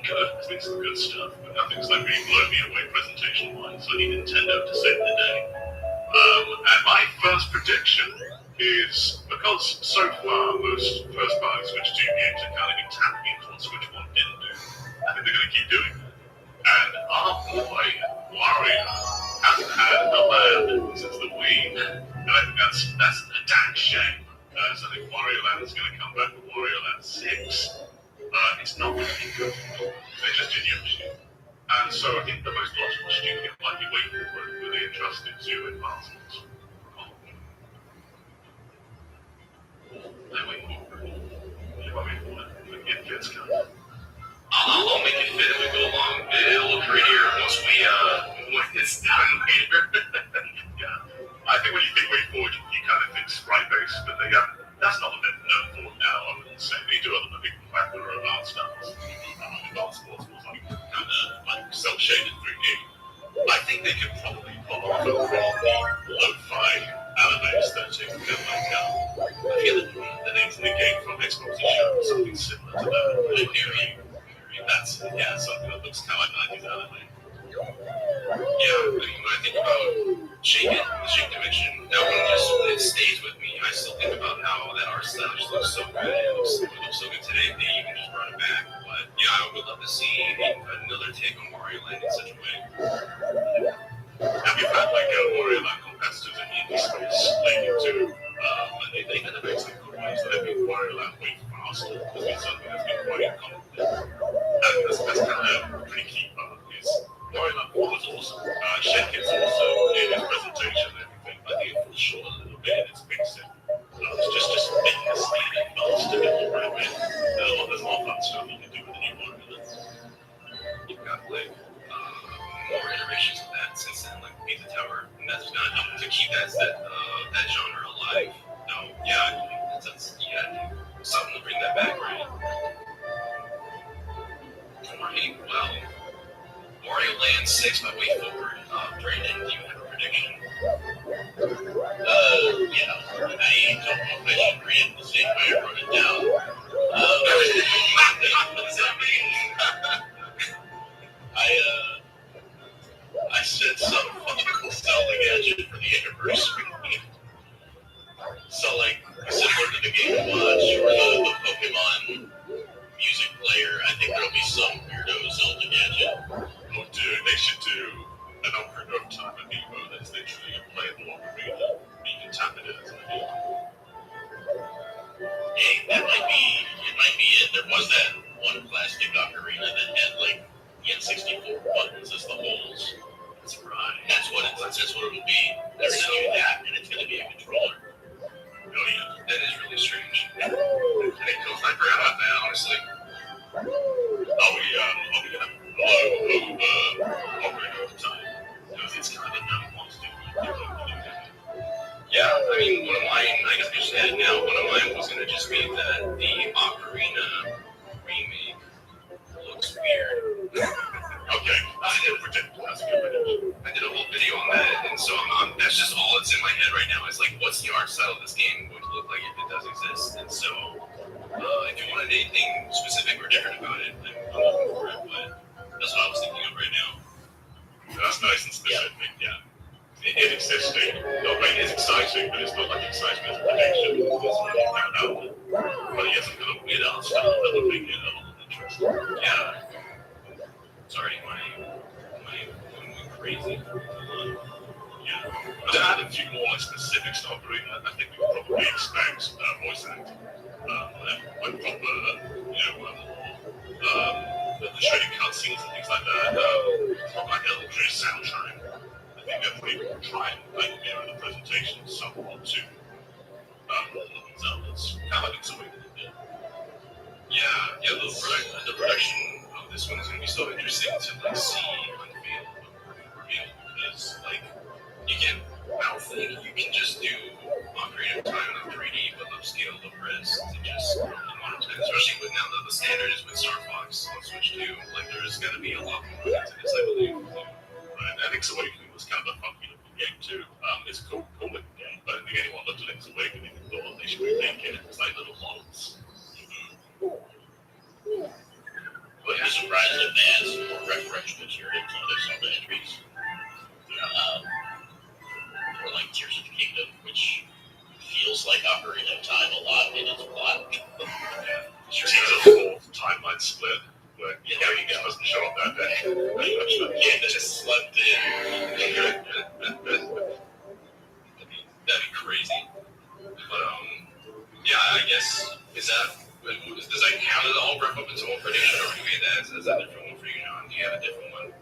H: good. There's been some good stuff, but nothing's like really blown me away presentation-wise, so I need Nintendo to save the day. And my first prediction is, because so far most first-party Switch 2 games have kind of been tapping into what Switch 1 didn't do, I think they're going to keep doing that. And our boy, Wario, hasn't had a land since the Wii, and I think that's a damn shame. So I think Wario Land is going to come back with Wario Land 6. It's not going to be good. They just did Yoshi. And so I think the most logical studio might be waiting for it, where they entrusted to advancements. I wait for it. You want me for it? It fits coming.
C: I'll make it fit if we go along. It'll look prettier once when it's done later.
H: Yeah. I think when you think way forward, you kind of think sprite-based, but that's not what they're known for now, I wouldn't say. They do other big popular advanced stuff. Advanced sports was like kind of like cel-shaded 3D. I think they could probably pull off a pretty lo-fi anime aesthetic and like I feel like the names of the game from Xbox is showing something similar to that. That's something that looks kind of like 90s anime.
C: Yeah, I mean, when I think about Shake It, the Shake Dimension, that one it stays with me. I still think about how that art style just looks so good. It looks so good today. They even just brought it back. But yeah, I would love to see another take on Mario Land in such a way.
H: Have you had like Wario Land competitors in the indie space lately too? And they kind of make some good ones. They've been Wario Land way faster. It's been something that's been quite common. And that's kind of a pretty key part. Wario Land 4 was awesome. Shake It's also in its presentation and everything. I think it falls short a little bit in its mixing. It's just making a speed and faster than the right way. There's more fun stuff you can do with the new Wario Land.
C: You've got like more iterations of that since then, like Pizza Tower, and that's gonna help to keep that genre alive. No, yeah, I think that's you gotta do something to bring that back, right? Alright, well, Mario Land 6 by Way Forward. Brandon, do you have a prediction?
I: Yeah, I don't know if I should read it the same way I wrote it down.
C: What does that mean?
I: I said something about selling gadget for the anniversary. So, like, similar to the Game & Watch or the Pokemon music player, I think there'll be some weirdo Zelda gadget.
H: Oh, dude, they should do an Ocarina of Time amiibo that's literally a playable ocarina. You can tap it in as an amiibo.
I: Hey, it might be it. There was that one plastic ocarina that had, like, the N64 buttons as the holes.
C: That's right.
I: That's what it'll be. They're gonna do that, and it's gonna be a controller.
C: Oh yeah, that is really strange. And it goes, I forgot about that, honestly.
H: Ocarina of Time. Because it's kind of known wants to
C: Yeah, I mean, one of mine, I guess I just had it now, one of mine was gonna just be that the Ocarina remake looks weird.
H: Okay, that's a good prediction. That's a good prediction.
C: I did a whole video on that, and so that's just all that's in my head right now. Is like, what's the art style of this game going to look like if it does exist? And so, if you wanted anything specific or different about it, I'm looking for it. But that's what I was thinking of right now.
H: That's nice and specific, yeah. It existing. No, I mean, it's exciting, but it's not like exciting as a prediction. It's really found out. But yes, some kind of weird art style that would make it a little interesting.
C: Yeah. Sorry, am I going crazy?
H: voice acting. Like proper, orchestrated cutscenes and things like that. Like electronic soundtrack. I think they're pretty trying, like, the presentation somewhat to Zelda's kind of like it's a way to do.
C: Yeah, the production of this one is going to be so interesting to like see unveil because like you can think you can just do Ocarina of Time in 3D but upscale the rest to just especially with now that the standard is with Star Fox on Switch 2, like there's going to be a lot more into this, I believe.
H: Right, I think Awakening was kind of a funky looking game too. It's a cool looking game, but if anyone looked at Link's Awakening and thought they should be making it, it's like little models.
I: Wouldn't be surprised if they add some more referential material to other Zelda entries. Or like Tears of the Kingdom, which feels like Ocarina of Time a lot in its plot.
H: Sure, it's a fourth timeline split, but Gary doesn't show up that day.
C: Yeah, that just slept in. That'd be crazy. But yeah, I guess does that count as all wrap up into one prediction, or do you have that as a different one for you, John? Do you have a different one?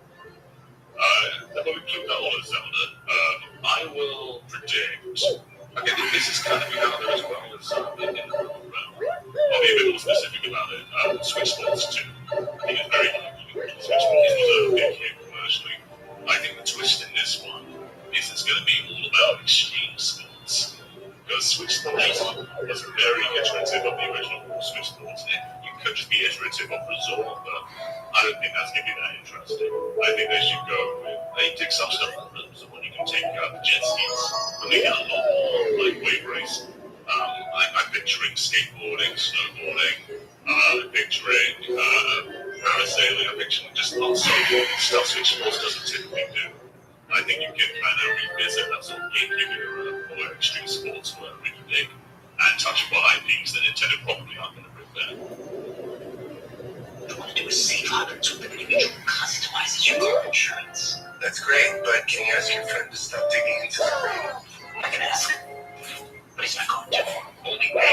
H: Let me keep that one as Zelda.
C: I will predict. Okay, this is kind of out there as well as
H: I'll be a bit more specific about it. Switch Sports 2. I think it's very likely Switch Sports was a big hit commercially. I think the twist in this one is it's going to be all about extreme sports. Because Switch Sports was very iterative of the original Switch Sports. You could just be iterative of Resort, but I don't think that's going to be that interesting. I think they should go with, they take some stuff from them, so when you can take jet skis and make it a lot more like wave race. I'm picturing skateboarding, snowboarding, I'm picturing parasailing, I'm picturing just lots of stuff Switch Sports doesn't typically do. I think you can kind of revisit that sort of GameCube era where extreme sports were really big and touch upon IPs that Nintendo probably aren't going to bring back.
F: You want to do a save hundreds with an individual customizes your car insurance.
C: That's great, but can you ask your friend to stop digging into the brain?
F: I can ask him, but he's not going to. Only way.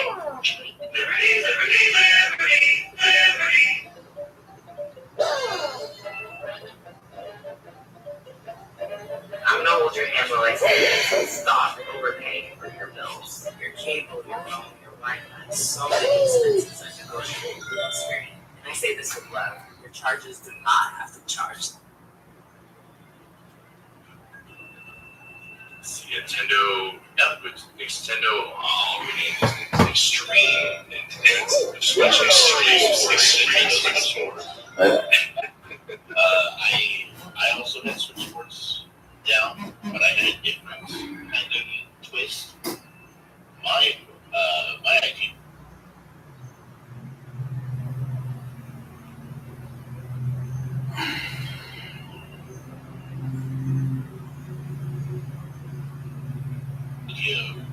J: I'm gonna hold your hand while I say this. Stop overpaying for your bills. Your cable, your phone, your Wi-Fi. So many expenses are negotiable with Xperi. And I say this with love. Your charges do not have to charge.
C: See, Nintendo already is extreme and especially extreme sports.
I: I also had Switch Sports down, but I had a different kind of twist. My idea.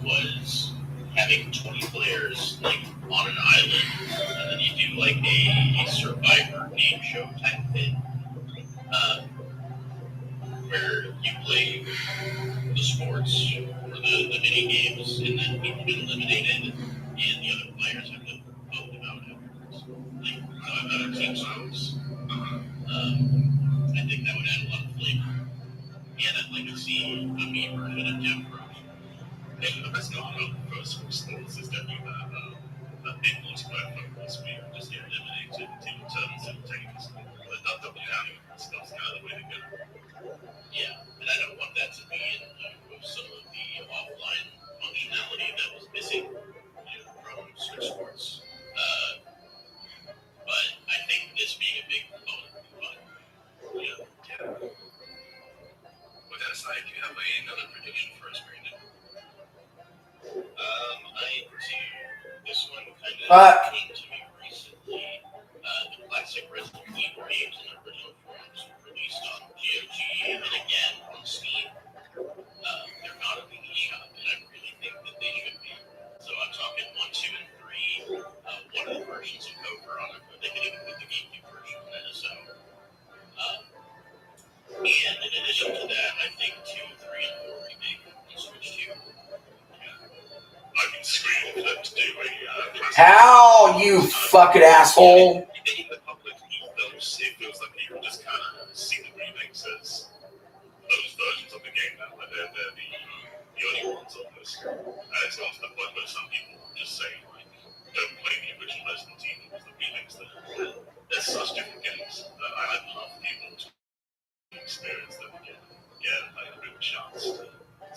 I: Was having 20 players like on an island, and then you do like a Survivor game show type thing, where you play the sports or the mini games, and then people get eliminated, and the other players have to vote them out afterwards, like other teams votes. I think that would add a lot of flavor, and I'd like to see a me version of Jeff Pro.
H: The best going on for Switch Sports is definitely that big multiplayer focus where you just get eliminated team turns and take this. But that double counting stuff's kind of the way to go.
I: Yeah, and I don't want that to be in with some of the offline functionality that was missing from Switch Sports. But I think this being a big component would be fun.
C: Yeah. With that aside, do you have another prediction for us, Brandon?
I: I do. This one kind of came to me recently. The classic Resident Evil games in their original forms were released on GOG and again on Steam. They're not a mini shop, and I really think that they should be. So I'm talking 1, 2, and 3. One of the versions of Coker on it, but they could even put the GameCube version on NSO. And in addition to that, I think 2, 3, and 4 remake on Switch 2.
H: I've been screaming for them to to do a classic.
A: How, you fucking asshole?
H: In the public ethos, it feels like people just kind of see the remakes as those versions of the game now, like they're the only ones on this. And it's gone to the point where some people just say, like, don't play the original Resident Evil because the remakes they're such different games. I'd love people to experience them again. Yeah, like a real chance to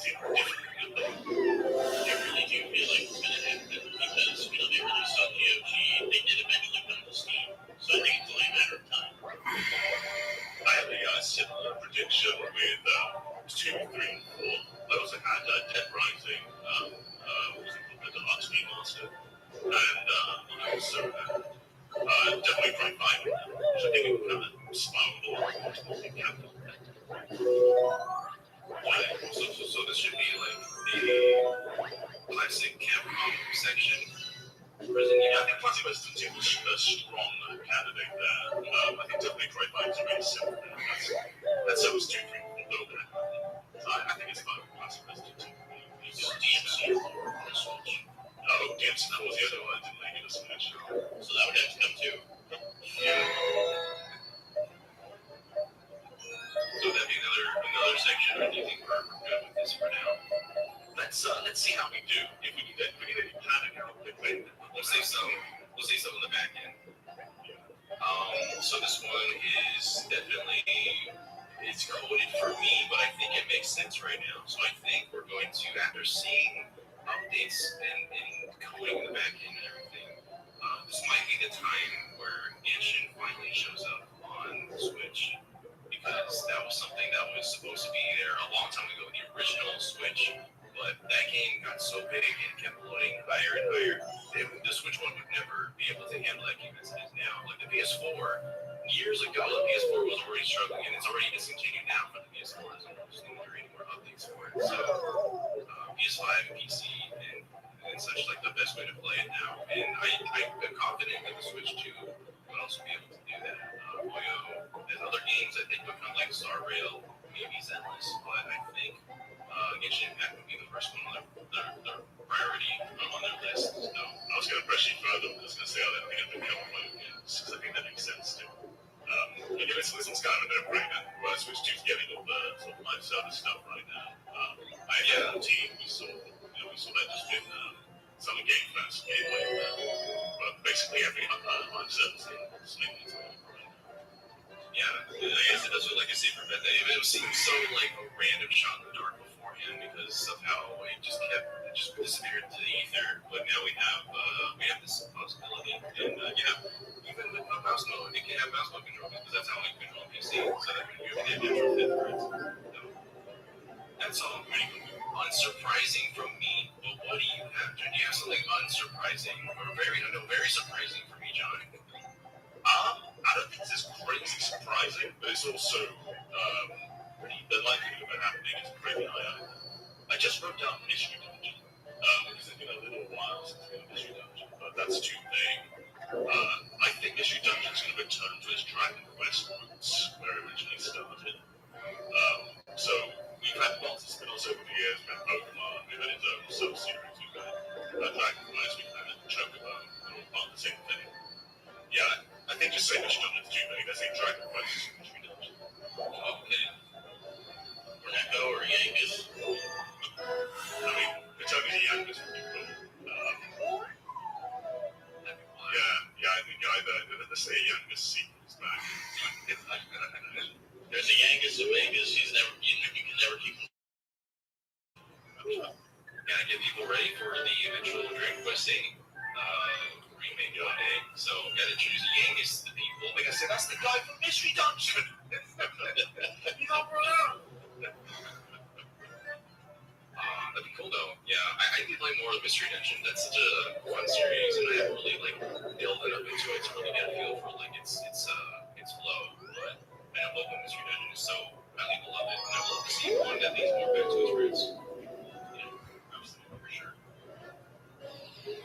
H: see how different it could look.
I: I really do feel like it's going to happen because, they released on GOG, they did eventually come to Steam, so I think it's only a matter of time.
H: I have a similar prediction with 2, 3, and 4. I also had Dead Rising, what was it called, the Deluxe Remaster, and I also had Definitely Cry 5, which I think it kind of spawned all the capital. So this should be like the classic Capcom section. Resident Evil. I think Classic Resident Evil is a strong candidate there. I think Definitely Cry 5 is really simple. That's how it's 2, 3, 4 little bit. I think it's about Classic Resident Evil.
I: DMC on the Switch.
H: Oh, DMC, that was the other one. I didn't make it a Switch.
I: So that would have to come too.
H: Yeah. So that'd be another section, or do you think we're good with this for now? Let's see how we do. If we need any panic, we'll say some on the back end. So this one is definitely, it's coded for me, but I think it makes sense right now. So I think we're going to, after seeing updates and coding in the back end and everything, this might be the time where Genshin finally shows up on the Switch, because that was something that was supposed to be there a long time ago, the original Switch. But that game got so big and kept loading higher and higher. The Switch one would never be able to handle that game as it is now. Like the PS4, years ago, the PS4 was already struggling, and it's already discontinued now for the PS4. There's no more any more updates for it. So PS5 and PC and such, like the best way to play it now. And I'm confident that the Switch 2 will also be able to do that. Oyo and other games, I think, will come like Star Rail, maybe Zenless, but I think Genshin Impact would be the first one on their priority on their list. So I was going to press you further. I was going to say, I don't think I've been covered by the games, because I think that makes sense too. Again, this one's kind of a no-brainer. Whereas Switch 2's getting all the sort of live service stuff right now. I have a team, we saw that just in Summer Game Fest gateway. But basically every live service is making it right now. Yeah, I guess it does feel like a safer bet. It seemed so like a random shot in the dark beforehand, because somehow it just disappeared into the ether. But now we have this possibility, and even with no mouse mode, it can have mouse mode control, because that's how I control PC. So that you can get natural fit for it. So, that's all pretty unsurprising from me. But what do you have? Do you have something unsurprising or very surprising for me, John? I don't think this is crazy surprising, but it's also the likelihood of it happening is pretty high. I just wrote down Mystery Dungeon, because it's been a little while since we had Mystery Dungeon, but that's too vague. I think Mystery Dungeon is going to return to its Dragon Quest roots, where it originally started. So we've had lots of spin-offs over the years. We've had Pokemon, we've had its own sub-series, we've had Dragon Quest, we've had Chocobo, and all part of the same thing. Yeah, I think just say Mystery Dungeon is too vague. I say Dragon Quest is Mystery Dungeon. Okay.
I: Reneko or Yankees?
H: I mean, it's only the Yankees would be cool. Yeah, I think either the say Yankees sequels back.
I: There's a Yankees in Vegas. You can never keep him.
H: Gotta get people ready for the eventual Dragon Quest 8 remake one day. So gotta choose a Yankees to the people. Like I said, that's the guy from Mystery Dungeon. You know, bro. That'd be cool though. Yeah, I can play more of Mystery Dungeon. That's such a fun series, and I haven't really delved enough into it to really get a feel for its flow. But I know local Mystery Dungeon is so highly beloved, and I would love to see one that leads more back to its roots. Yeah, absolutely for sure.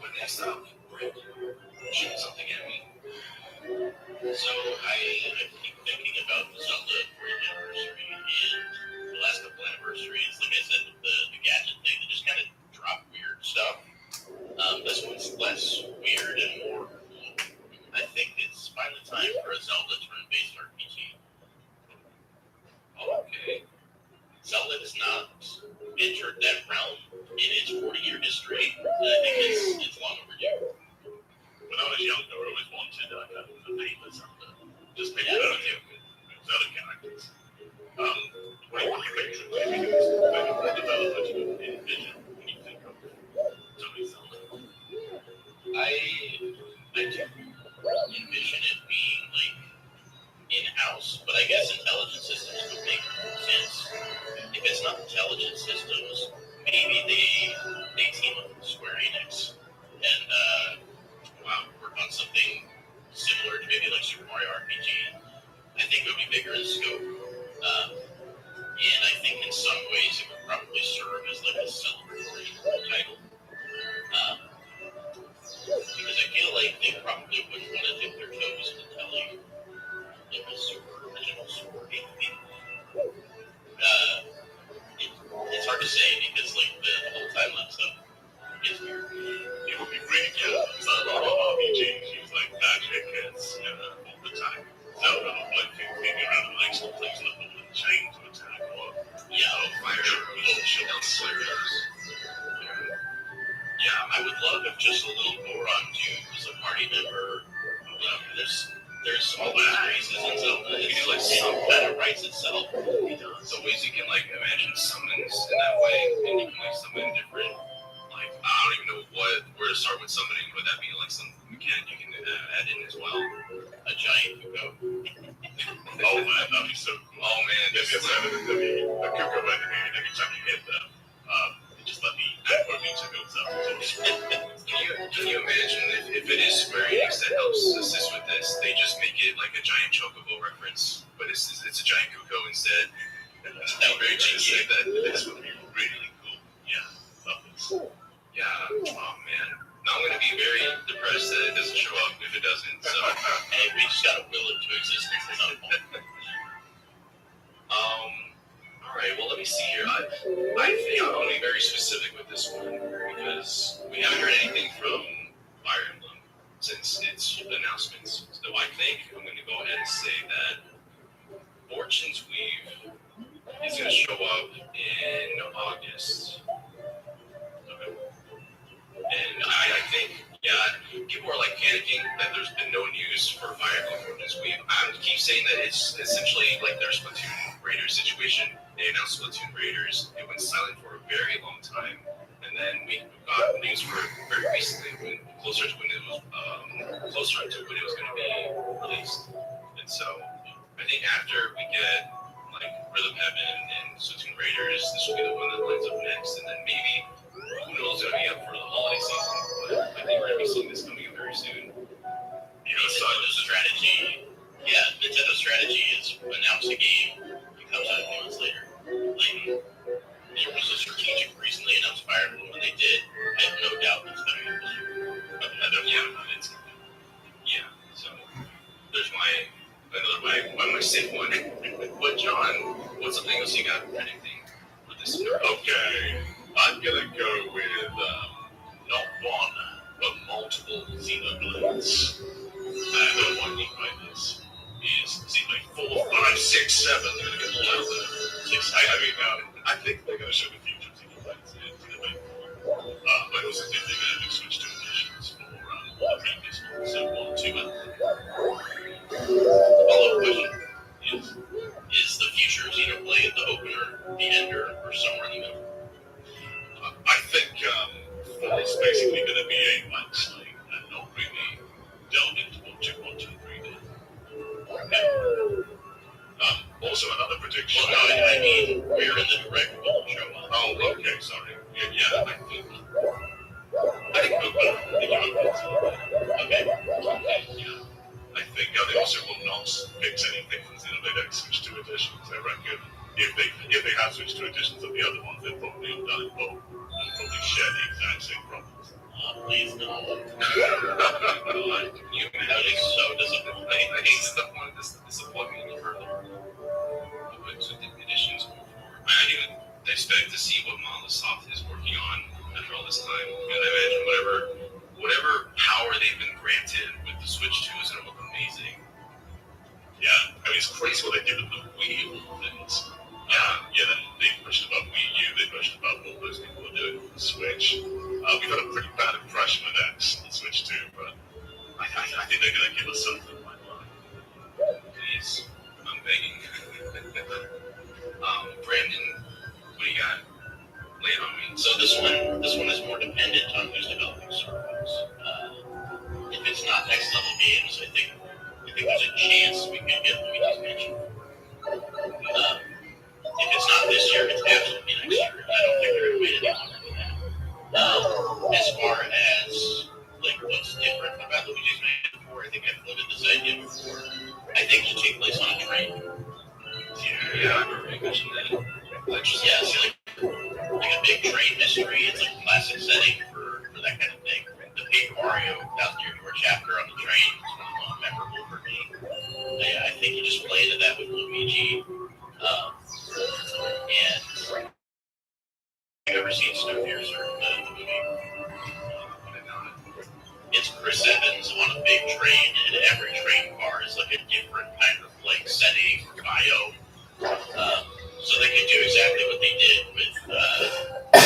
H: But next up, Brent, shoot something at me.
I: So I keep thinking about the Zelda 4th anniversary and the last couple anniversaries. Like I said, the gadget thing that just kind of dropped weird stuff. This one's less weird and more. I think it's finally time for a Zelda turn-based RPG.
C: Okay.
I: Zelda has not entered that realm in its 40-year history, and I think it's long overdue.
H: When I was younger, I always wanted a paper Zelda. Just paper Zelda characters. What do you think the developers would envision when you think of Tony Zelda?
I: I do envision it being like in-house, but I guess intelligent systems would make sense. If it's not intelligent systems, maybe they team up with Square Enix and work on something similar to maybe like Super Mario RPG. I think it would be bigger in scope, and I think in some ways it would probably serve as like a celebratory title. Because I feel like they probably wouldn't want to dip their toes into telling like a super original story. It's hard to say because like the whole timeline stuff is weird.
H: It would be great, so a lot of RPGs use like magic hits all the time. Zelda would like to figure out like some things like the chain to attack or fire shields.
I: Yeah, I would love if just a little Goron dude was a party member. There's all these races in Zelda. It's like some kind of writes itself.
C: So ways you can like imagine summons in that way, and you can like summon different. Like I don't even know where to start with summoning. Would that be like some mechanic you can add in as well?
I: A giant Kuko.
H: Oh man, that'd be so cool.
C: Oh man,
H: There'd be a Kuko enemy, and every time you hit them, it just let me aggro me to build up.
C: Can you imagine if it is Square Enix that helps assist with this, they just make it like a giant Chocobo reference, but it's a giant Kuko instead.
H: That would be very cheesy. This would be really cool. Yeah, love this.
C: Yeah, oh man. Now I'm gonna be very depressed that it doesn't show up if it doesn't. So
I: Hey, we just gotta will it to existence at some point.
C: Alright, well let me see here. I think I'm gonna be very specific with this one because we haven't heard anything from Fire Emblem since its announcements. So I think I'm gonna go ahead and say that Fortune's Weave is gonna show up in August. Okay. And I think, people are like panicking that there's been no news for Fire Emblem Fortune's Weave. I keep saying that it's essentially like their Splatoon Raiders situation. They announced Splatoon Raiders. It went silent for a very long time, and then we got news for it very recently, closer to when it was going to be released. And so, I think after we get like Rhythm Heaven and Splatoon Raiders, this will be the one that lines up next, and then maybe who knows going to be up for the holiday season. But I think we're going to be seeing this coming up very soon.
I: Nintendo's strategy. Yeah, Nintendo's strategy is announce a game. Comes out a few months later. Like, there was a strategic reason they announced Fire Emblem when they did. I have no doubt it's coming up this year.
C: So there's my safe one. But John, what's something else you got anything with this?
H: Okay, I'm gonna go with not one, but multiple Xenoblades. And what I mean by this is Xenoblade 4, 5, 6, 7. They're gonna get all out there. I think they're gonna show the future of Xenoblades in Xenoblade 4. But I also think they're gonna do switch to editions for all the previous ones. So 1, 2, and 3.
I: Follow-up question.
H: Yes.
I: Is the future of Xenoblade the opener, the ender, or somewhere in the middle?
H: I think 4 is basically going to be a landslide and not really delve into what 2, 1, 2, 3 did. Also, another prediction.
I: Well, no, I mean, we're in the direct won't show up.
H: Oh, okay, sorry. Yeah, I think Okay. I think they also will not fix anything from Xenoblade X Switch 2 editions. I reckon if they have switched to editions of the other ones, they'll probably have done it both and probably share the exact same problems.
I: Please no.
C: Can you
I: That
C: imagine?
I: is so disappointing.
C: I hate stuff like this disappoint me any further. But with the editions going forward, I didn't expect to see what Monolith Soft is working on
H: after all this time. And I imagine whatever power they've been granted with the Switch 2 is going to look amazing. Yeah, I mean, it's crazy what they did with the Wii U things. Yeah, then they pushed about Wii U, they pushed about what those people were doing with the Switch. We've had a pretty bad impression with that, the Switch 2, but I think they're going to give us something like that. Please, I'm begging. Brandon, what do you got? Lay it on me.
I: So this one is more dependent on who's developing Starbucks. If it's not Next Level Games, I think there's a chance we could get Luigi's Mansion. If it's not this year, it's absolutely next year. I don't think they're going to wait any longer than that. As far as like what's different about Luigi's Mansion 4, I think I've floated this idea before. I think it'll take place on a train.
H: Yeah, I remember you mentioned that.
I: Yeah, so like a big train mystery. It's like a classic setting for that kind of thing. The Paper Mario 1000 Year Door chapter on the train is one of the most memorable for me. I think you just play into that with Luigi. And I've never seen Snowpiercer, the movie. It's Chris Evans on a big train, and every train car is like a different kind of like setting or bio. So they could do exactly what they did with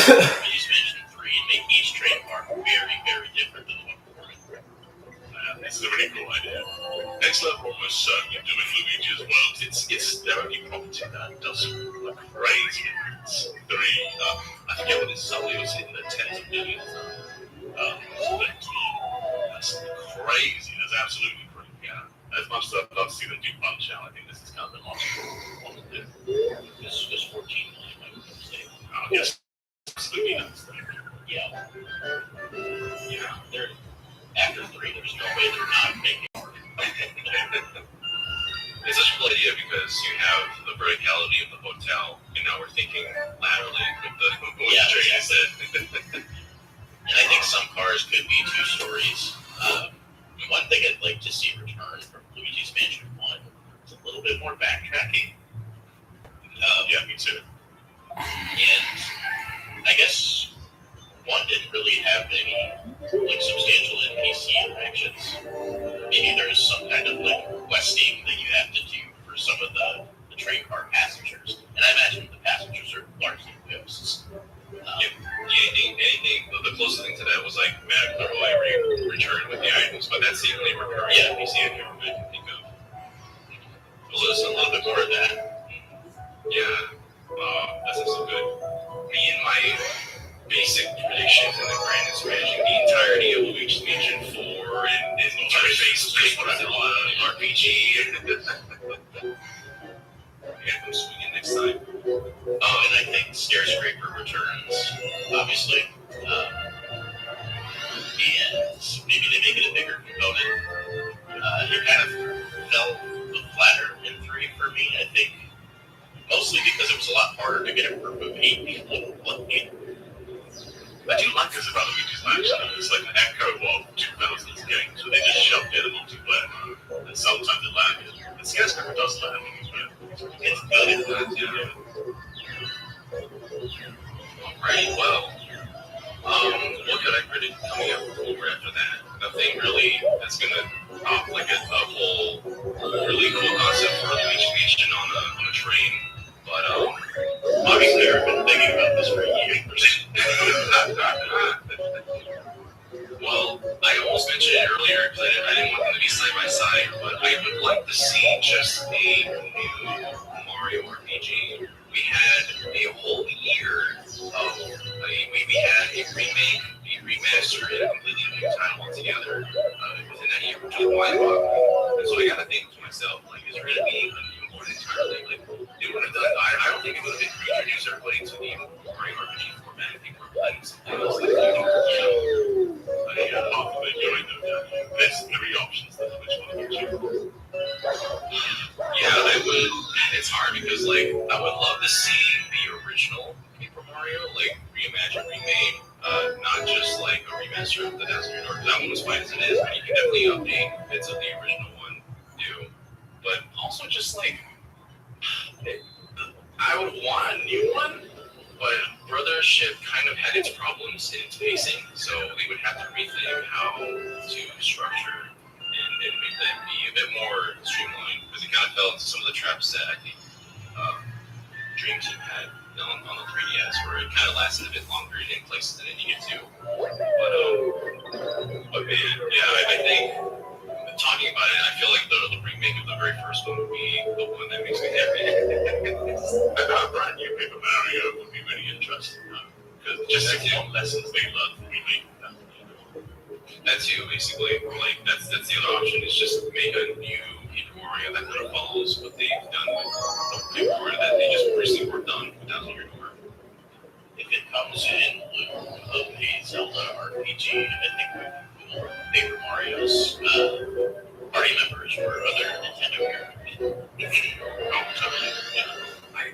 I: Luigi's Mansion 3 and make each train car very, very different than the one before.
H: It's a really cool idea. Next Level was certainly doing Luigi as well. It's their only property that does like crazy. It's very, I forget what it's selling. It was in the tens of millions. That's crazy. That's absolutely crazy. Yeah. As much as I'd love to see them do Punch Out, I think this is kind of the one to do.
I: This was 14 million, if I'm not mistaken.
H: Yes. Absolutely not.
I: Yeah. They're after 3. There's no way they're not making more.
H: It's such a cool idea because you have the verticality of the hotel, and now we're thinking laterally with the train instead.
I: And I think some cars could be 2 stories. One thing I'd like to see return from Luigi's Mansion 1 is a little bit more backtracking.
H: Yeah, me too.
I: And I guess 1 didn't really have any like substantial NPC interactions. Maybe there's some kind of like questing that you have to do for some of the train car passengers. And I imagine the passengers are largely ghosts.
H: Anything, the closest thing to that was like Matt Leroy returned with the items, but that's the only recurring NPC I can think of.
I: So there's a little bit more of that.
H: Yeah, that's also good. Me and my basic predictions in the grand expansion, the entirety of Luigi's Mansion 4 and Disney turn-based RPG. Yeah, I'm swinging next time.
I: Oh, and I think Starescraper returns, obviously. And maybe they make it a bigger component. It kind of fell flatter in 3 for me, I think. Mostly because it was a lot harder to get a group of 8 people to play.
H: I do like this about Luigi's Mansion. It's like an echo of 2000's games where they just shoved in a multiplayer. And sometimes it landed. And Starescraper does land.
I: It's good.
H: Yeah. Alright, well, what could I predict coming up over after that? Nothing really that's gonna pop like a whole really cool concept for Luigi's Mansion on a train. But
I: obviously I've been thinking about this for years.
H: Well, I almost mentioned it earlier because I didn't want them to be side by side, but I would like to see just a new Mario RPG. We had a whole year of we had a remake, a remaster, and a completely new title altogether within that year, which was mind-boggling. And so I got to think to myself, like, is there going to be a new one entirely? Like, they would have done. I don't think it would have been reintroduced everybody to the Mario RPG format. I think we're playing something else like hopefully doing there's 3 options. Which one would you choose? Yeah, I would. It's hard because, like, I would love to see the original Paper Mario, like, reimagined, remade, not just like a remaster of the 1000 Year Door. That one was fine as it is, but you can definitely update bits of the original one, too. But also, just like, I would want a new one, but
I: Brothership kind of had its problems in its pacing, so they would have to rethink how to structure and make that be a bit more streamlined, because it kind of fell into some of the traps that I think Dream Team had on the 3DS, where it kind of lasted a bit longer in places than it needed to. But man, yeah, I think talking about it, I feel like the remake of the very first one would be the one that makes me happy.
H: Brand new Paper Mario would be really interesting, because just the lessons they learned from remaking that.
I: That too, basically. Like that's the other option, is just make a new Paper Mario that kind of follows what they've done with Paper Mario that they just recently worked on with Thousand Year Door.
D: If it comes in lieu of a Zelda RPG, I think it would be cool. Paper Mario's party members or other Nintendo characters.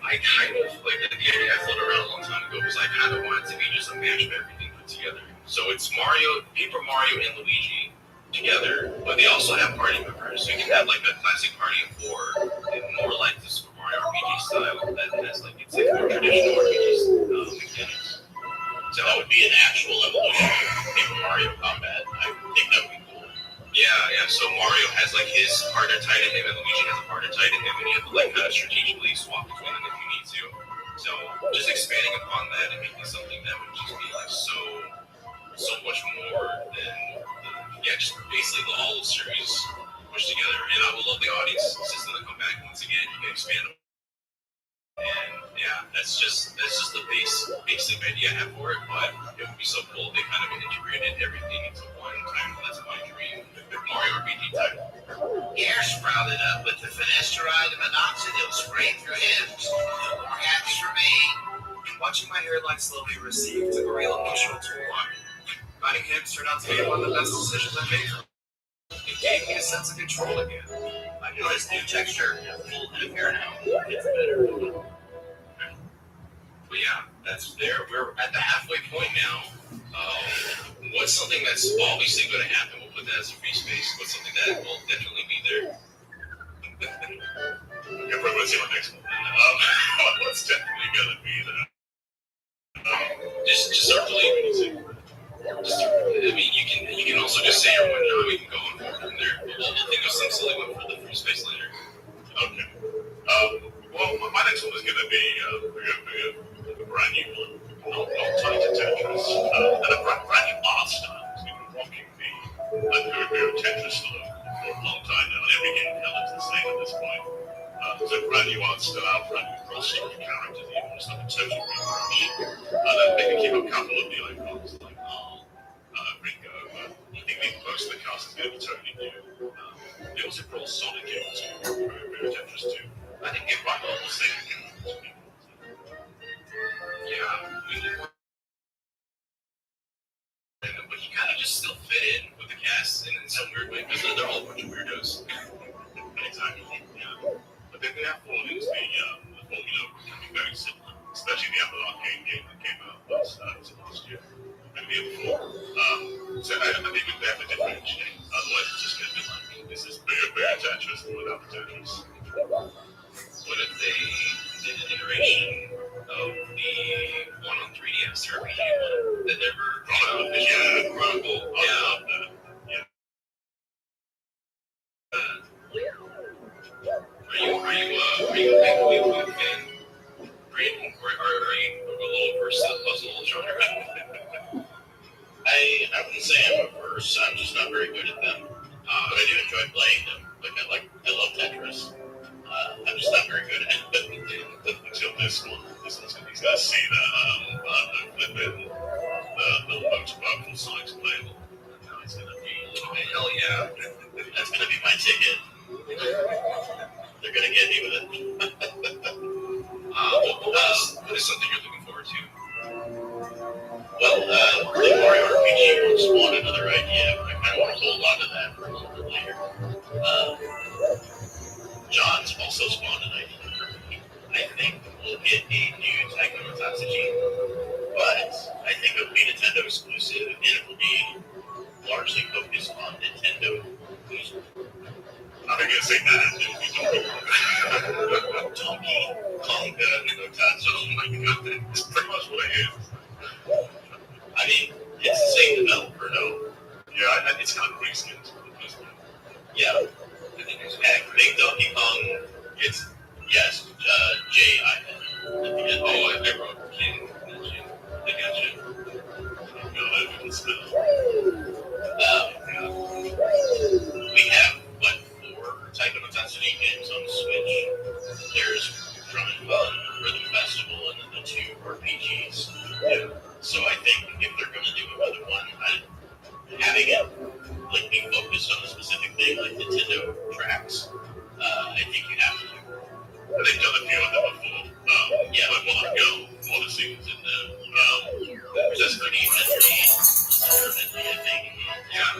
I: I kind of like the idea I floated around a long time ago, because I kind of want it to be just a mash of everything put together. So it's Paper Mario and Luigi together, but they also have party members. So you can have like a classic party of 4, and more like the Super Mario RPG style that has like it's like more traditional RPG mechanics.
D: So that would be an actual evolution of Paper Mario combat. I think that would be cool.
I: Yeah. So Mario has like his partner tied to him, and Luigi has a partner tied to him, and you have to like kind of strategically swap between them if you need to. So just expanding upon that and making something that would just be like so much more than just basically the all series pushed together. And I would love the audience system to come back once again. You can expand them. And yeah, that's just the basic idea I have for it. But it would be so cool if they kind of integrated everything into one title. That's my dream. Mario RPG title.
F: Hair sprouted up with the finasteride and minoxidil sprayed through hips. No more hats for me. Watching my hairline slowly recede took a real emotional toll on me. Finding hips turned out to be one of the best decisions I made. It gave me a sense of control again.
D: I noticed new texture, full head of hair now. It's better.
I: But yeah, that's there. We're at the halfway point now. What's something that's obviously going to happen? We'll put that as a free space. What's something that will definitely be there?
H: You're probably going to see my next one. What's definitely going to be there?
I: Just start deleting music. I mean, you can also just say your one now. We can go on from there. We'll think of some silly one for the free space later.
H: Okay. Well, my next one is going to be a brand new one. Not tied to Tetris. And a brand new art style. We've been rocking the Guru Tetris for a long time now. And every game looks the same at this point. There's a brand new art style, brand new cross-story characters, even just like a total refresh. And then they can keep a couple of the icons like Ringo. I think most of the cast is going to be totally new. They also brought Sonic into Guru Tetris 2. I think they're quite well the same characters.
I: Yeah, we need more. But he kind of just still fit in with the cast in some weird way, because they're all a bunch of weirdos.
H: Exactly, yeah. But then they have Formula, the Formula can be very similar, especially the Apple Arcade game that came out last year, and the year before. So I think they have to differentiate, otherwise it's just going to be like, this is bigger Tetris without the Tetris.
I: What if they did an iteration of the one on 3DS RPG one that never Chronicle?
H: I love that. Yeah.
I: Are you a big Wii U fan, Brandon, or are you a little versed in the puzzle genre?
D: I wouldn't say I'm averse. I'm just not very good at them. But I do enjoy playing them. I love Tetris. I'm just not very good at it.
H: Until this one's going to see the flipping, the motorboat Sonic's playable. And now it's going to be,
I: Hell yeah.
D: That's going to be my ticket. They're going to get me with it.
I: What is something you're looking forward to?
D: Well, the Mario RPG will spawn another idea, but I kind of want to hold on to that for a little bit later. John's also spawned an idea. I think we'll get a new Taiko no Tatsujin, but I think it'll be Nintendo exclusive, and it will be largely focused on Nintendo exclusive.
H: I'm going to say that.
D: Donkey Kong
I: long touch. Oh my god,
H: It's pretty much what it is.
I: I mean, it's the same developer, though.
H: Yeah, it's kind of reskinned.
I: Yeah. And Big Donkey Kong, it's, yes, J.I. at the end.
H: Oh, I wrote King. I got you. I can spell.
I: We have, what, 4 Type of Intensity games on the Switch. There's Drum and Fun, Rhythm Festival, and then the 2 RPGs. Yeah. So I think if they're going to do another one, having it like be focused on a specific thing like Nintendo tracks, I think you have to.
H: They've done a few of them before.
I: Yeah,
H: but Monarch Go, Odyssey was in there.
I: That's pretty medley, I think.
H: Yeah.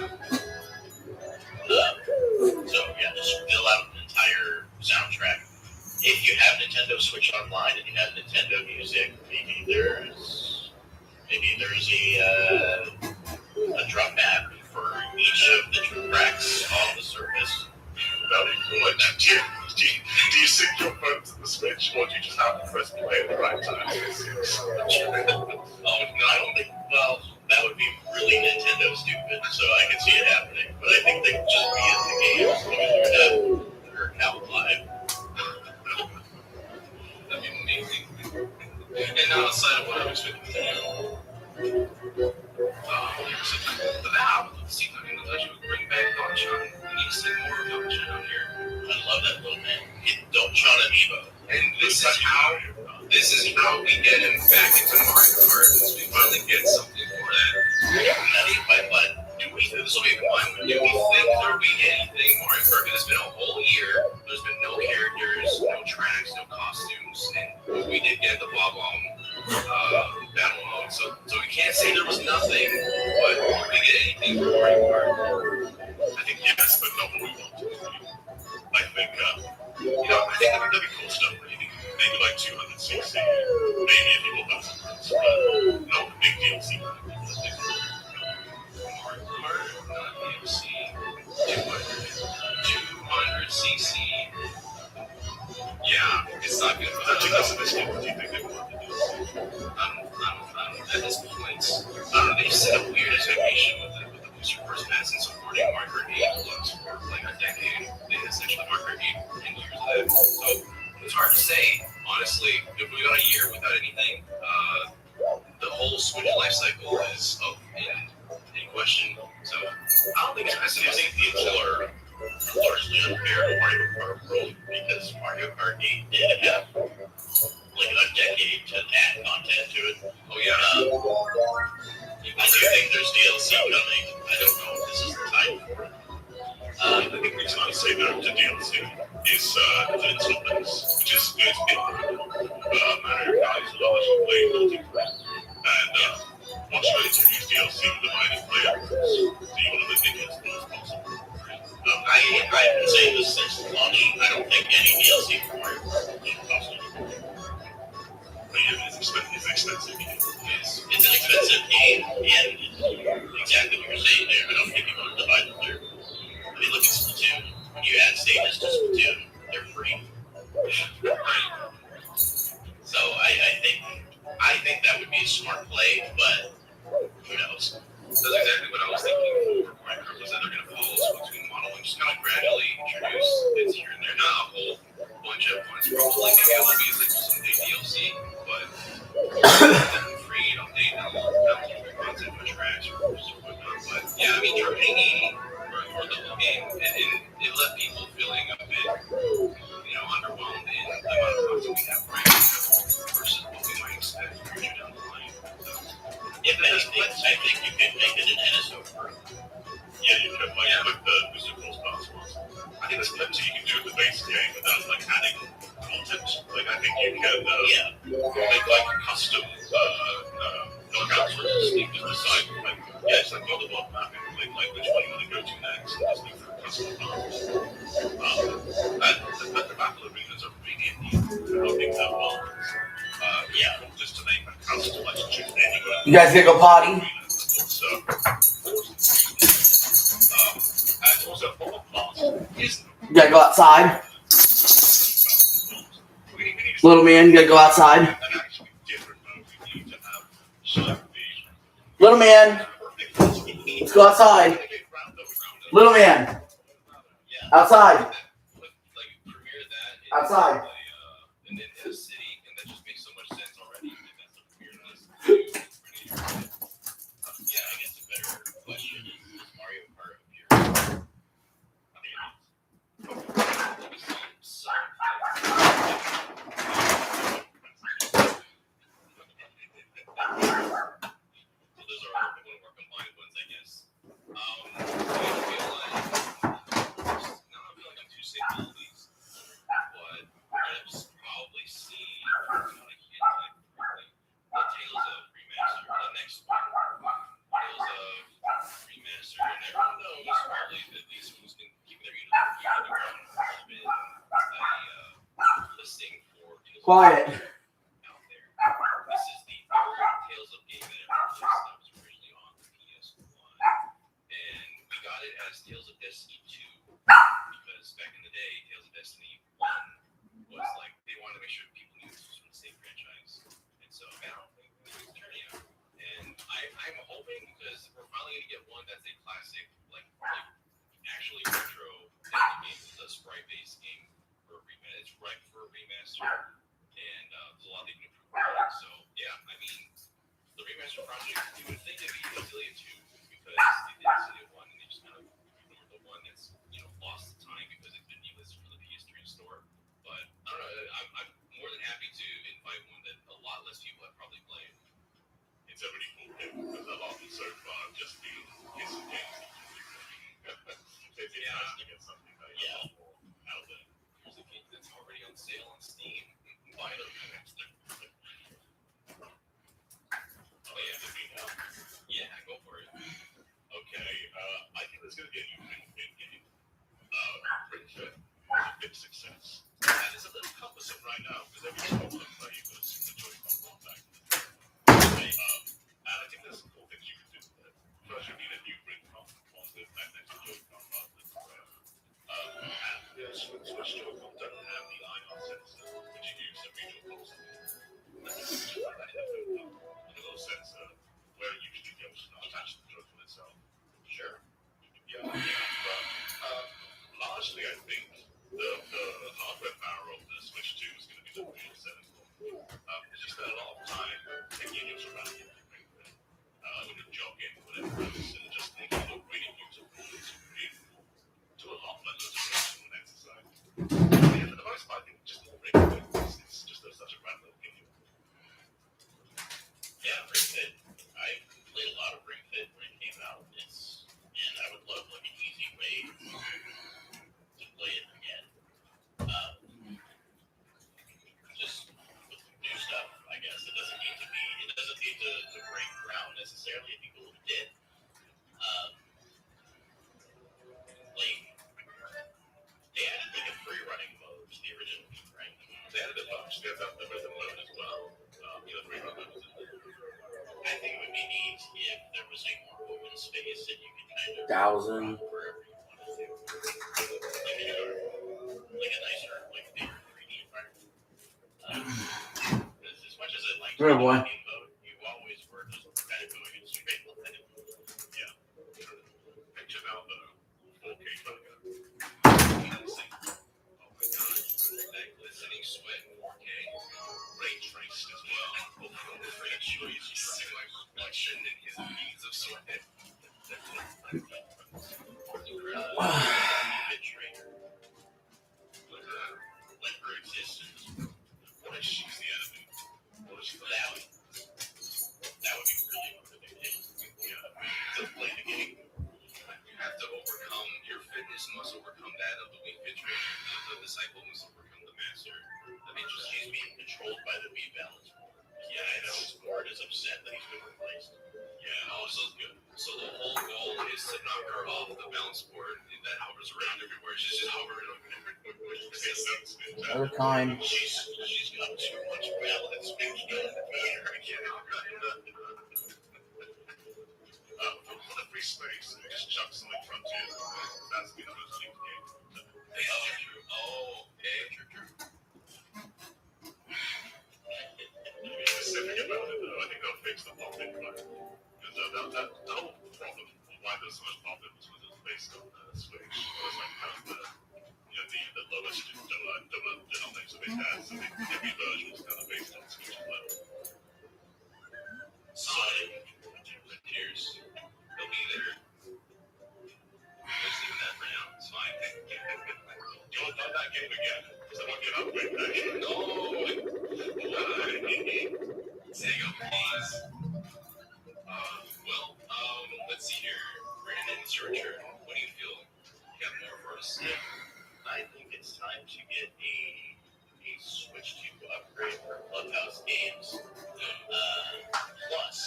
I: So yeah, just fill out an entire soundtrack. If you have Nintendo Switch Online and you have Nintendo Music, maybe there's a drum pad for each of the tracks on the surface.
H: That would be cool. Like, do you sync your phone to the Switch, or do you just have to press play at the right time?
I: Oh, no, I don't think, well, that would be really Nintendo stupid, so I can see it happening. But I think they could just be in the games or out live.
C: That'd be amazing. And outside of what I was expecting to do, the Valve, see, I mean, that you would bring back Don-chan. We need to see more of Don-chan out here.
I: I love that little man. Get Don-chan Amiibo.
C: And this is how we get him back into Mario Kart. We finally get something for that.
I: But
C: This will be one. Do we think there will be anything Mario Kart? Because it's been a whole year. There's been no characters, no tracks, no costumes, and we did get the Bob battle mode. So we can't say there was nothing, but did we get anything for Mario Kart?
H: I think yes, but not what we wanted. I think, I think that'd be cool stuff. Maybe like 200cc. Maybe if you want that sometimes. But not the big DLC.
C: Mario Kart, not DLC, 200cc. Yeah, it's not good.
H: I think that's a mistake. What do you think they want to do?
C: I don't. At this point, they've set a weird expectation with the booster first pass and supporting Mario Kart 8 Plus for like a decade. They essentially Mario Kart 8 10 years of that. So it's hard to say, honestly, if we got a year without anything, the whole Switch life cycle is up in question. So I don't think it's pessimistic.
I: people are largely unfair to Mario Kart World because Mario Kart 8 did have like a decade to add content to it.
C: Oh yeah.
I: I do think there's DLC coming. I don't know if this is the time for it.
H: I think the reason I say no to DLC is the installments, which is good. Mario Kart is largely played multiplayer. And once you introduce DLC with the minus player rules, so you want to make it as full as possible.
I: I've been saying this since the launch. I don't think any DLC for Mario Kart should cost anything.
H: But yeah, it's expensive.
I: It's an expensive game, and exactly what you're saying there. I don't think you want to divide the player. I mean, look at Splatoon. When you add stages to Splatoon, they're free. So I think that would be a smart play, but who knows?
C: That's exactly what I was thinking for Mario Kart, was that they're going to follow Splatoon model and just kind of gradually introduce bits here and there. Not a whole bunch of points. Probably maybe it'll be like some big DLC, but free update and content for tracks or whatnot. But yeah, I mean, you're paying for the whole game, and it left people feeling a bit, underwhelmed in the amount of content we have right now versus what we might expect further down the line. So,
I: If anything, I think you could make it an NSO for it.
H: Yeah, you could with the booster pulse passports. I think there's plenty you can do with the base game without like adding content. Like I think you can make like custom knockouts or just decide it's like on the block map and like which one you want to go to next and just look for custom paths. And the battle arenas are really neat for helping that balance. Just to make a custom like choose anywhere.
A: You guys gonna go potty?
H: So, and also all class is
A: You gotta go outside.
H: we need to
A: Little man, you gotta go outside.
H: An actually different mode. We need to have certain these.
A: Little man, let's go outside. Little man, outside.
I: Like premiere that in,
A: Outside.
I: in the city, and that just makes so much sense already. If that's the premiere list. Yeah, I guess a better question is Mario Kart appear? I mean, let me see some. So those are one of our combined ones, I guess. I feel like I'm too safe to all these, but we're gonna probably see not a hit like the Tales of Remaster, the next one, Tales of Remaster, and everyone knows probably that these who's been keeping their unit on has been a listing for Tales
A: Quiet.
I: of out there. This is the old Tales of game that everyone knows that was originally on the PS1, and we got it as Tales of Destiny 2 because back in the day, Tales of Destiny 1 was like they wanted to make sure people knew this was from the same franchise, and so now it's turning out. And I'm hoping because we're finally gonna get one that's a classic, like actually retro Destiny game, it's a sprite-based game for a remaster. It's ripe for a remaster, and there's a lot they can improve on it. So yeah, I mean, the remaster project, you would think it'd be Xillia 2 because they did Xillia 1 and they just kind of ignored the one that's lost to time because it's been delisted from the PS3 store. But I don't know, I'm more than happy to invite one that a lot less people have probably played.
H: It's a really cool game because a lot of them so far have just been hissing games. It's nice to get something that is a lot more out there.
I: Here's a game that's already on sale on Steam. Buy it. Oh yeah, yeah, go for it.
H: Okay, I think there's going to be a new Ring Fit game. Ring Fit was a big success. And it's a little cumbersome right now because every time you play, you've got to sync the Joy-Con one back. And I think there's some cool things you can do with it. First, you need a new ring con one with magnetic Joy-Con rather than square. And the Switch Joy-Con doesn't have the IR sensor, which you use to read your pulse. A little sensor where you usually be able to attach the Joy-Con itself. Sure. Yeah. But largely, I think the hardware power of the Switch 2 is going to be the real selling point. Because you spend a lot of time taking your surroundings when you're jogging, whatever else, and just making it look really beautiful. It's really cool. Do a lot like those when exercise. Yeah, for the most part, I think just the Ring Fit it's just such a random game.
I: Yeah, Ring Fit. I played a lot of Ring Fit when it came out. And I would love like an easy way to play it again. Just with new stuff, I guess. It doesn't need to break ground necessarily if people did. Like they added like a free running mode to the original game, right?
H: They added a bunch. They have the rhythm mode as well. Free run mode.
I: I think it would be neat if there was a more open space that you could kind of
A: 1,000.
I: wherever you wanted to. Like a nicer, like bigger 3D environment. Because as much as I like
A: Good boy.
I: game mode, you always were just kind of going in straight line.
H: Yeah. Picture now the 4K burger.
I: Oh my god. That glistening sweat in 4K.
H: Ray traced as well.
I: Pretty sure he's just like reflection in his beads of sweat. Like her existence.
H: What if she's the enemy? What if she's the
I: That would be really motivating. To play the game. You have to overcome your fitness must overcome that of the Wii Fit trainer. The disciple must overcome the master. I mean, just he's being controlled by the Wii balance board. Yeah, I know his board is upset that he's been replaced. Yeah, also good. So the whole goal is to knock her off the balance board that hovers around everywhere. She's just hovering over everywhere.
A: Other kind.
I: She's got too much balance. For
H: the free space, just chuck some like frontiers on it. That's the most game.
I: Oh, true. Oh, okay, true.
H: specific about it, though. I think they'll fix the pop-in part. Because that whole problem, why there's so much pop-in was it's based on Switch. It was like kind of the lowest denomination they had, so every version was kind of based on Switch level.
I: Sonic, Tears, they'll be there. Let's leave that for now. It's fine.
H: You want to play that game again? Because I want to get up with actually.
I: No! Sega, please. Let's see here. Brandon, it's your turn. What do you feel? You got more for us?
D: I think it's time to get a Switch 2 upgrade for Clubhouse games. Plus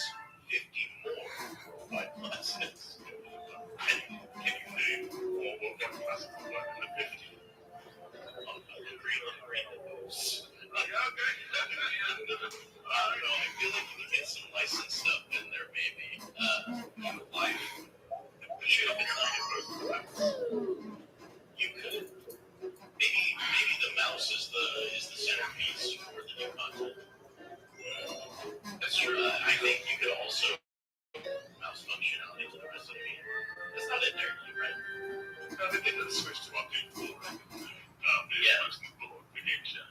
D: 50 more Fight Classes.
H: Can you name what classes are like in the 50?
D: Agree with those.
H: Okay.
D: I feel like you can get some licensed stuff in there, maybe. Life. Should have been you could. Maybe the mouse is the centerpiece for the new content. That's true. I think you could also mouse functionality to the rest of the game. That's not in there, right?
H: No, they did switch to update 4, right?
D: Yeah.
H: The game chat.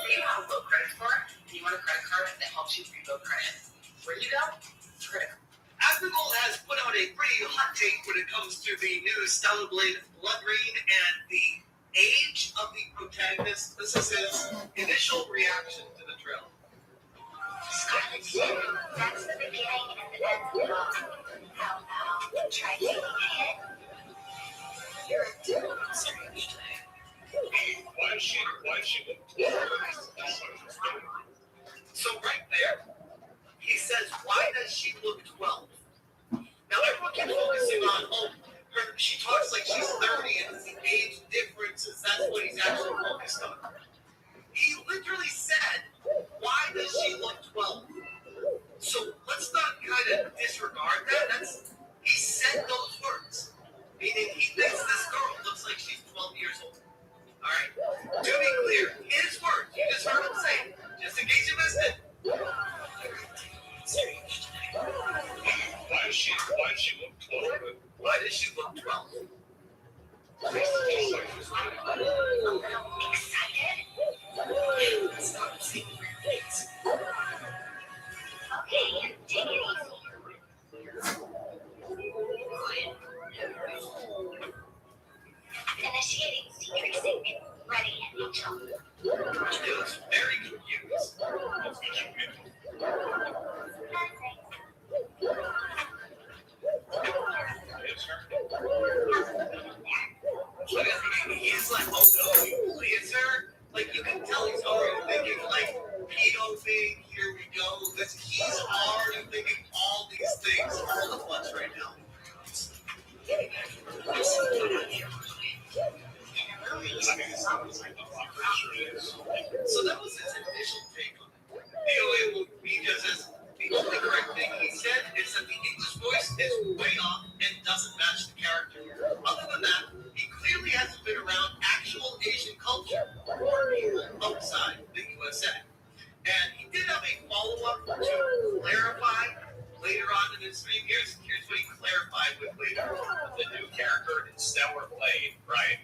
J: You have a low credit score? Do you want a credit card that helps you rebuild credit? Where do you go? Critical.
F: Asmongold has put out a pretty hot take when it comes to the new Stellar Blade Blood Rain and the age of the protagonist. This is his initial reaction to the trailer.
E: That's the beginning and the end of all. How about try taking a hit? You're a dude, Strange.
H: Why is she
F: So right there, he says, why does she look 12? Now everyone keeps focusing on, she talks like she's 30 and it's the age differences, that's what he's actually focused on. He literally said, why does she look 12? So let's not kind of disregard that. He said those words. Meaning he thinks this girl looks like she's 12 years old. Alright? To be clear, his words, you just heard him say, just in case you missed it.
H: Why does she look 12?
F: Why does she look 12?
E: Okay, take it easy. Initiating secret sync. Ready, Angel.
F: He looks very confused. He's like, oh no, you please her? Like, you can tell he's already thinking, like, pedo thing, here we go. He's already thinking all these things all at once right now. So that was his initial take on it. The only correct thing he said is that the English voice is way off and doesn't match the character. Other than that, he clearly hasn't been around actual Asian culture or people outside the USA. And he did have a follow-up to clarify later on in his stream. Here's what he clarified with later.
D: The new character in Stellar Blade, right?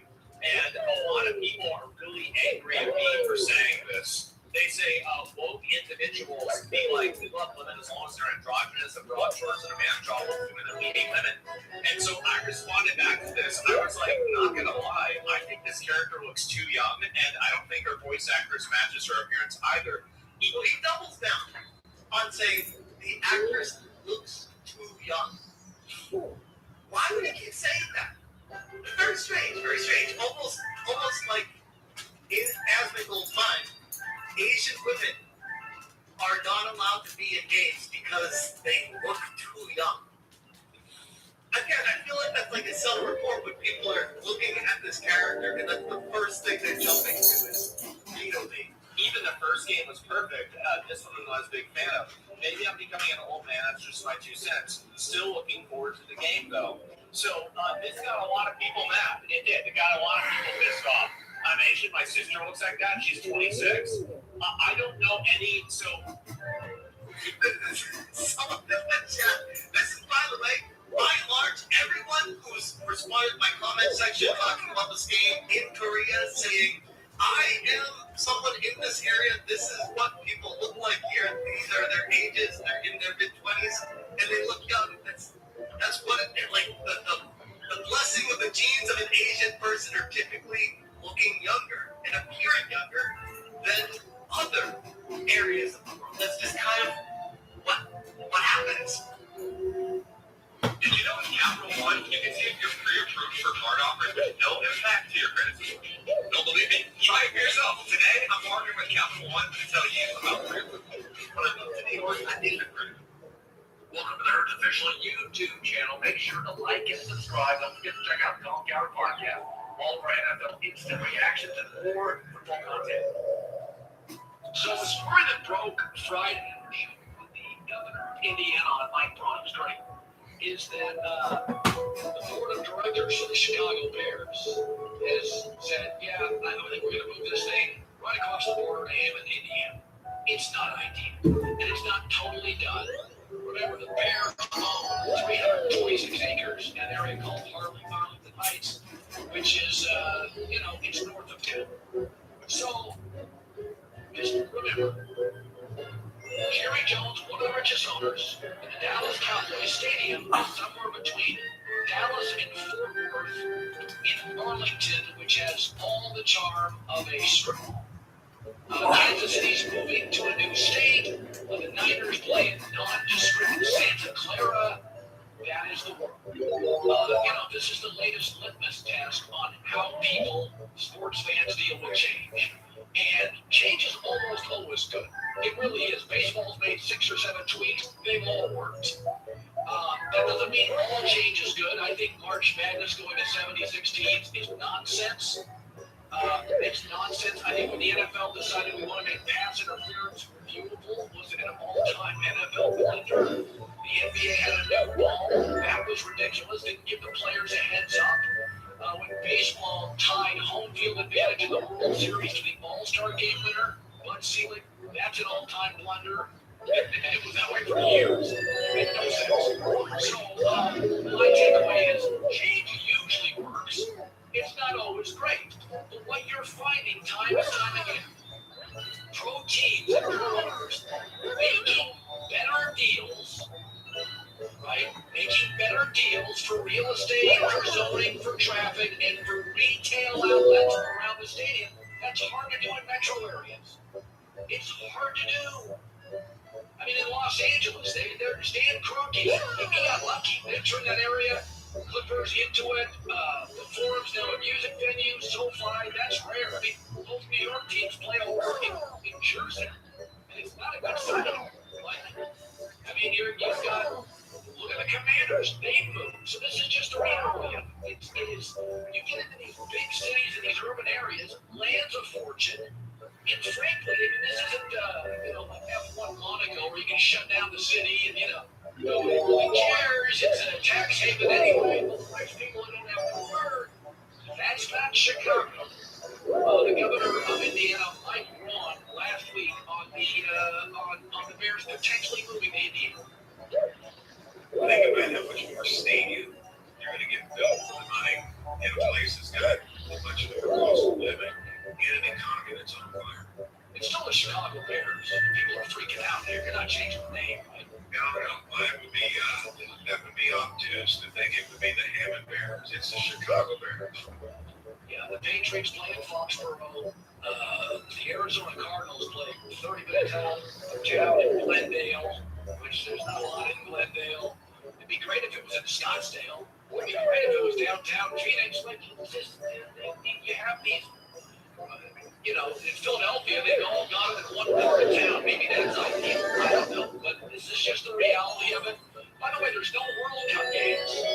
D: And a lot of people are really angry at me for saying this. They say woke individuals be like, we love women as long as they're androgynous and broad shorts and a man jaw with women and we hate women. And so I responded back to this. I was like, not gonna lie, I think this character looks too young, and I don't think her voice actress matches her appearance either.
F: He doubles down on saying the actress looks too young. Why would he keep saying that? Very strange, very strange. Almost like in Asmongold's mind, Asian women are not allowed to be in games because they look too young. Again, I feel like that's like a self-report when people are looking at this character and that's the first thing they're jumping to is POV.
D: Even the first game was perfect. This one I was a big fan of. Maybe I'm becoming an old man. That's just my 2 cents. Still looking forward to the game, though. So this got a lot of people mad. It did. It got a lot of people pissed off. I'm Asian. My sister looks like that. She's 26. I don't know any. So
F: Someone in the chat. This is, by the way, by and large, everyone who's responded to my comment section talking about this game in Korea saying, I am someone in this area. This is what people look like here. These are their ages. They're in their mid-20s, and they look young. That's what it, like the blessing of the genes of an Asian person are typically looking younger and appearing younger than other areas of the world. That's just kind of what happens.
B: Did you know in Capital One, you can see if you're pre-approved for card offers with no impact to your credit score? Don't believe me? Try it for yourself. Today, I'm partnering with Capital One to tell you about pre-approval. When I moved to New York, I needed a credit.
F: Welcome to the Herd's official YouTube channel. Make sure to like and subscribe. Don't forget to check out the Golf Hour Podcast. All of our NFL instant reactions and more football content. So the story that broke Friday, the governor of Indiana, Mike Braun, was great, is that the board of directors of the Chicago Bears has said, yeah, I think we're going to move this thing right across the border to Hammond, Indiana. It's not ideal, and it's not totally done. Remember, the Bears own 326 acres in an area called Harley Farmington Heights, which is, it's north of town. So, just remember, Jerry Jones, one of the richest owners in the Dallas Cowboys Stadium, is somewhere between Dallas and Fort Worth in Arlington, which has all the charm of a strip mall. Kansas City's moving to a new state. The Niners play in nondescript Santa Clara. That is the world. This is the latest litmus test on how people, sports fans, deal with change. And change is almost always good. It really is. Baseball's made 6 or 7 tweaks. They've all worked. That doesn't mean all change is good. I think March Madness going to 76 teams is nonsense. It's nonsense. I think when the NFL decided we want to make pass interference reviewable, was it an all-time NFL blunder? The NBA had a new rule. That was ridiculous. They didn't give the players a heads up. When baseball tied home field advantage in the World Series to the All-Star Game winner, Bud Selig, that's an all-time blunder. It was that way for years. It made no sense. So my takeaway is change usually works. It's not always great, but what you're finding time and time again, pro teams and pro owners making better deals, right? Making better deals for real estate, for zoning, for traffic, and for retail outlets around the stadium. That's hard to do in metro areas. It's hard to do. I mean, in Los Angeles, they're Stan Kroenke. He got lucky. They turned that area. Clippers into it, the Forum's now a music venue, SoFi, that's rare. I mean, both New York teams play over in Jersey, and it's not a good sign. I mean, you've got, look at the Commanders, they moved. So this is just a reality of it. It is, you get into these big cities and these urban areas, lands of fortune, and frankly, I mean, this isn't, like F1 Monaco where you can shut down the city and, nobody really cares. It's a tax haven anyway. The rich people don't have to work. That's not Chicago. The governor of Indiana, Mike Braun, last week on the Bears potentially moving to Indiana.
C: Think about how much more stadium you're going to get built for the money in a place that's got a much lower cost of living and an economy that's on fire.
F: It's still the Chicago Bears. People are freaking out there. You're not changing the name, right?
C: No, it would be obtuse to think it would be the Hammond Bears. It's the Chicago Bears.
F: Yeah, the Patriots play in Foxborough. The Arizona Cardinals play 30 minutes out in Glendale, which there's not a lot in Glendale. It'd be great if it was in Scottsdale. It would be great if it was downtown Phoenix. Like, you have these. In Philadelphia, they've all got it in one part of town. Maybe that's ideal. I don't know. But this is just the reality of it. By the way, there's no World Cup games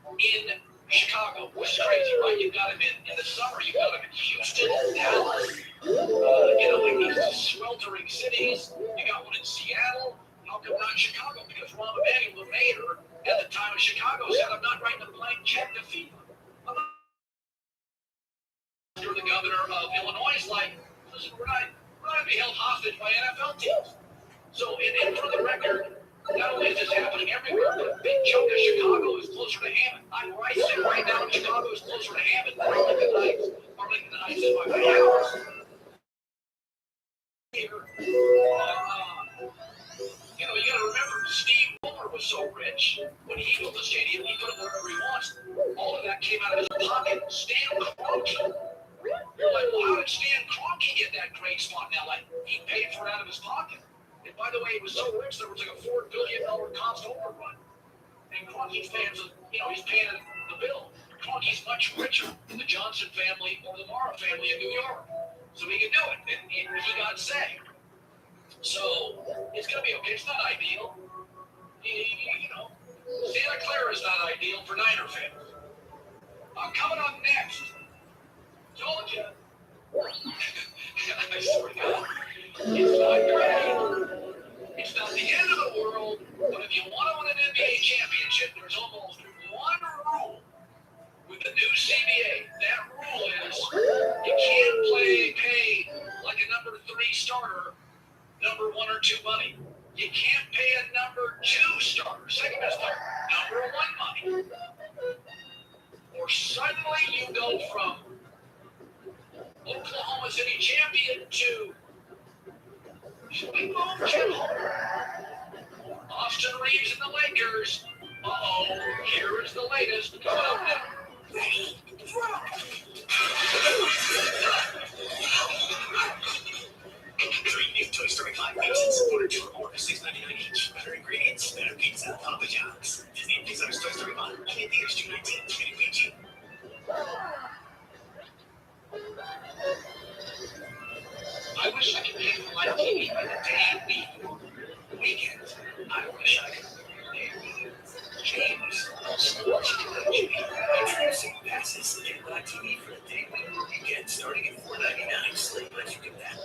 F: in Chicago, which is crazy, right? You've got them in the summer. You've got them in Houston, Dallas, like these sweltering cities. You got one in Seattle. How come not Chicago? Because Rahm Emanuel, the mayor, at the time of Chicago, said, I'm not writing a
B: is happening everywhere. But a big chunk of Chicago is closer to Hammond. Where I sit right now in Chicago is closer to Hammond than Arlington Heights. Arlington Heights is my house. Here, you know, you got to remember, Steve Fuller was so rich when he built the stadium, he put it wherever he wants. All of that came out of his pocket. Stan Kroenke. You're like, well, how did Stan Kroenke get that great spot in LA? He paid for it out of his pocket. And by the way, he was so rich there was like a $4 billion cost overrun. And Kroenke's fans, you know, he's paying the bill. Kroenke's much richer than the Johnson family or the Mara family in New York. So he can do it, and he got saved. So it's going to be okay. It's not ideal. You know, Santa Clara is not ideal for Niner fans. Coming up next, told you. I swear to God, it's not great. It's not the end of the world, but if you want to win an NBA championship, there's almost one rule with the new CBA. That rule is you can't pay like a number 3 starter, number 1 or 2 money. You can't pay a number 2 starter, second best player, number 1 money. Or suddenly you go from Oklahoma City champion to Jim Homer. Austin Reeves and the Lakers. Uh-oh, here is the latest. Coming up now. Ready?
K: Three new Toy Story 5 pizzas, order 2 or more for $6.99 each. Better ingredients, better pizza, Papa John's. Disney and Pixar's Toy Story 5. Only in theaters June 19th, rated PG.
B: I wish I could pay for my TV by the day the weekend. I wish I could. James, sports technology.
K: Introducing passes. Get Black TV for the day weekend, starting at $4.99. Slate lets you do that.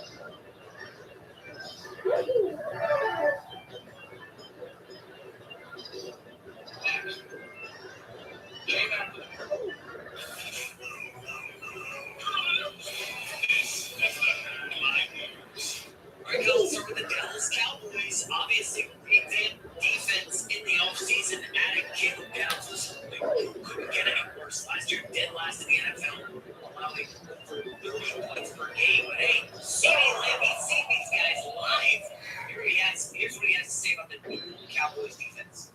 K: We're going to start with the Dallas Cowboys. Obviously, revamped defense in the offseason. Adding Caleb Downs was couldn't get any worse last year. Dead last in the NFL. Allowing 30 points per game. But hey, let me see these guys live. Here's what he has to say about the new Cowboys defense.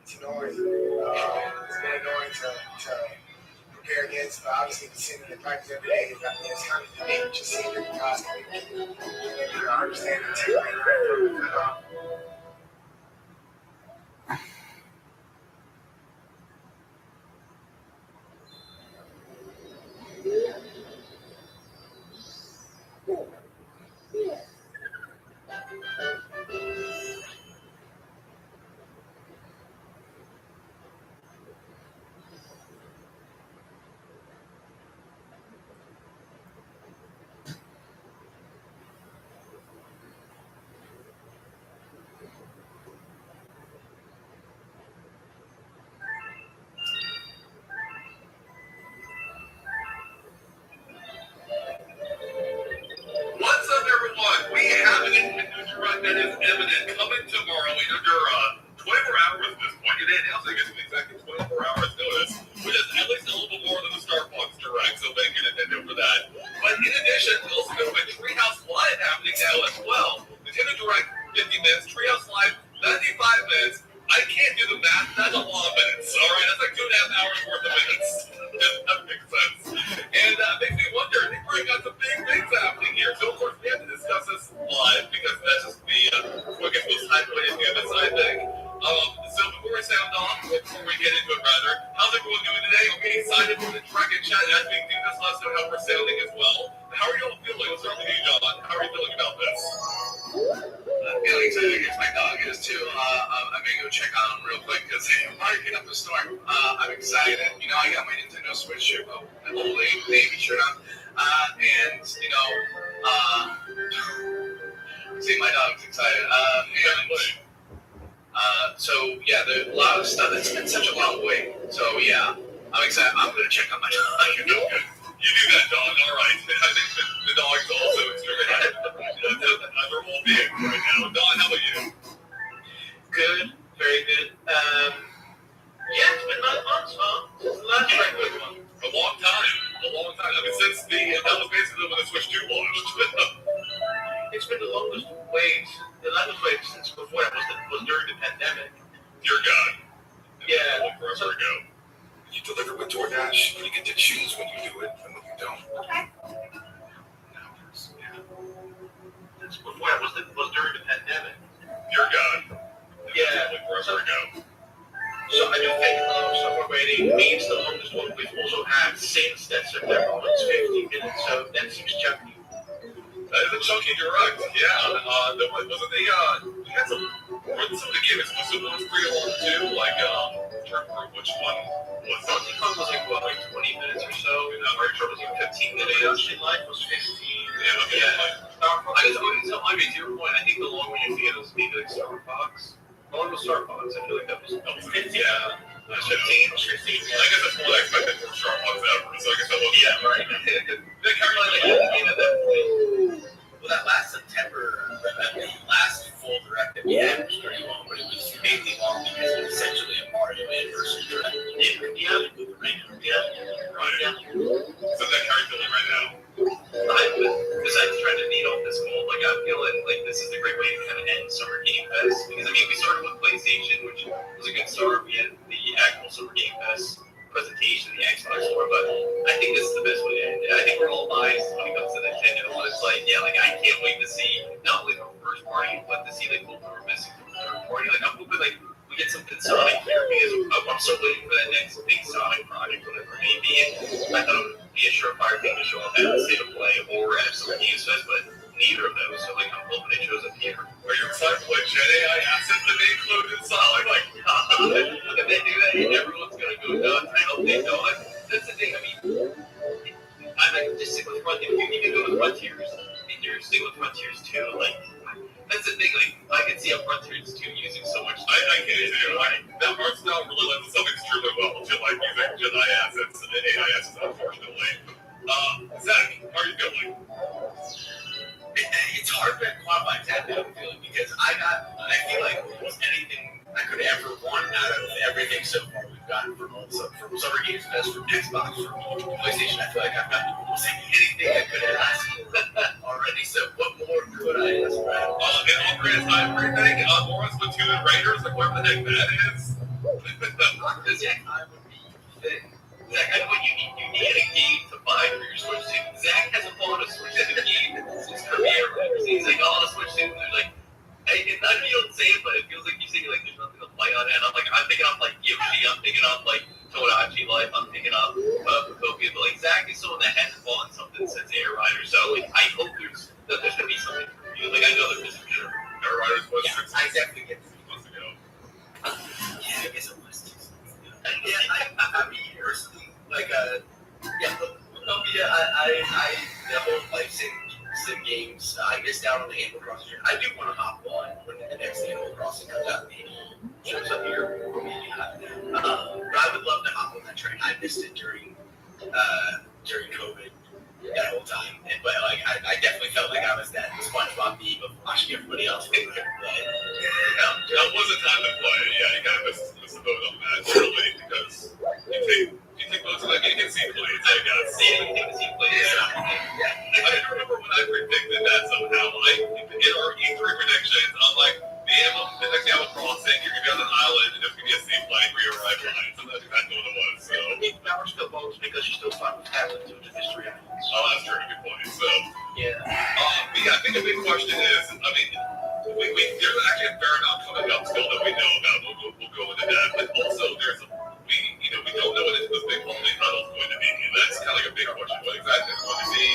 L: It's annoying. It's been annoying to prepare against, but obviously seeing the practice every day is kind of unique. Just seeing different guys I understand the team right.
H: That is evident coming tomorrow in Endura. 24 hours at this point. It announcing it's exactly 24 hours notice, which is at least a little bit more than the Star Fox Direct, so thank you Nintendo for that. But in addition, we also got my Treehouse Live happening now as well. Nintendo Direct, 50 minutes. Treehouse Live, 95 minutes. I can't do the math. That's a lot of minutes. All right, that's like 2.5 hours worth of minutes. If that makes sense. And makes me wonder, they probably got some big things happening here. So, of course, we have to discuss this live because that's just the quickest, most hype-related news, I think. So before we sound off, before we get into it, rather, how's everyone doing today? Okay, excited for the track and chat as we do this. Let us know how we're sounding as well. How are you all feeling? Let's start with you, John. How are you feeling about this?
C: I'm feeling excited because my dog is too. I'm going to go check on him real quick because I'm barking up a storm. I'm excited. You know, I got my Nintendo Switch shirt, an old Navy shirt on. And, you know, see, my dog's excited. So, yeah, there's a lot of stuff. It's been such a long wait. So, yeah, I'm excited. I'm going to check on my dog.
H: You do that, dog. All right. I think the dog's also extremely happy. They're all being right now. Don, how about you?
C: Good.
D: that was way since before that was during the pandemic.
H: Dear God.
D: Yeah.
H: Like forever ago.
C: You deliver with DoorDash, you get to choose when you do it and when you don't.
E: Okay.
D: Since before that was during the pandemic.
H: Dear God.
D: Yeah.
H: Like forever ago.
D: So I do think software rating means the longest one we've also had since that September was 15 minutes. So that seems chunky.
H: That is a chunky, you're right. Yeah. Wasn't we had some of the game exclusive ones pretty long too? Like, trying to remember which one was that?
D: Donkey Kong was like, what, like 20 minutes or so? Mario Kart was like 15 minutes. Yoshi Life was 15.
H: Yeah.
D: I just wouldn't tell my to your point. I think the longer you feel is maybe like Star Fox. How long was Star Fox? I feel like that was 15.
H: Yeah.
D: That was 15. 15.
H: I guess that's more than I expected for Star Fox ever. So I guess that was.
D: Yeah, right.
H: They carried
D: Like,
H: like
D: at the end of that point.
I: Well, that last September, the last full direct that we had was pretty long, but it was mainly long because it was essentially a Mario anniversary direct.
D: Yeah.
I: With the rain.
H: Right. So that carries feeling right now.
D: Besides trying to beat off this goal, like I feel like this is a great way to kind of end Summer Game Fest, because I mean we started with PlayStation, which was a good start. We had the actual Summer Game Fest presentation, the Xbox store, but I think this is the best way to end it. I think we're all biased when it comes to Nintendo. It's like, yeah, like I can't wait to see not only the first party, but to see like what we're missing from the third party. Like I'm hoping like we get something Sonic here, because I'm so waiting for that next big Sonic project, whatever it may be. And I thought it would be a surefire thing to show up at the State of Play or at Summer Games Fest, but neither of those. So like I'm hoping it shows up here.
H: Are you excited for like Gen AI assets that they included in Sonic? Like,
D: if they do that, everyone's gonna go nuts. I hope they don't. That's the thing. I mean, I like just stick with Frontiers. You can go with Frontiers, and you're stick with Frontiers too. Like, that's the thing. Like, I can see how Frontiers 2 using so much.
H: I can too. That art style really lends itself extremely well to like using Jedi assets and AI assets, unfortunately. Zach, how are you feeling?
I: It's hard to quantify exactly how I'm feeling because I feel like almost anything I could ever want out of everything so far we've gotten from Summer Games Fest, from Xbox, from PlayStation. I feel like I've gotten almost anything I could have asked for already. So what more could I ask for?
H: In all fairness, everything, more on Splatoon and Raiders, like whatever the heck that is.
D: Zach, I would be thick. Zach, I know what you need. You need a game to buy for your Switch suit. Zach hasn't bought a Switch in a game since career. He's like, oh, the Switch suit. And like, it's not you don't say it, but it feels like you say like there's nothing to play on it. And I'm thinking of like Yoshi. I'm thinking of like Tomodachi Life. I'm thinking of Pokemon. But like Zach is someone that hasn't bought something since Air Rider. So like, I hope there's gonna be something for you. Like I know there is for sure.
H: Air Riders was 6
I: I definitely get
H: months ago.
I: Yeah, I guess it was. I mean, personally, like, the whole life sim games, I missed out on the Animal Crossing. I do want to hop on when the next Animal Crossing comes out, maybe shows up here, or maybe not. But I would love to hop on that train. I missed it during COVID that whole time. But like, I definitely felt like I was that SpongeBob meme of watching everybody else play.
H: That was a time to play. Yeah, you gotta miss the boat on that, surely, because you take most of that game, you can see plays, I guess. I remember when I predicted that somehow. In our E3 predictions, I'm like, the next Animal Crossing, you're gonna be on an island, and there's gonna be a seaplane where you arrive behind. So that's exactly what it was. So.
D: Now we're still both because you're still fine with tablets due to history.
H: Oh, that's true. Good point. So.
D: Yeah.
H: But yeah, I think a big question is, I mean, there's actually a fair amount coming up still that we know about. We'll go into that, but also we don't know what this big holiday title is going to be. And that's kind of like a big question. What exactly is going to be?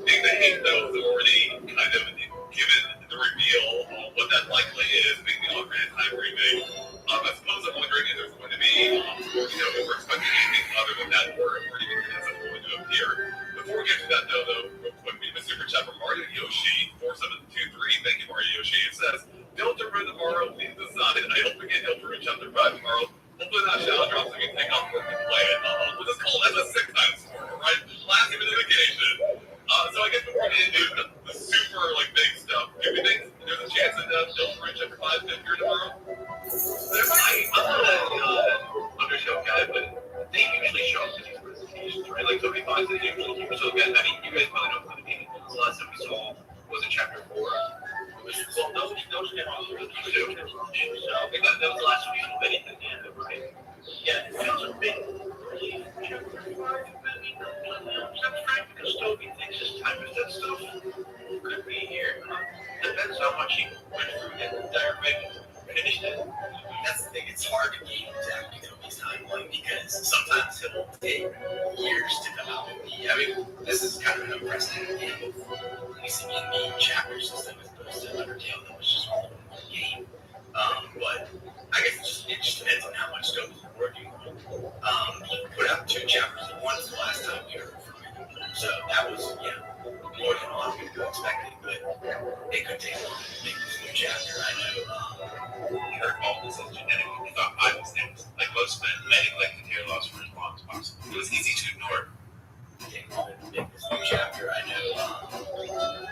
H: Being the hate that was already kind of given the reveal on what that likely is, being the alternate time remake. I suppose I'm wondering if there's going to be, if we're expecting anything other than that, or even if it's going to appear. Before we get to that, though, real quick, we have a super chat from Mario Yoshi 4723. Thank you, Mario Yoshi. It says, Delta Run tomorrow, please decide. I hope we get Delta Run Chapter 5 tomorrow. Hopefully that shadow drops so we can take off work and play it. We'll just call it as a 6-time score, right? Last minute occasion. So I guess before we do the super big stuff, do we think there's a chance that Delta Run Chapter 5 is here tomorrow?
D: There might. I'm not an undershow guy, but they usually show up to these presentations, right? Like Tony Fox is usually here. So again, I mean, you guys probably know who the last time we saw was in Chapter 4. Well, those came
I: That's the thing. It's hard to gauge exactly Toby's timeline because sometimes he'll take years to come out with the. I mean, this is kind of an unprecedented game of releasing in the chapter system as opposed to Undertale that was just all in one game. But I guess it just depends on how much Toby's working on. He put out 2 chapters at once the last time we heard from him. So that was, more than a lot of people expected, but it could take long to make this new chapter. I know.
C: Heard all this as genetic. I thought I was next. Like most men, many like to tear loss for as long as possible. It was easy to ignore.
I: Take long to make this new chapter. I know.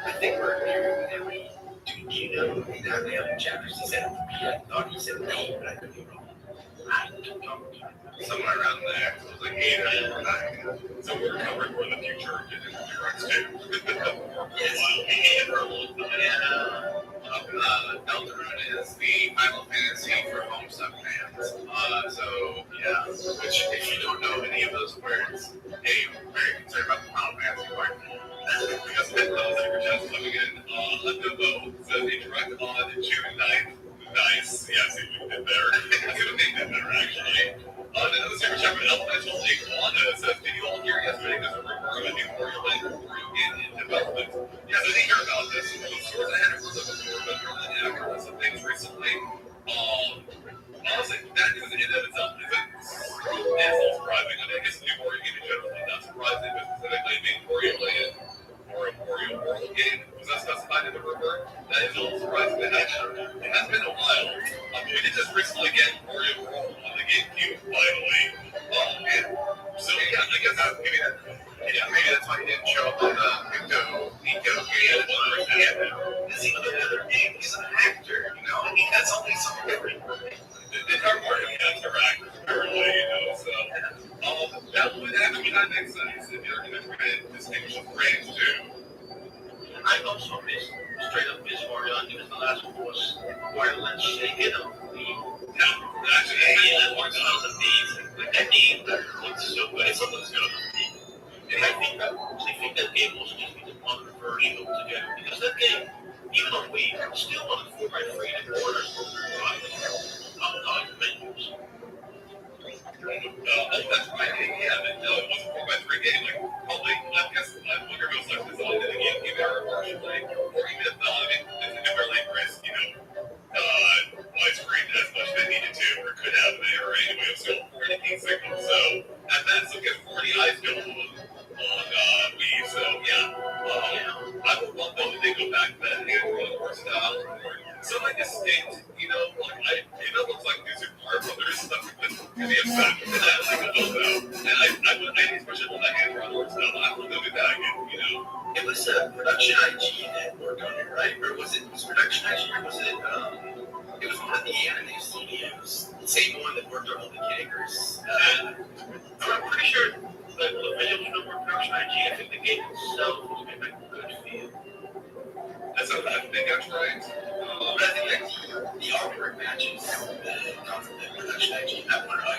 I: I think we're nearing every. Do you know exactly how many chapters he said it would be? I thought he said 8, but I could be wrong. I don't know.
C: Somewhere around there. It was like 8 or 9. So we're covering for the future and T-Rex too.
I: Yes, and for a long time.
C: Elderun is the Final Fantasy for Homestuck fans. Which, if you don't know any of those words, hey, I'm very concerned about the Final Fantasy part. That's because those that were just living in Lenovo says interact on June 9th. Nice. Yes, you did better. I could have made that better, actually. Another super chat from Elemental Iguana says, did you all hear yesterday there's a rumor of a new Mario Land game in development? Yes, I did hear about this. Swords ahead of before, but there were some things recently. Honestly, that news in and of itself is surprising. I mean, I guess the new Mario game in general is not surprising, but specifically being Mario Land or a Mario World game was not specified in the rumor. That is a little surprising. It has been a while. We did just recently get Mario World on the GameCube, finally. So yeah, I guess maybe that's why he didn't show up on the Nintendo game.
I: Is he another game? He's an actor, I mean, that's only something different.
C: The Dark Mario games are actors, apparently, so. That would actually not make sense if you're going to try to distinguish the brands too.
D: I also straight up miss Mario because the last one was Mario Land Shaken of
C: Actually,
D: that was amazing. Like that game looks so good. It looks good. And I think that game will just be the one version altogether because that game, even on Wii, still on 4x3 and quarters on menus.
C: That's right. Yeah, it was a 4x3 game. Like, probably, I guess, I wonder if it was like designed in the GameCube era version, like, or even if it's barely risk, widescreen as much as they needed to, or could have there, anyway, it was still 40p signal, so, at that, so get 40i still on Wii, so, I would love though that they go back to that Android style, or something distinct, it looks like New Super Mario Brothers stuff could be a fact, and I like it though, and I especially love that Android style, I would go do that again,
I: It was Production IG that worked on it, right? Or was Production IG, or was it, it was one of the anime studios, the same one that worked on all the Kid Icarus.
D: I'm pretty sure that the video was no Production IG. I think the game itself was made by Good Feel.
C: I think that's right.
I: But I think that the artwork matches the concept of Production IG.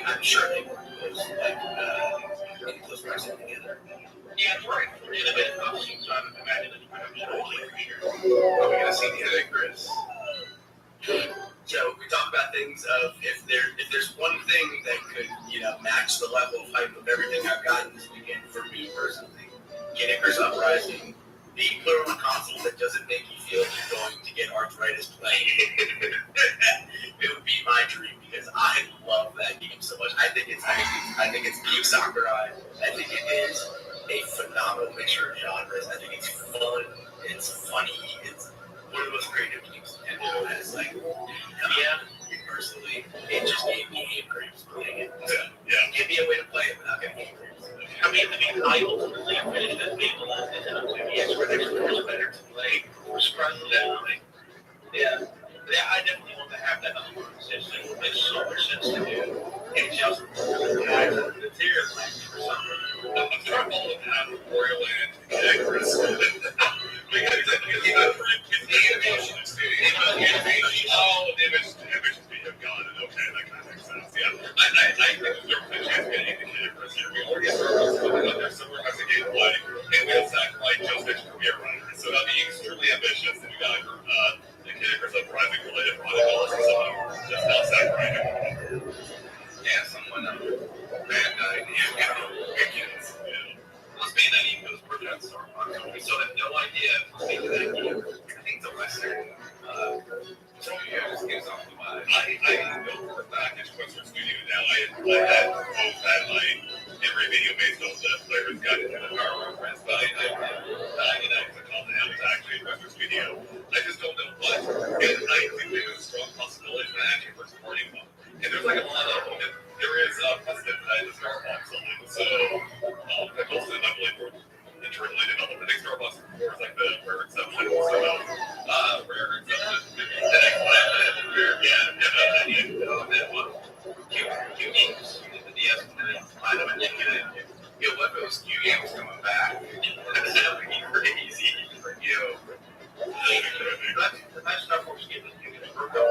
I: I'm sure they worked in close proximity together.
D: Yeah, it's right. For innovative costumes, I would imagine it's Production IG for sure.
C: Are we going to see the Kid Icarus?
I: So we talk about things of if there's one thing that could match the level of hype of everything I've gotten this weekend for me personally, Kid Icarus Uprising, being put on a console that doesn't make you feel you're going to get arthritis playing it would be my dream because I love that game so much. I think it's Yu Sakurai. I think it is a phenomenal mixture of genres. I think it's fun. It's funny. It's one of the most creative games Nintendo has personally, it just gave me hate cramps playing it. Give me a way to play it without getting hate cramps.
D: I ultimately finished that game the last Nintendo 2DS where it was better to play or surprisingly that way. Yeah, I definitely want to have that other system. It makes so much sense to do. And just the tears like
H: my every video based on the player's guide to the Power Reference, but I called it out as actually a reference video. I just don't know what. And I think there's a strong possibility that actually we're supporting one. And there's like a lot of them. There is precedent that I just Starbucks something. So I posted, I believe, interrelated on the next Starbucks is like the rare exception. So rare exception. The next one, that one. Q games. The DS I don't think what those Q games coming back. That would be crazy for you.
D: That's Star Wars game that you can program.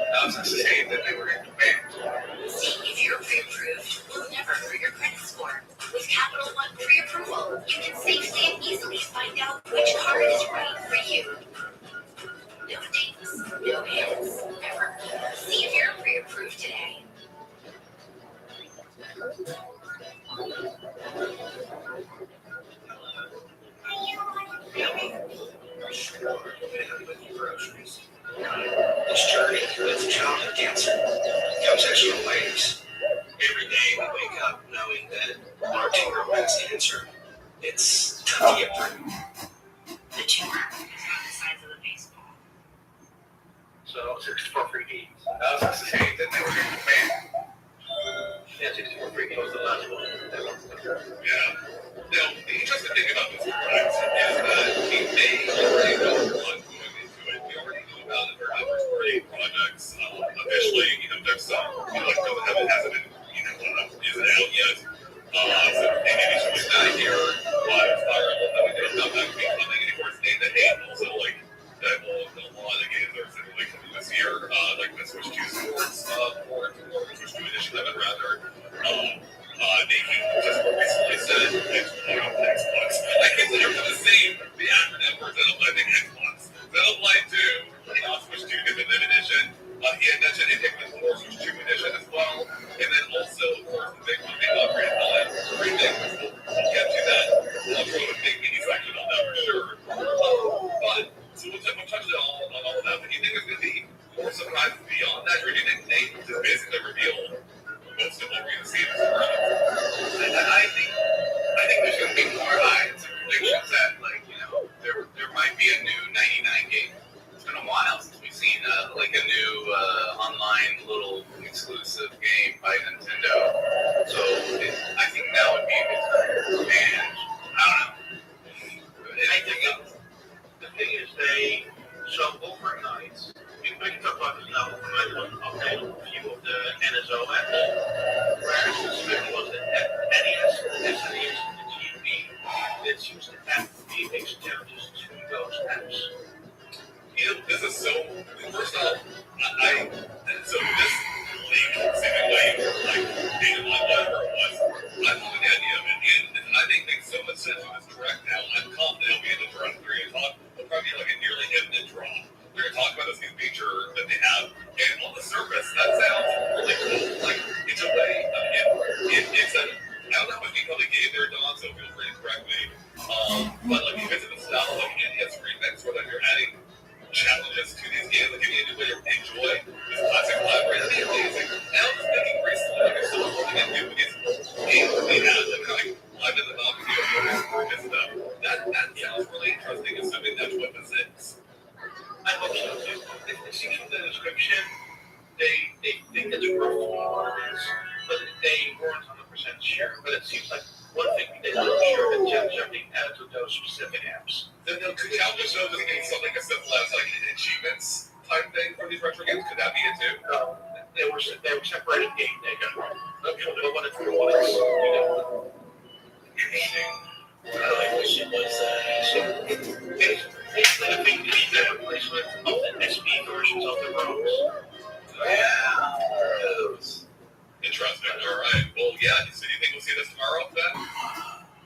C: I was going to say that they were in demand.
E: See if you're pre-approved, we'll never hurt your credit score. With Capital One pre-approval, you can safely and easily find out which card is right for you. No dings, no hits, ever. See if you're pre-approved today.
C: Groceries. This journey with childhood cancer comes extra ways. Every day we wake up knowing that our tumor has cancer. It's tough to get through.
E: The tumor is about the size of a baseball.
D: So 64 free games.
C: I was going to say that they were in demand.
D: Yeah, 64 free games was the last one.
H: Yeah. Now, the interesting thing about this product is that they already know what's going into it. We already know about it. Their first party projects. Officially, there's some, it hasn't been, isn't out yet. So they maybe should be that here. Fire Emblem that we did not have to be coming anywhere today that hey, also like that will a lot of games that are sitting like coming this year, like the Switch 2 Sports or Switch 2 Edition, I would rather. They just recently said Xbox. I can't believe they're the same. The acronym for Xenoblade, I think Xbox. Xenoblade 2, Switch 2 Definitive Edition. He had mentioned Hitman 4 Switch 2 Edition as well. And then also, of course, the big one, big upgrade on that. Three things. We'll get to that. I'll throw a big mini section on that for sure. But, so we'll touch on all of that. But do you think there's going to be more surprises beyond that? Or do you think they just basically revealed most of what we're going to see in this round?
C: I think there's going to be more highs and predictions that, there might be a new 99 game. It's been a while since we've seen a new online little exclusive game by Nintendo. So I think that would be a good time. And I don't know. Anything else?
D: The thing is, so overnight, we can talk about this now. Overnight, okay, a few of the NSOX. Whereas the Smith was the NES, the SNES, and the GP. It seems to have to be exchanges to those apps.
H: This is so. First off, so this league seemingly dated on whatever it was. I love the idea of it, and I think makes so much sense with this direct now. I'm confident it'll be in the direct. We'll probably be like a nearly imminent draw. We're going to talk about this new feature that they have, and on the surface, that sounds really cool. Like it's a way. It's a. I don't know how much detail they gave there, Don, so feel free to correct me. But like because of the style of NES remix, where you're adding challenges to these games, like any new way to enjoy this classic library, that'd be amazing. And I was just thinking recently, like if someone wanted to do these games that they have, like I've been the novelty of this stuff. That sounds really interesting, assuming that's what this is.
D: I hope so too. It seems from the description, they think it's roughly what it is, but they weren't 100% sure. But it seems like one thing they weren't sure that challenges are being added to those specific apps.
H: Then the challenge shows us being something as simple as like achievements type thing for these retro games. Could that be it too?
D: No, they were separated game data. Okay, but when it's
C: Interesting.
D: basically the big replacement of the SP versions of the ROMs.
C: Yeah.
H: Interesting. All right. Well, yeah. So do you think we'll see this tomorrow then?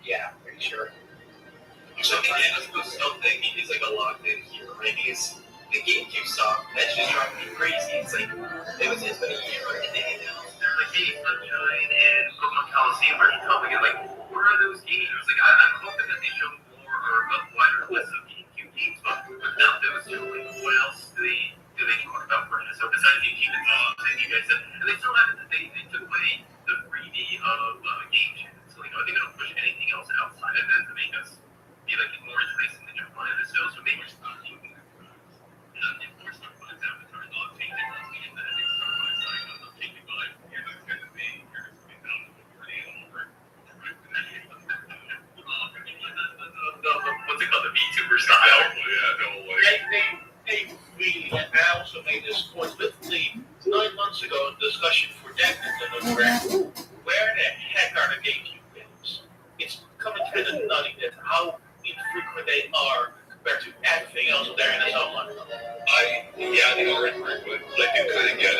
C: Yeah, pretty sure.
J: So the Animal thing is like a locked in here, right? Because the GameCube song, that's just driving me crazy. It's like, it's been a year and they announced they're like, hey, Sunshine and Pokemon Coliseum are coming. And like, where are those games? Like, I'm hoping that they show more or a wider list of GameCube games, but without those two, like, what else do they talk about for NSO besides GameCube and
C: I do kind of get